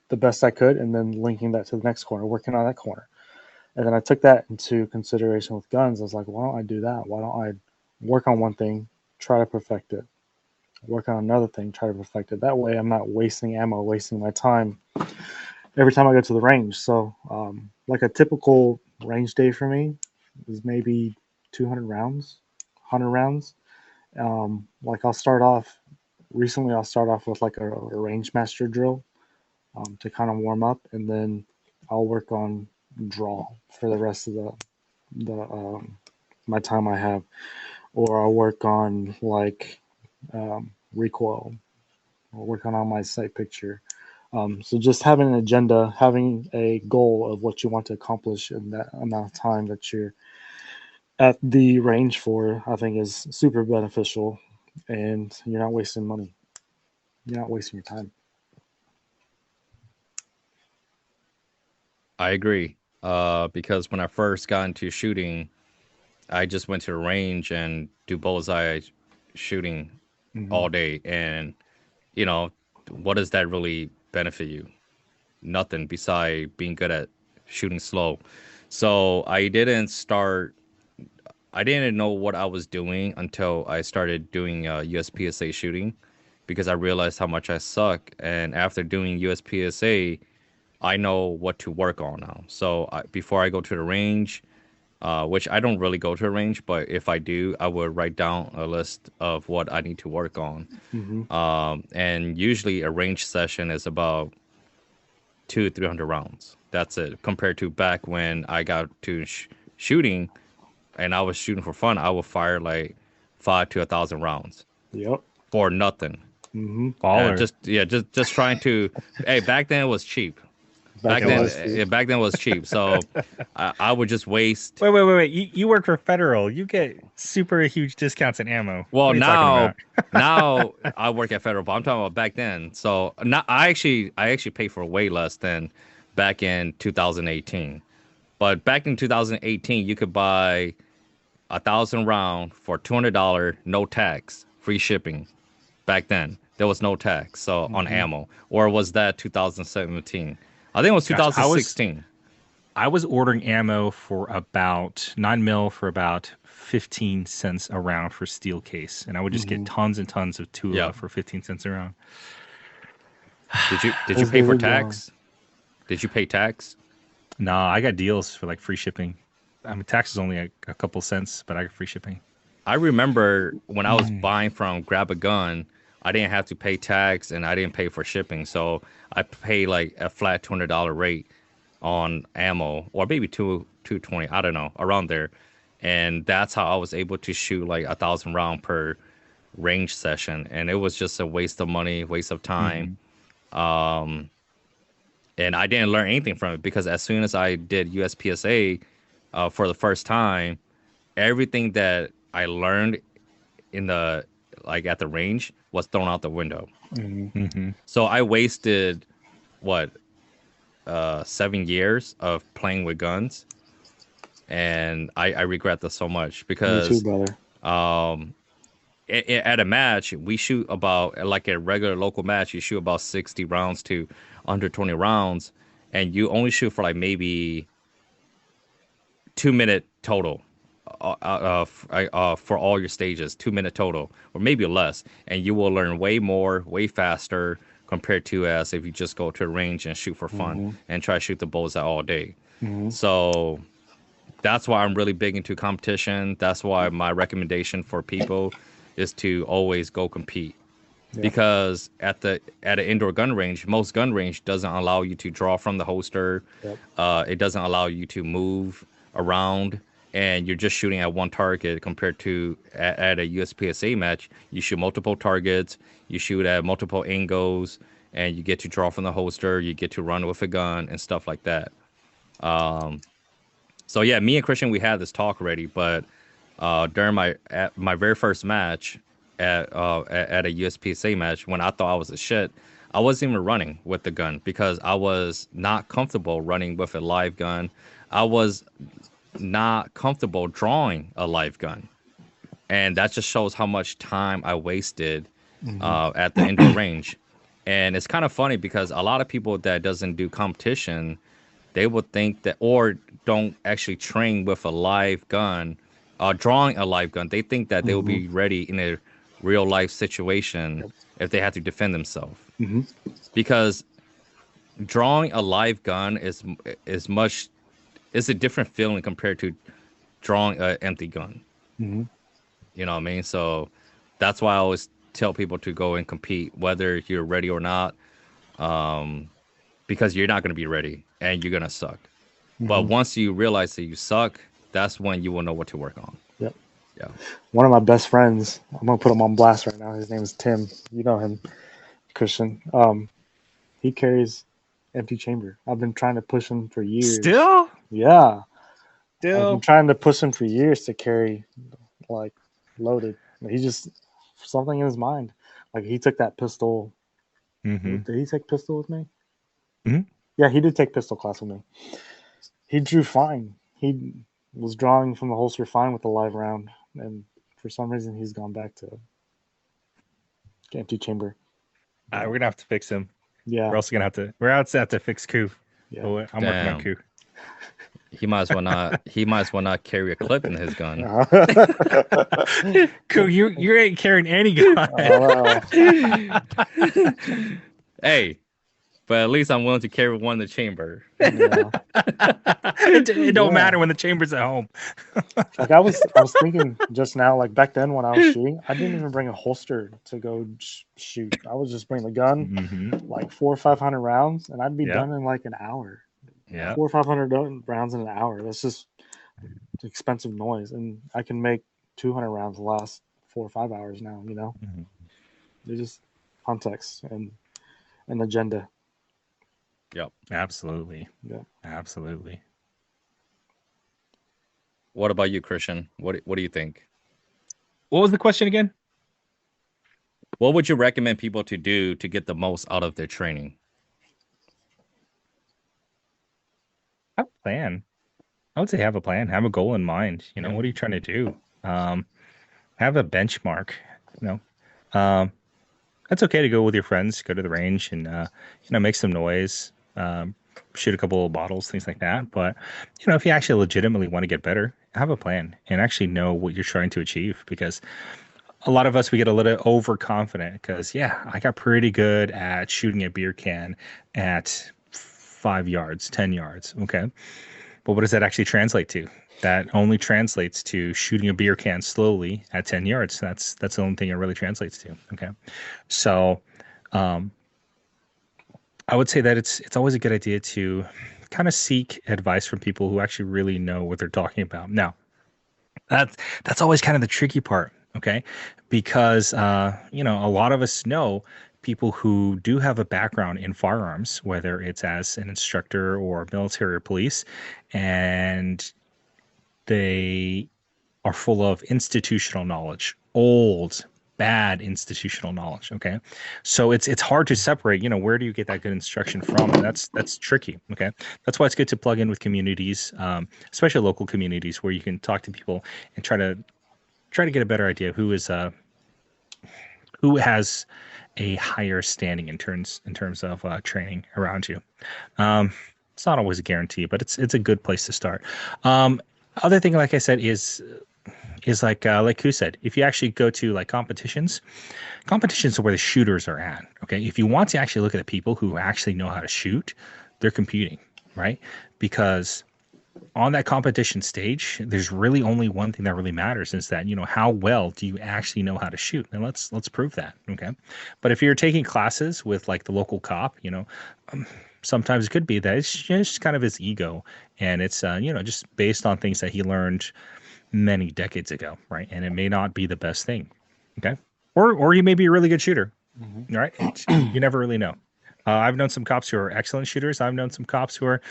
the best I could, and then linking that to the next corner, working on that corner. And then I took that into consideration with guns. I was like, why don't I do that? Why don't I work on one thing, try to perfect it, work on another thing, try to perfect it. That way I'm not wasting ammo, wasting my time every time I go to the range. So, like a typical range day for me is maybe 200 rounds, 100 rounds. Like I'll start off with like a range master drill to kind of warm up, and then I'll work on draw for the rest of the my time I have, or I'll work on like recoil, or work on my sight picture. So just having an agenda, having a goal of what you want to accomplish in that amount of time that you're at the range for, I think is super beneficial, and you're not wasting money. You're not wasting your time. I agree. Because when I first got into shooting, I just went to the range and do bullseye shooting Mm-hmm. all day. And, you know, what does that really benefit you? Nothing beside being good at shooting slow. So I didn't know what I was doing until I started doing USPSA shooting because I realized how much I suck. And after doing USPSA, I know what to work on now. So before I go to the range, which I don't really go to a range, but if I do, I will write down a list of what I need to work on. Mm-hmm. And usually a range session is about 300 rounds. That's it. Compared to back when I got to shooting and I was shooting for fun, I would fire like 5 to 1,000 rounds Yep. for nothing. Mm-hmm. Baller. Just trying to. Hey, back then it was cheap. Back It in was. Back then it was cheap. So I would just waste. Wait. You work for Federal. You get super huge discounts in ammo. Well, What are you talking about? now I work at Federal, but I'm talking about back then. So now I actually pay for way less than back in 2018. But back in 2018, you could buy 1,000 round for $200, no tax, free shipping. Back then, there was no tax so on Mm-hmm. ammo, or was that 2017? I think it was Gosh, 2016. I was ordering ammo for about 9 mil for about 15 cents a round for steel case, and I would just Mm-hmm. get tons and tons of Tula Yeah. for 15 cents a round. Did you Those pay days for are gone. tax? Did you pay tax? Nah, I got deals for like free shipping. I mean, tax is only a couple cents, but I got free shipping. I remember when I was buying from Grab a Gun, I didn't have to pay tax and I didn't pay for shipping. So I paid like a flat $200 rate on ammo, or maybe 220, I don't know, around there. And that's how I was able to shoot like 1,000 round per range session. And it was just a waste of money, waste of time. Mm-hmm. And I didn't learn anything from it because as soon as I did USPSA for the first time, everything that I learned in the like at the range was thrown out the window. Mm-hmm. Mm-hmm. So I wasted what 7 years of playing with guns, and I regret this so much Me too, because brother. at a match we shoot about like a regular local match you shoot about 60 rounds to under 20 rounds, and you only shoot for like maybe 2 minute total for all your stages, 2 minute total, or maybe less, and you will learn way more, way faster compared to as if you just go to a range and shoot for fun Mm-hmm. and try to shoot the bullseye all day. Mm-hmm. So that's why I'm really big into competition. That's why my recommendation for people is to always go compete. Yeah. Because at an indoor gun range, most gun range doesn't allow you to draw from the holster. Yep. It doesn't allow you to move around, and you're just shooting at one target. Compared to at a USPSA match, you shoot multiple targets, you shoot at multiple angles, and you get to draw from the holster. You get to run with a gun and stuff like that. So yeah, me and Christian, we had this talk already, but during my very first match at a USPSA match, when I thought I was a shit, I wasn't even running with the gun because I was not comfortable running with a live gun. I was not comfortable drawing a live gun, and that just shows how much time I wasted Hmm. at the indoor range. And it's kind of funny because a lot of people that doesn't do competition, they would think that, or don't actually train with a live gun, drawing a live gun. They think that they will Hmm. be ready in a real life situation Yep. if they have to defend themselves. Hmm. Because drawing a live gun is much is a different feeling compared to drawing an empty gun. Hmm. You know what I mean? So that's why I always tell people to go and compete, whether you're ready or not, because you're not going to be ready and you're going to suck. But Hmm. once you realize that you suck, that's when you will know what to work on. Yep. Yeah. One of my best friends, I'm gonna put him on blast right now. His name is Tim. You know him, Christian. He carries empty chamber. I've been trying to push him for years. Still, Yeah, I've been still. trying to push him for years to carry like loaded. He just something in his mind. Like he took that pistol. Mm-hmm. Did he take pistol with me? Mm-hmm. Yeah, he did take pistol class with me. He drew fine. He was drawing from the holster fine with the live round, and for some reason he's gone back to empty chamber. But We're gonna have to fix him. yeah, We're also gonna have to. We're also have to fix Koo. yeah. Oh, I'm working on Damn. Koo. He might as well not. He might as well not carry a clip in his gun. Koo, you ain't carrying any gun. Oh, Hey, but at least I'm willing to carry one in the chamber. yeah. It don't Yeah. matter when the chamber's at home. Like I was thinking just now, like back then when I was shooting, I didn't even bring a holster to go shoot. I was just bringing the gun, Mm-hmm. like 400 or 500 rounds, and I'd be Yep. done in like an hour. Yeah. 400 or 500 rounds in an hour. That's just expensive noise, and I can make 200 rounds last 4 or 5 hours now. You know, Mm-hmm. they're just context and an agenda. Yep. Absolutely. Yeah. Absolutely. What about you, Christian? What do you think? What was the question again? What would you recommend people to do to get the most out of their training? Have a plan. I would say have a plan. Have a goal in mind. You know, Yeah. what are you trying to do? Have a benchmark. You know, it's okay to go with your friends, go to the range, and make some noise, shoot a couple of bottles, things like that. But if you actually legitimately want to get better, have a plan and actually know what you're trying to achieve. Because a lot of us, we get a little overconfident because I got pretty good at shooting a beer can at 5 yards, 10 yards. Okay. But what does that actually translate to? That only translates to shooting a beer can slowly at 10 yards. That's the only thing it really translates to. Okay. So I would say that it's always a good idea to kind of seek advice from people who actually really know what they're talking about. Now, that's always kind of the tricky part, okay? Because a lot of us know people who do have a background in firearms, whether it's as an instructor or military or police, and they are full of institutional knowledge, old, bad institutional knowledge. Okay, so it's hard to separate. Where do you get that good instruction from? And that's tricky. Okay, that's why it's good to plug in with communities, especially local communities, where you can talk to people and try to get a better idea of who has a higher standing in terms of training around you. It's not always a guarantee, but it's a good place to start. Other thing, like I said, is like who said, if you actually go to like competitions are where the shooters are at. Okay, if you want to actually look at the people who actually know how to shoot, they're competing, right? Because on that competition stage, there's really only one thing that really matters, is that how well do you actually know how to shoot, and let's prove that. Okay, but if you're taking classes with like the local cop, sometimes it could be that it's just kind of his ego, and it's just based on things that he learned many decades ago, right? And it may not be the best thing. Okay, or you may be a really good shooter, Mhm. right? You never really know. I've known some cops who are excellent shooters. I've known some cops who are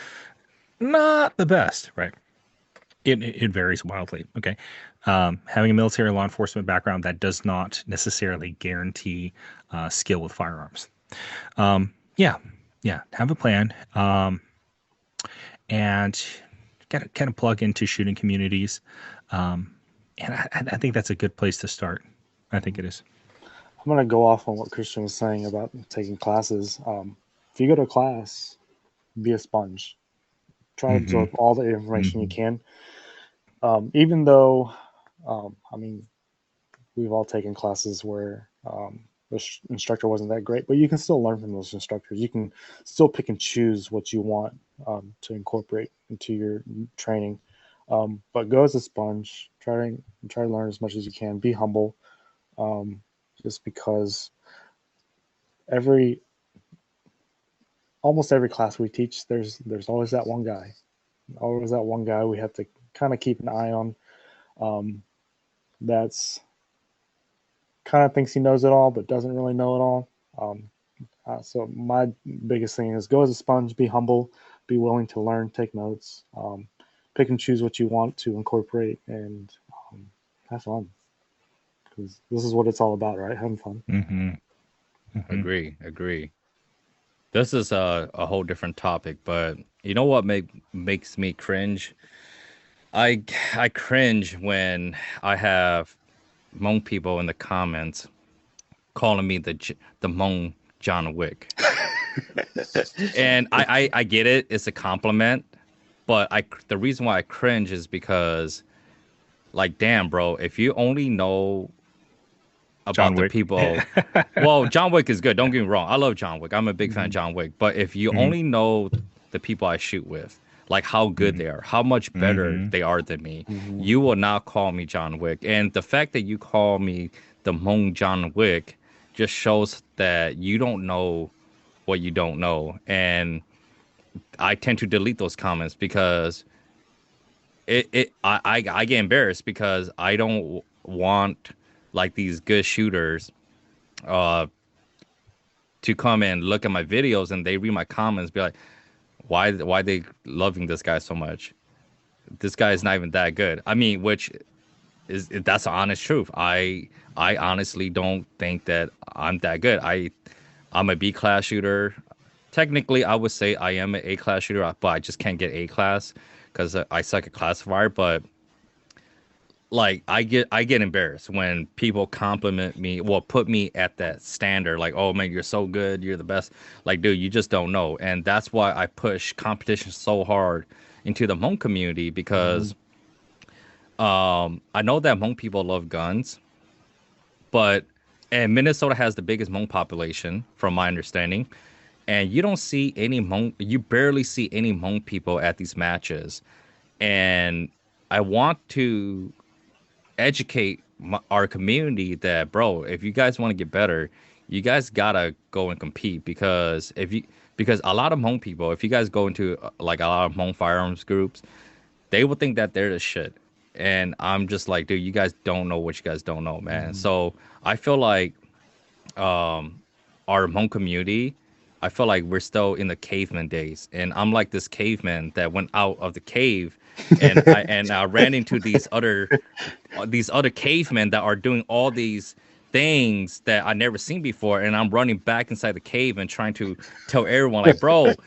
not the best, right? It varies wildly. Okay, having a military law enforcement background, that does not necessarily guarantee skill with firearms. Yeah, yeah, have a plan, and kind of plug into shooting communities, and I think that's a good place to start. I think it is. I'm gonna go off on what Christian was saying about taking classes. If you go to a class, be a sponge. Try to Mm-hmm. absorb all the information you Mm-hmm. can. Even though, I mean, we've all taken classes where the instructor wasn't that great, but you can still learn from those instructors. You can still pick and choose what you want to incorporate into your training. But go as a sponge. Try to learn as much as you can. Be humble. Um, just because every almost every class we teach, there's always that one guy. Always that one guy we have to kind of keep an eye on. Um, that's kind of thinks he knows it all, but doesn't really know it all. So my biggest thing is go as a sponge, be humble, be willing to learn, take notes, pick and choose what you want to incorporate, and have fun. Because this is what it's all about, right? Having fun. Mm-hmm. Mm-hmm. Agree. This is a whole different topic, but you know what makes me cringe? I I cringe when I have Hmong people in the comments calling me the Hmong John Wick. And I get it, it's a compliment, but the reason why I cringe is because like damn bro, if you only know John about the Wick. people. Well, John Wick is good. Don't get me wrong. I love John Wick. I'm a big fan of Mm-hmm. John Wick. But if you Mm-hmm. only know the people I shoot with, like how good they are, how much better Mm-hmm. they are than me, Mm-hmm. you will not call me John Wick. And the fact that you call me the Hmong John Wick just shows that you don't know what you don't know. And I tend to delete those comments because I get embarrassed because I don't want like these good shooters uh to come and look at my videos and they read my comments, be like, why they loving this guy so much? This guy is not even that good. I mean, which is that's the honest truth. I honestly don't think that I'm that good. I'm a B class shooter. Technically, I would say I am an A class shooter, but I just can't get A class because I suck at classifier. But like I get embarrassed when people compliment me, well, put me at that standard, like, oh man, you're so good, you're the best. Like, dude, you just don't know. And that's why I push competition so hard into the Hmong community Mm-hmm. because I know that Hmong people love guns, but and Minnesota has the biggest Hmong population, from my understanding. And you don't see any Hmong, you barely see any Hmong people at these matches. And I want to educate our community that, bro, if you guys want to get better, you guys gotta go and compete because a lot of Hmong people, if you guys go into like a lot of Hmong firearms groups, they will think that they're the shit. And I'm just like, dude, you guys don't know what you guys don't know, man. Mm-hmm. So I feel like our Hmong community, I feel like we're still in the caveman days, and I'm like this caveman that went out of the cave, and I ran into these other cavemen that are doing all these things that I never seen before, and I'm running back inside the cave and trying to tell everyone like, bro,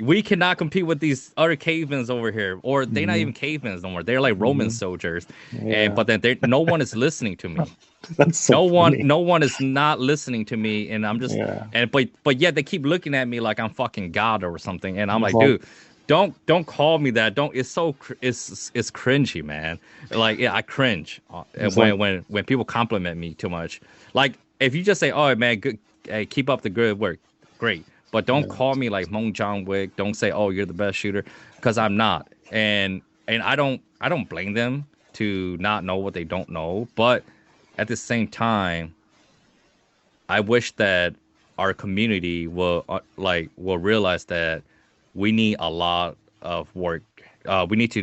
we cannot compete with these other cavemen over here, or they're not Mm-hmm. even cavemen no more. They're like Roman soldiers, and Yeah, but then no one is listening to me. that's so funny. No one is not listening to me, and I'm just Yeah, and but yet they keep looking at me like I'm fucking God or something, and I'm it's like, like dude, don't call me that. Don't. It's so it's cringy, man. Like yeah, I cringe it's like when people compliment me too much. Like if you just say, oh man, good, hey, keep up the good work, great. But don't yeah. call me like Hmong John Wick. Don't say, oh, you're the best shooter, because I'm not. And I don't blame them to not know what they don't know, but at the same time, I wish that our community will realize that we need a lot of work. We need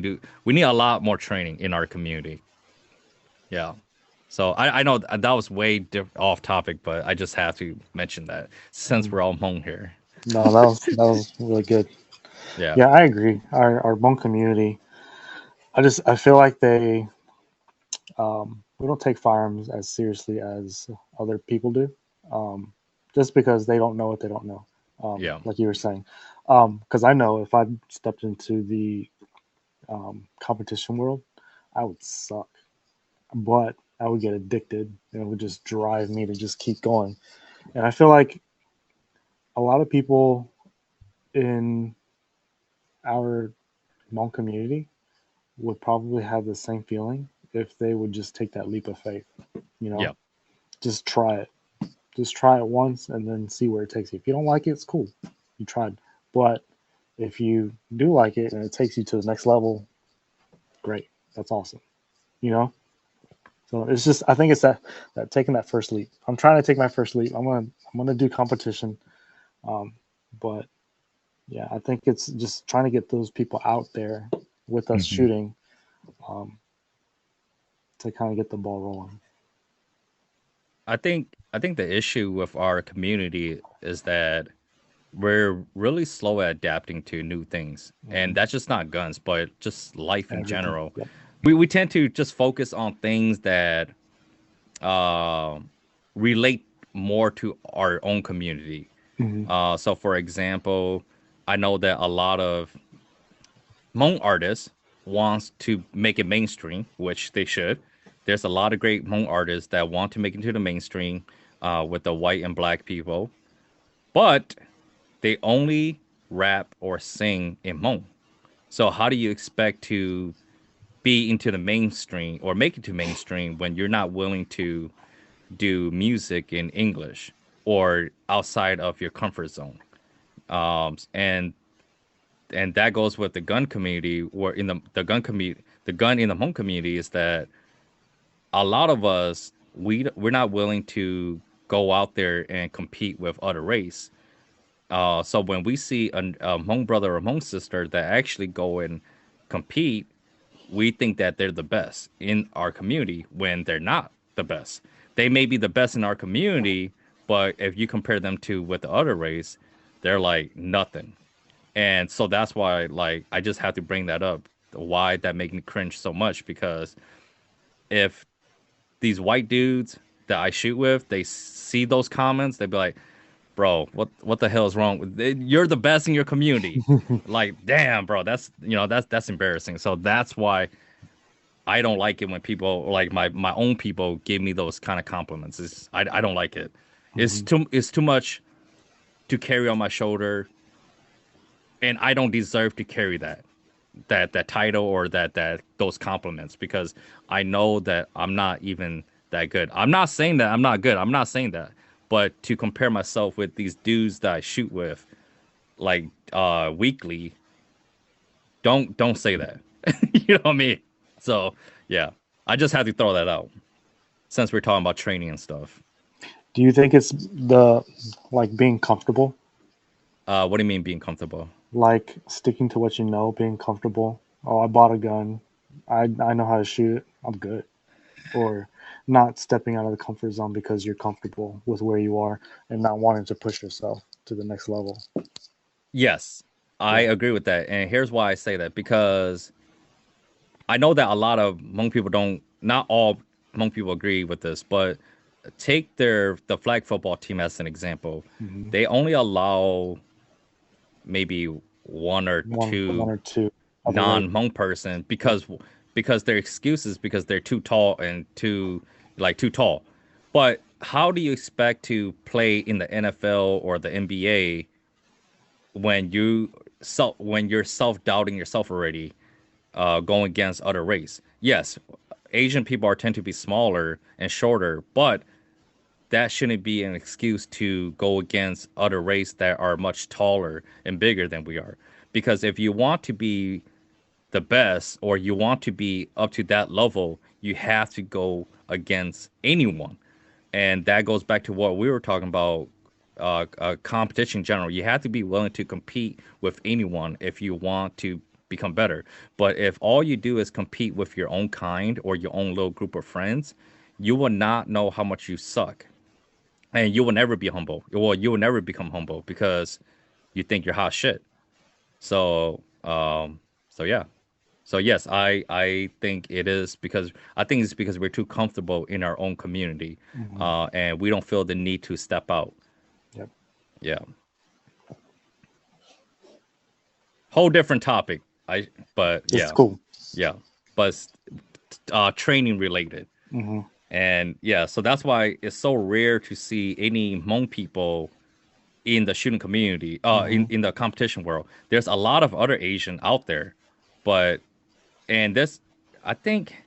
a lot more training in our community. Yeah. So I know that was way off topic, but I just have to mention that since we're all Hmong here. No, that was really good. Yeah. Yeah, I agree. Our Hmong community, I feel like we don't take firearms as seriously as other people do. Um, just because they don't know what they don't know. Yeah. Like you were saying, because I know if I stepped into the competition world, I would suck, but I would get addicted, and it would just drive me to just keep going. And I feel like a lot of people in our Hmong community would probably have the same feeling if they would just take that leap of faith. You know, Yeah. just try it. Just try it once and then see where it takes you. If you don't like it, it's cool. You tried. But if you do like it and it takes you to the next level, great. That's awesome. You know? So it's just I think it's that taking that first leap. I'm trying to take my first leap. I'm gonna do competition. Um, but yeah, I think it's just trying to get those people out there with us Hmm. shooting um, to kind of get the ball rolling. I think the issue with our community is that we're really slow at adapting to new things. And Mhm. that's just not guns, but just life in Everything. general. Yep. We tend to just focus on things that uh, relate more to our own community. Hmm. So, for example, I know that a lot of Hmong artists wants to make it mainstream, which they should. There's a lot of great Hmong artists that want to make it to the mainstream with the white and black people, but they only rap or sing in Hmong. So how do you expect to be into the mainstream or make it to mainstream when you're not willing to do music in English or outside of your comfort zone? And that goes with the gun community, where in the gun community, the gun in the home community is that a lot of us we're not willing to go out there and compete with other race. So when we see a Hmong brother or Hmong sister that actually go and compete, we think that they're the best in our community when they're not the best. They may be the best in our community, but if you compare them to with the other race, they're like nothing. And so that's why, like, I just have to bring that up. Why that make me cringe so much? Because if these white dudes that I shoot with, they see those comments, they'd be like, "Bro, what the hell is wrong with you're the best in your community." Like, damn, bro, that's embarrassing. So that's why I don't like it when people like my own people give me those kind of compliments. I don't like it. Hmm. It's too much to carry on my shoulder, and I don't deserve to carry that title or that those compliments because I know that I'm not even that good. I'm not saying that I'm not good. I'm not saying that. But to compare myself with these dudes that I shoot with like weekly, don't say that. You know what I mean? So yeah, I just had to throw that out since we're talking about training and stuff. Do you think it's the like being comfortable, What do you mean being comfortable? like sticking to what you know, being comfortable? Oh, I bought a gun. I know how to shoot it. I'm good. Or not stepping out of the comfort zone because you're comfortable with where you are and not wanting to push yourself to the next level. Yes, I Yeah. agree with that. And here's why I say that because I know that a lot of Hmong people don't, not all Hmong people agree with this, but take the flag football team as an example. Hmm. They only allow maybe one or One two or two other race. non-Hmong person Yep. because their excuse is because they're too tall and too tall. But how do you expect to play in the NFL or the NBA when you're self-doubting yourself already, going against other race? Yes, Asian people are tend to be smaller and shorter, but that shouldn't be an excuse to go against other race that are much taller and bigger than we are. Because if you want to be the best or you want to be up to that level, you have to go against anyone. And that goes back to what we were talking about, competition in general. You have to be willing to compete with anyone if you want to become better. But if all you do is compete with your own kind or your own little group of friends, you will not know how much you suck. And you will never be humble. Well, you will never become humble because you think you're hot shit. So, so yeah. So yes, I think it is because I think it's because we're too comfortable in our own community, Hmm. and we don't feel the need to step out. Yeah. Whole different topic. But It's yeah, cool. yeah, but training related. Hmm. And yeah, so that's why it's so rare to see any Hmong people in the shooting community, Hmm. in the competition world. There's a lot of other Asian out there, but and there's, I think,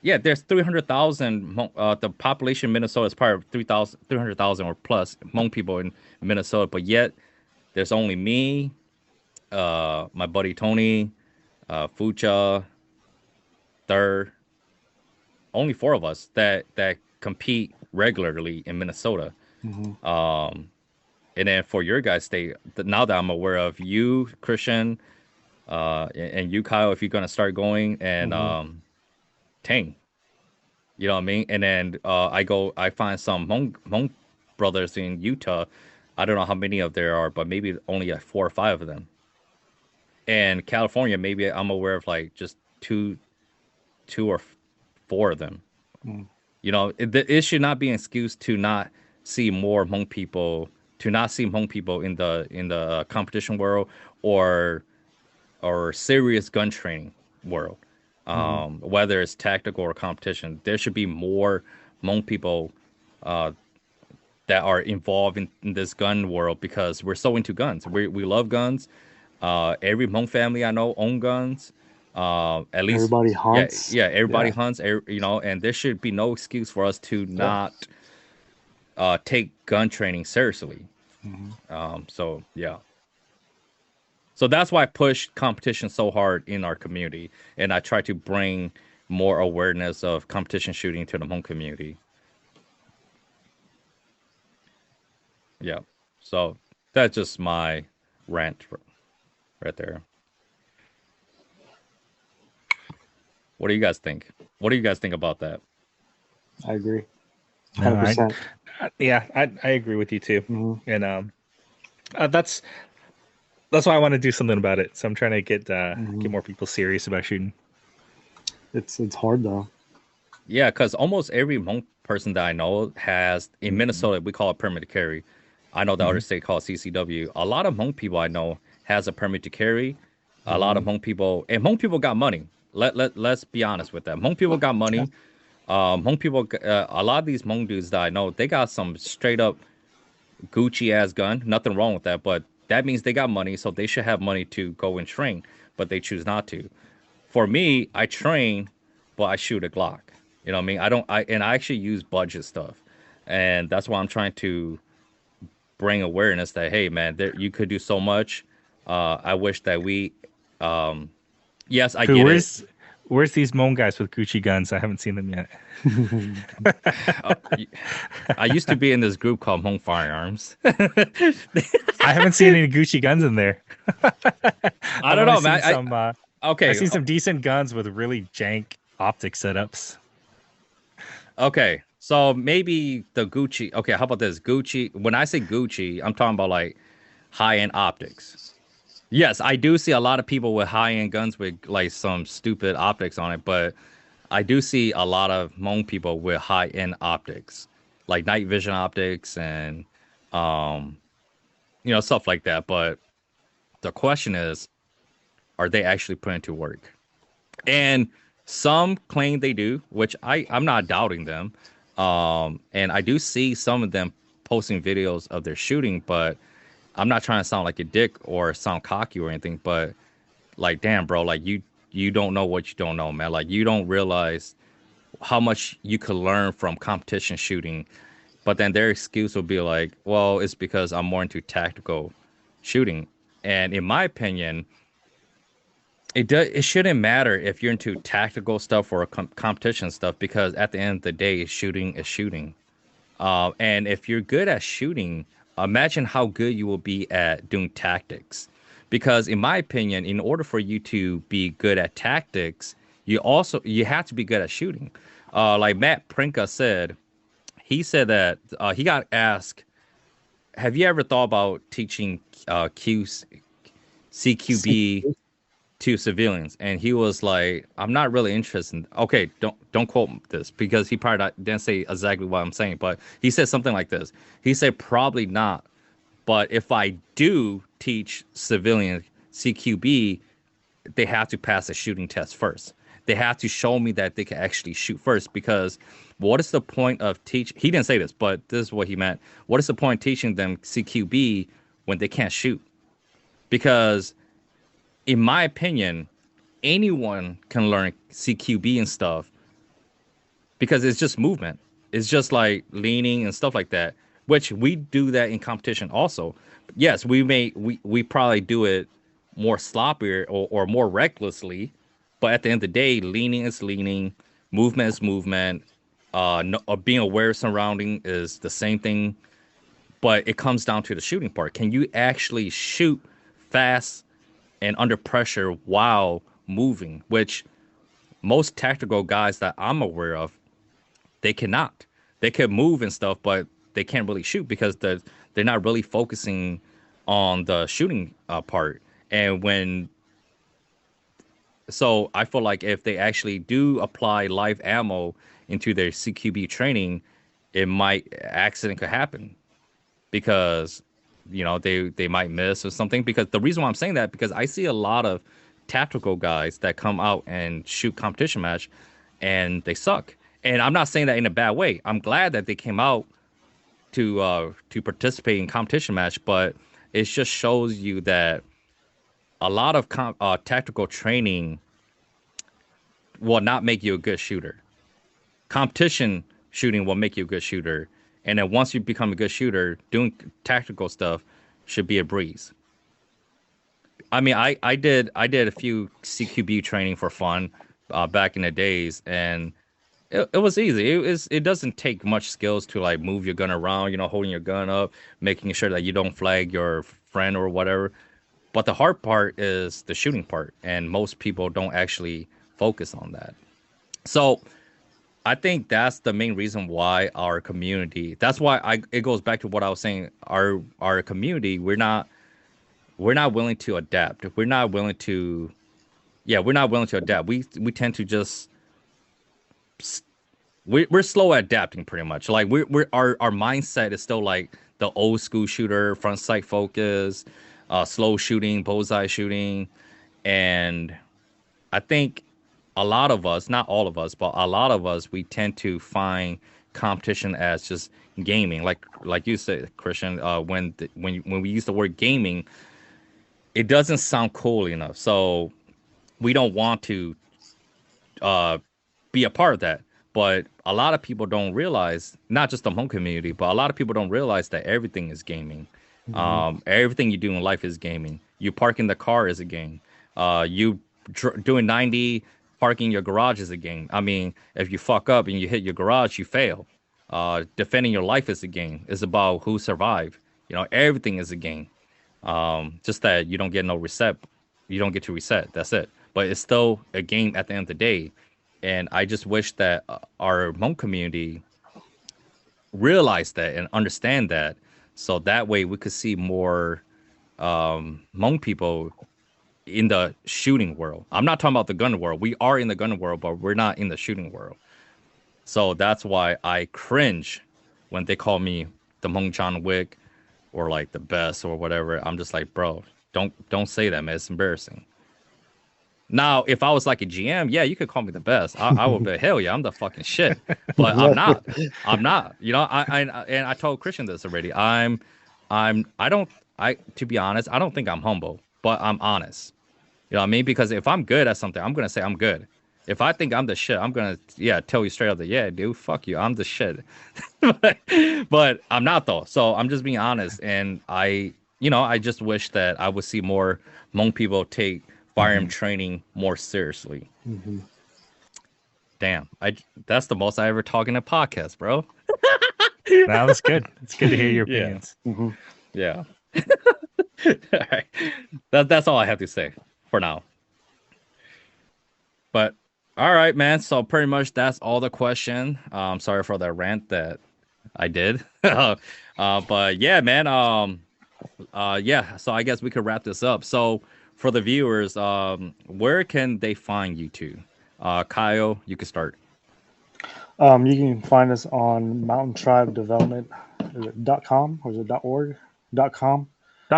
yeah, there's 300,000. The population in Minnesota is probably 300,000 or plus Hmong people in Minnesota, but yet there's only me, my buddy Tony, Fucha, Third, only four of us that compete regularly in Minnesota. Hmm. Um, and then for your guys' state, now that I'm aware of you, Christian, and you, Kyle, if you're gonna start going, and Hmm. Tang, you know what I mean? And then I find some Hmong brothers in Utah. I don't know how many of there are, but maybe only like 4 or 5 of them. And California, maybe I'm aware of like just two or four of them. Hmm. You know, it should not be an excuse to not see more Hmong people, to not see Hmong people in the competition world, or serious gun training world. Hmm. Whether it's tactical or competition, there should be more Hmong people uh, that are involved in this gun world, because we're so into guns. We love guns. Every Hmong family I know own guns. At least, Everybody yeah, hunts. yeah. Everybody Yeah. hunts. You know, and there should be no excuse for us to Yeah. not take gun training seriously. Hmm. So yeah. So that's why I push competition so hard in our community, and I try to bring more awareness of competition shooting to the Hmong community. Yeah. So that's just my rant right there. What do you guys think? What do you guys think about that? I agree. No, 100%. yeah, I agree with you too. Hmm. And that's why I want to do something about it. So I'm trying to Hmm. get more people serious about shooting. It's hard though. Yeah, because almost every Hmong person that I know has, in Minnesota, we call it permit to carry. I know the other Mhm. state called CCW. A lot of Hmong people I know has a permit to carry. A lot Hmm. of Hmong people, and Hmong people got money. Let's be honest with that. Hmong people got Yeah. money. Hmong people, a lot of these Hmong dudes that I know, they got some straight up Gucci ass gun. Nothing wrong with that, but that means they got money, so they should have money to go and train, but they choose not to. For me, I train, but I shoot a Glock. You know what I mean? I actually use budget stuff, and that's why I'm trying to bring awareness that, hey, man, there you could do so much. I wish that we, um, yes, I Who? get it. Where's these Hmong guys with Gucci guns? I haven't seen them yet. Uh, I used to be in this group called Home Firearms. I haven't seen any Gucci guns in there. I I've don't only know, man. seen some. I've Okay, seen some decent guns with really jank optic setups. okay. So maybe the Gucci. Okay, how about this? Gucci. When I say Gucci, I'm talking about like high-end optics. Yes, I do see a lot of people with high-end guns with like some stupid optics on it, but I do see a lot of Hmong people with high-end optics, like night vision optics and um, stuff like that. But the question is, are they actually putting to work? And some claim they do, which I'm not doubting them. And I do see some of them posting videos of their shooting, but I'm not trying to sound like a dick or sound cocky or anything, but like, damn, bro, like you don't know what you don't know, man. Like you don't realize how much you could learn from competition shooting. But then their excuse will be like, well, it's because I'm more into tactical shooting. And in my opinion, it shouldn't matter if you're into tactical stuff or competition stuff, because at the end of the day, shooting is shooting. And if you're good at shooting, imagine how good you will be at doing tactics. Because in my opinion, in order for you to be good at tactics, you have to be good at shooting. Like Matt Prinka said, he said that he got asked, "Have you ever thought about teaching See, CQB to civilians?" And he was like, "I'm not really interested Okay, don't quote this, because he probably didn't say exactly what I'm saying, but he said something like this. He said, "Probably not, But if I do teach civilian CQB, they have to pass a shooting test first. They have to show me that they can actually shoot first, because what is the point of teach? He didn't say this, but this is what he meant. What is the point of teaching them CQB when they can't shoot? Because in my opinion, anyone can learn CQB and stuff, because it's just movement. It's just like leaning and stuff like that, which we do that in competition also. Yes, we probably do it more sloppier or more recklessly, but at the end of the day, leaning is leaning, movement is movement. No, being aware of surrounding is the same thing, but it comes down to the shooting part. Can you actually shoot fast and under pressure while moving? Which most tactical guys that I'm aware of, they cannot. They can move and stuff, but they can't really shoot because they're not really focusing on the shooting part. And so I feel like if they actually do apply live ammo into their CQB training, accident could happen, because they might miss or something. Because the reason why I'm saying that, because I see a lot of tactical guys that come out and shoot competition match and they suck. And I'm not saying that in a bad way. I'm glad that they came out to participate in competition match, but it just shows you that a lot of tactical training will not make you a good shooter. Competition shooting will make you a good shooter, and then once you become a good shooter, doing tactical stuff should be a breeze. I mean, I did a few CQB training for fun back in the days, and it was easy. It doesn't take much skills to like move your gun around, holding your gun up, making sure that you don't flag your friend or whatever. But the hard part is the shooting part, and most people don't actually focus on that. So I think that's the main reason why our community. That's why it goes back to what I was saying. Our community, we're not willing to adapt. We're not willing to adapt. We tend to just we're slow at adapting pretty much. Like our mindset is still like the old school shooter, front sight focus, slow shooting, bullseye shooting. And I think a lot of us, not all of us, but a lot of us, we tend to find competition as just gaming. Like you said, Christian, when we use the word gaming, it doesn't sound cool enough. So we don't want to be a part of that. But a lot of people don't realize, not just the home community, but a lot of people don't realize that everything is gaming. Everything you do in life is gaming. You parking the car is a game. Doing 90, parking your garage is a game. I mean, if you fuck up and you hit your garage, you fail. Defending your life is a game. It's about who survived. Everything is a game. Just that you don't get no reset. You don't get to reset. That's it. But it's still a game at the end of the day. And I just wish that our Hmong community realize that and understand that, so that way we could see more Hmong people in the shooting world. I'm not talking about the gun world. We are in the gun world, but we're not in the shooting world. So that's why I cringe when they call me the Hmong John Wick or like the best or whatever. I'm just like, bro, don't say that, man. It's embarrassing. Now, if I was like a GM, yeah, you could call me the best. I would be, hell yeah, I'm the fucking shit. But I'm not. I'm not. I told Christian this already. To be honest, I don't think I'm humble, but I'm honest. You know what I mean? Because if I'm good at something, I'm gonna say I'm good. If I think I'm the shit, I'm gonna tell you straight up that dude, fuck you, I'm the shit. but I'm not though. So I'm just being honest, and I just wish that I would see more Hmong people take firearm training more seriously. Damn, that's the most I ever talk in a podcast, bro. That was good. It's good to hear your opinions. Yeah. All right. That's all I have to say for now. But all right, man. So pretty much that's all the question. Sorry for that rant that I did. But yeah, man. So I guess we could wrap this up. So for the viewers, where can they find you two? Kyle, you can start. You can find us on mountaintribedevelopment.com or is it .org? .com.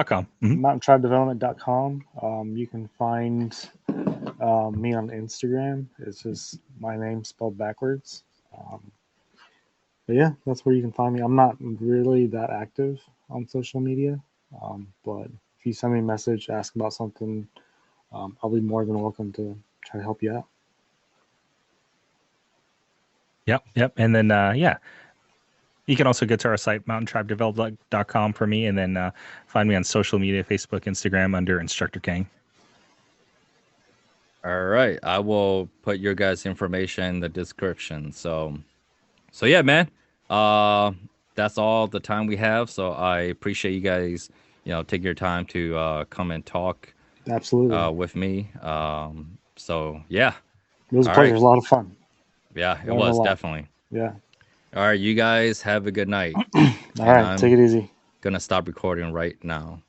.com. mountaintribedevelopment.com. You can find me on Instagram. It's just my name spelled backwards. But yeah, that's where you can find me. I'm not really that active on social media, but if you send me a message, ask about something, I'll be more than welcome to try to help you out. Yep. And then, you can also go to our site, mountaintribedevelopment.com for me, and then find me on social media, Facebook, Instagram, under Instructor Khang. All right. I will put your guys' information in the description. So yeah, man. That's all the time we have. So I appreciate you guys, taking your time to come and talk Absolutely. with me. So yeah. It was a All pleasure. It right. was a lot of fun. Yeah, it Learned a was lot. definitely. Yeah. All right, you guys have a good night. All And right. Take I'm it easy. gonna stop recording right now.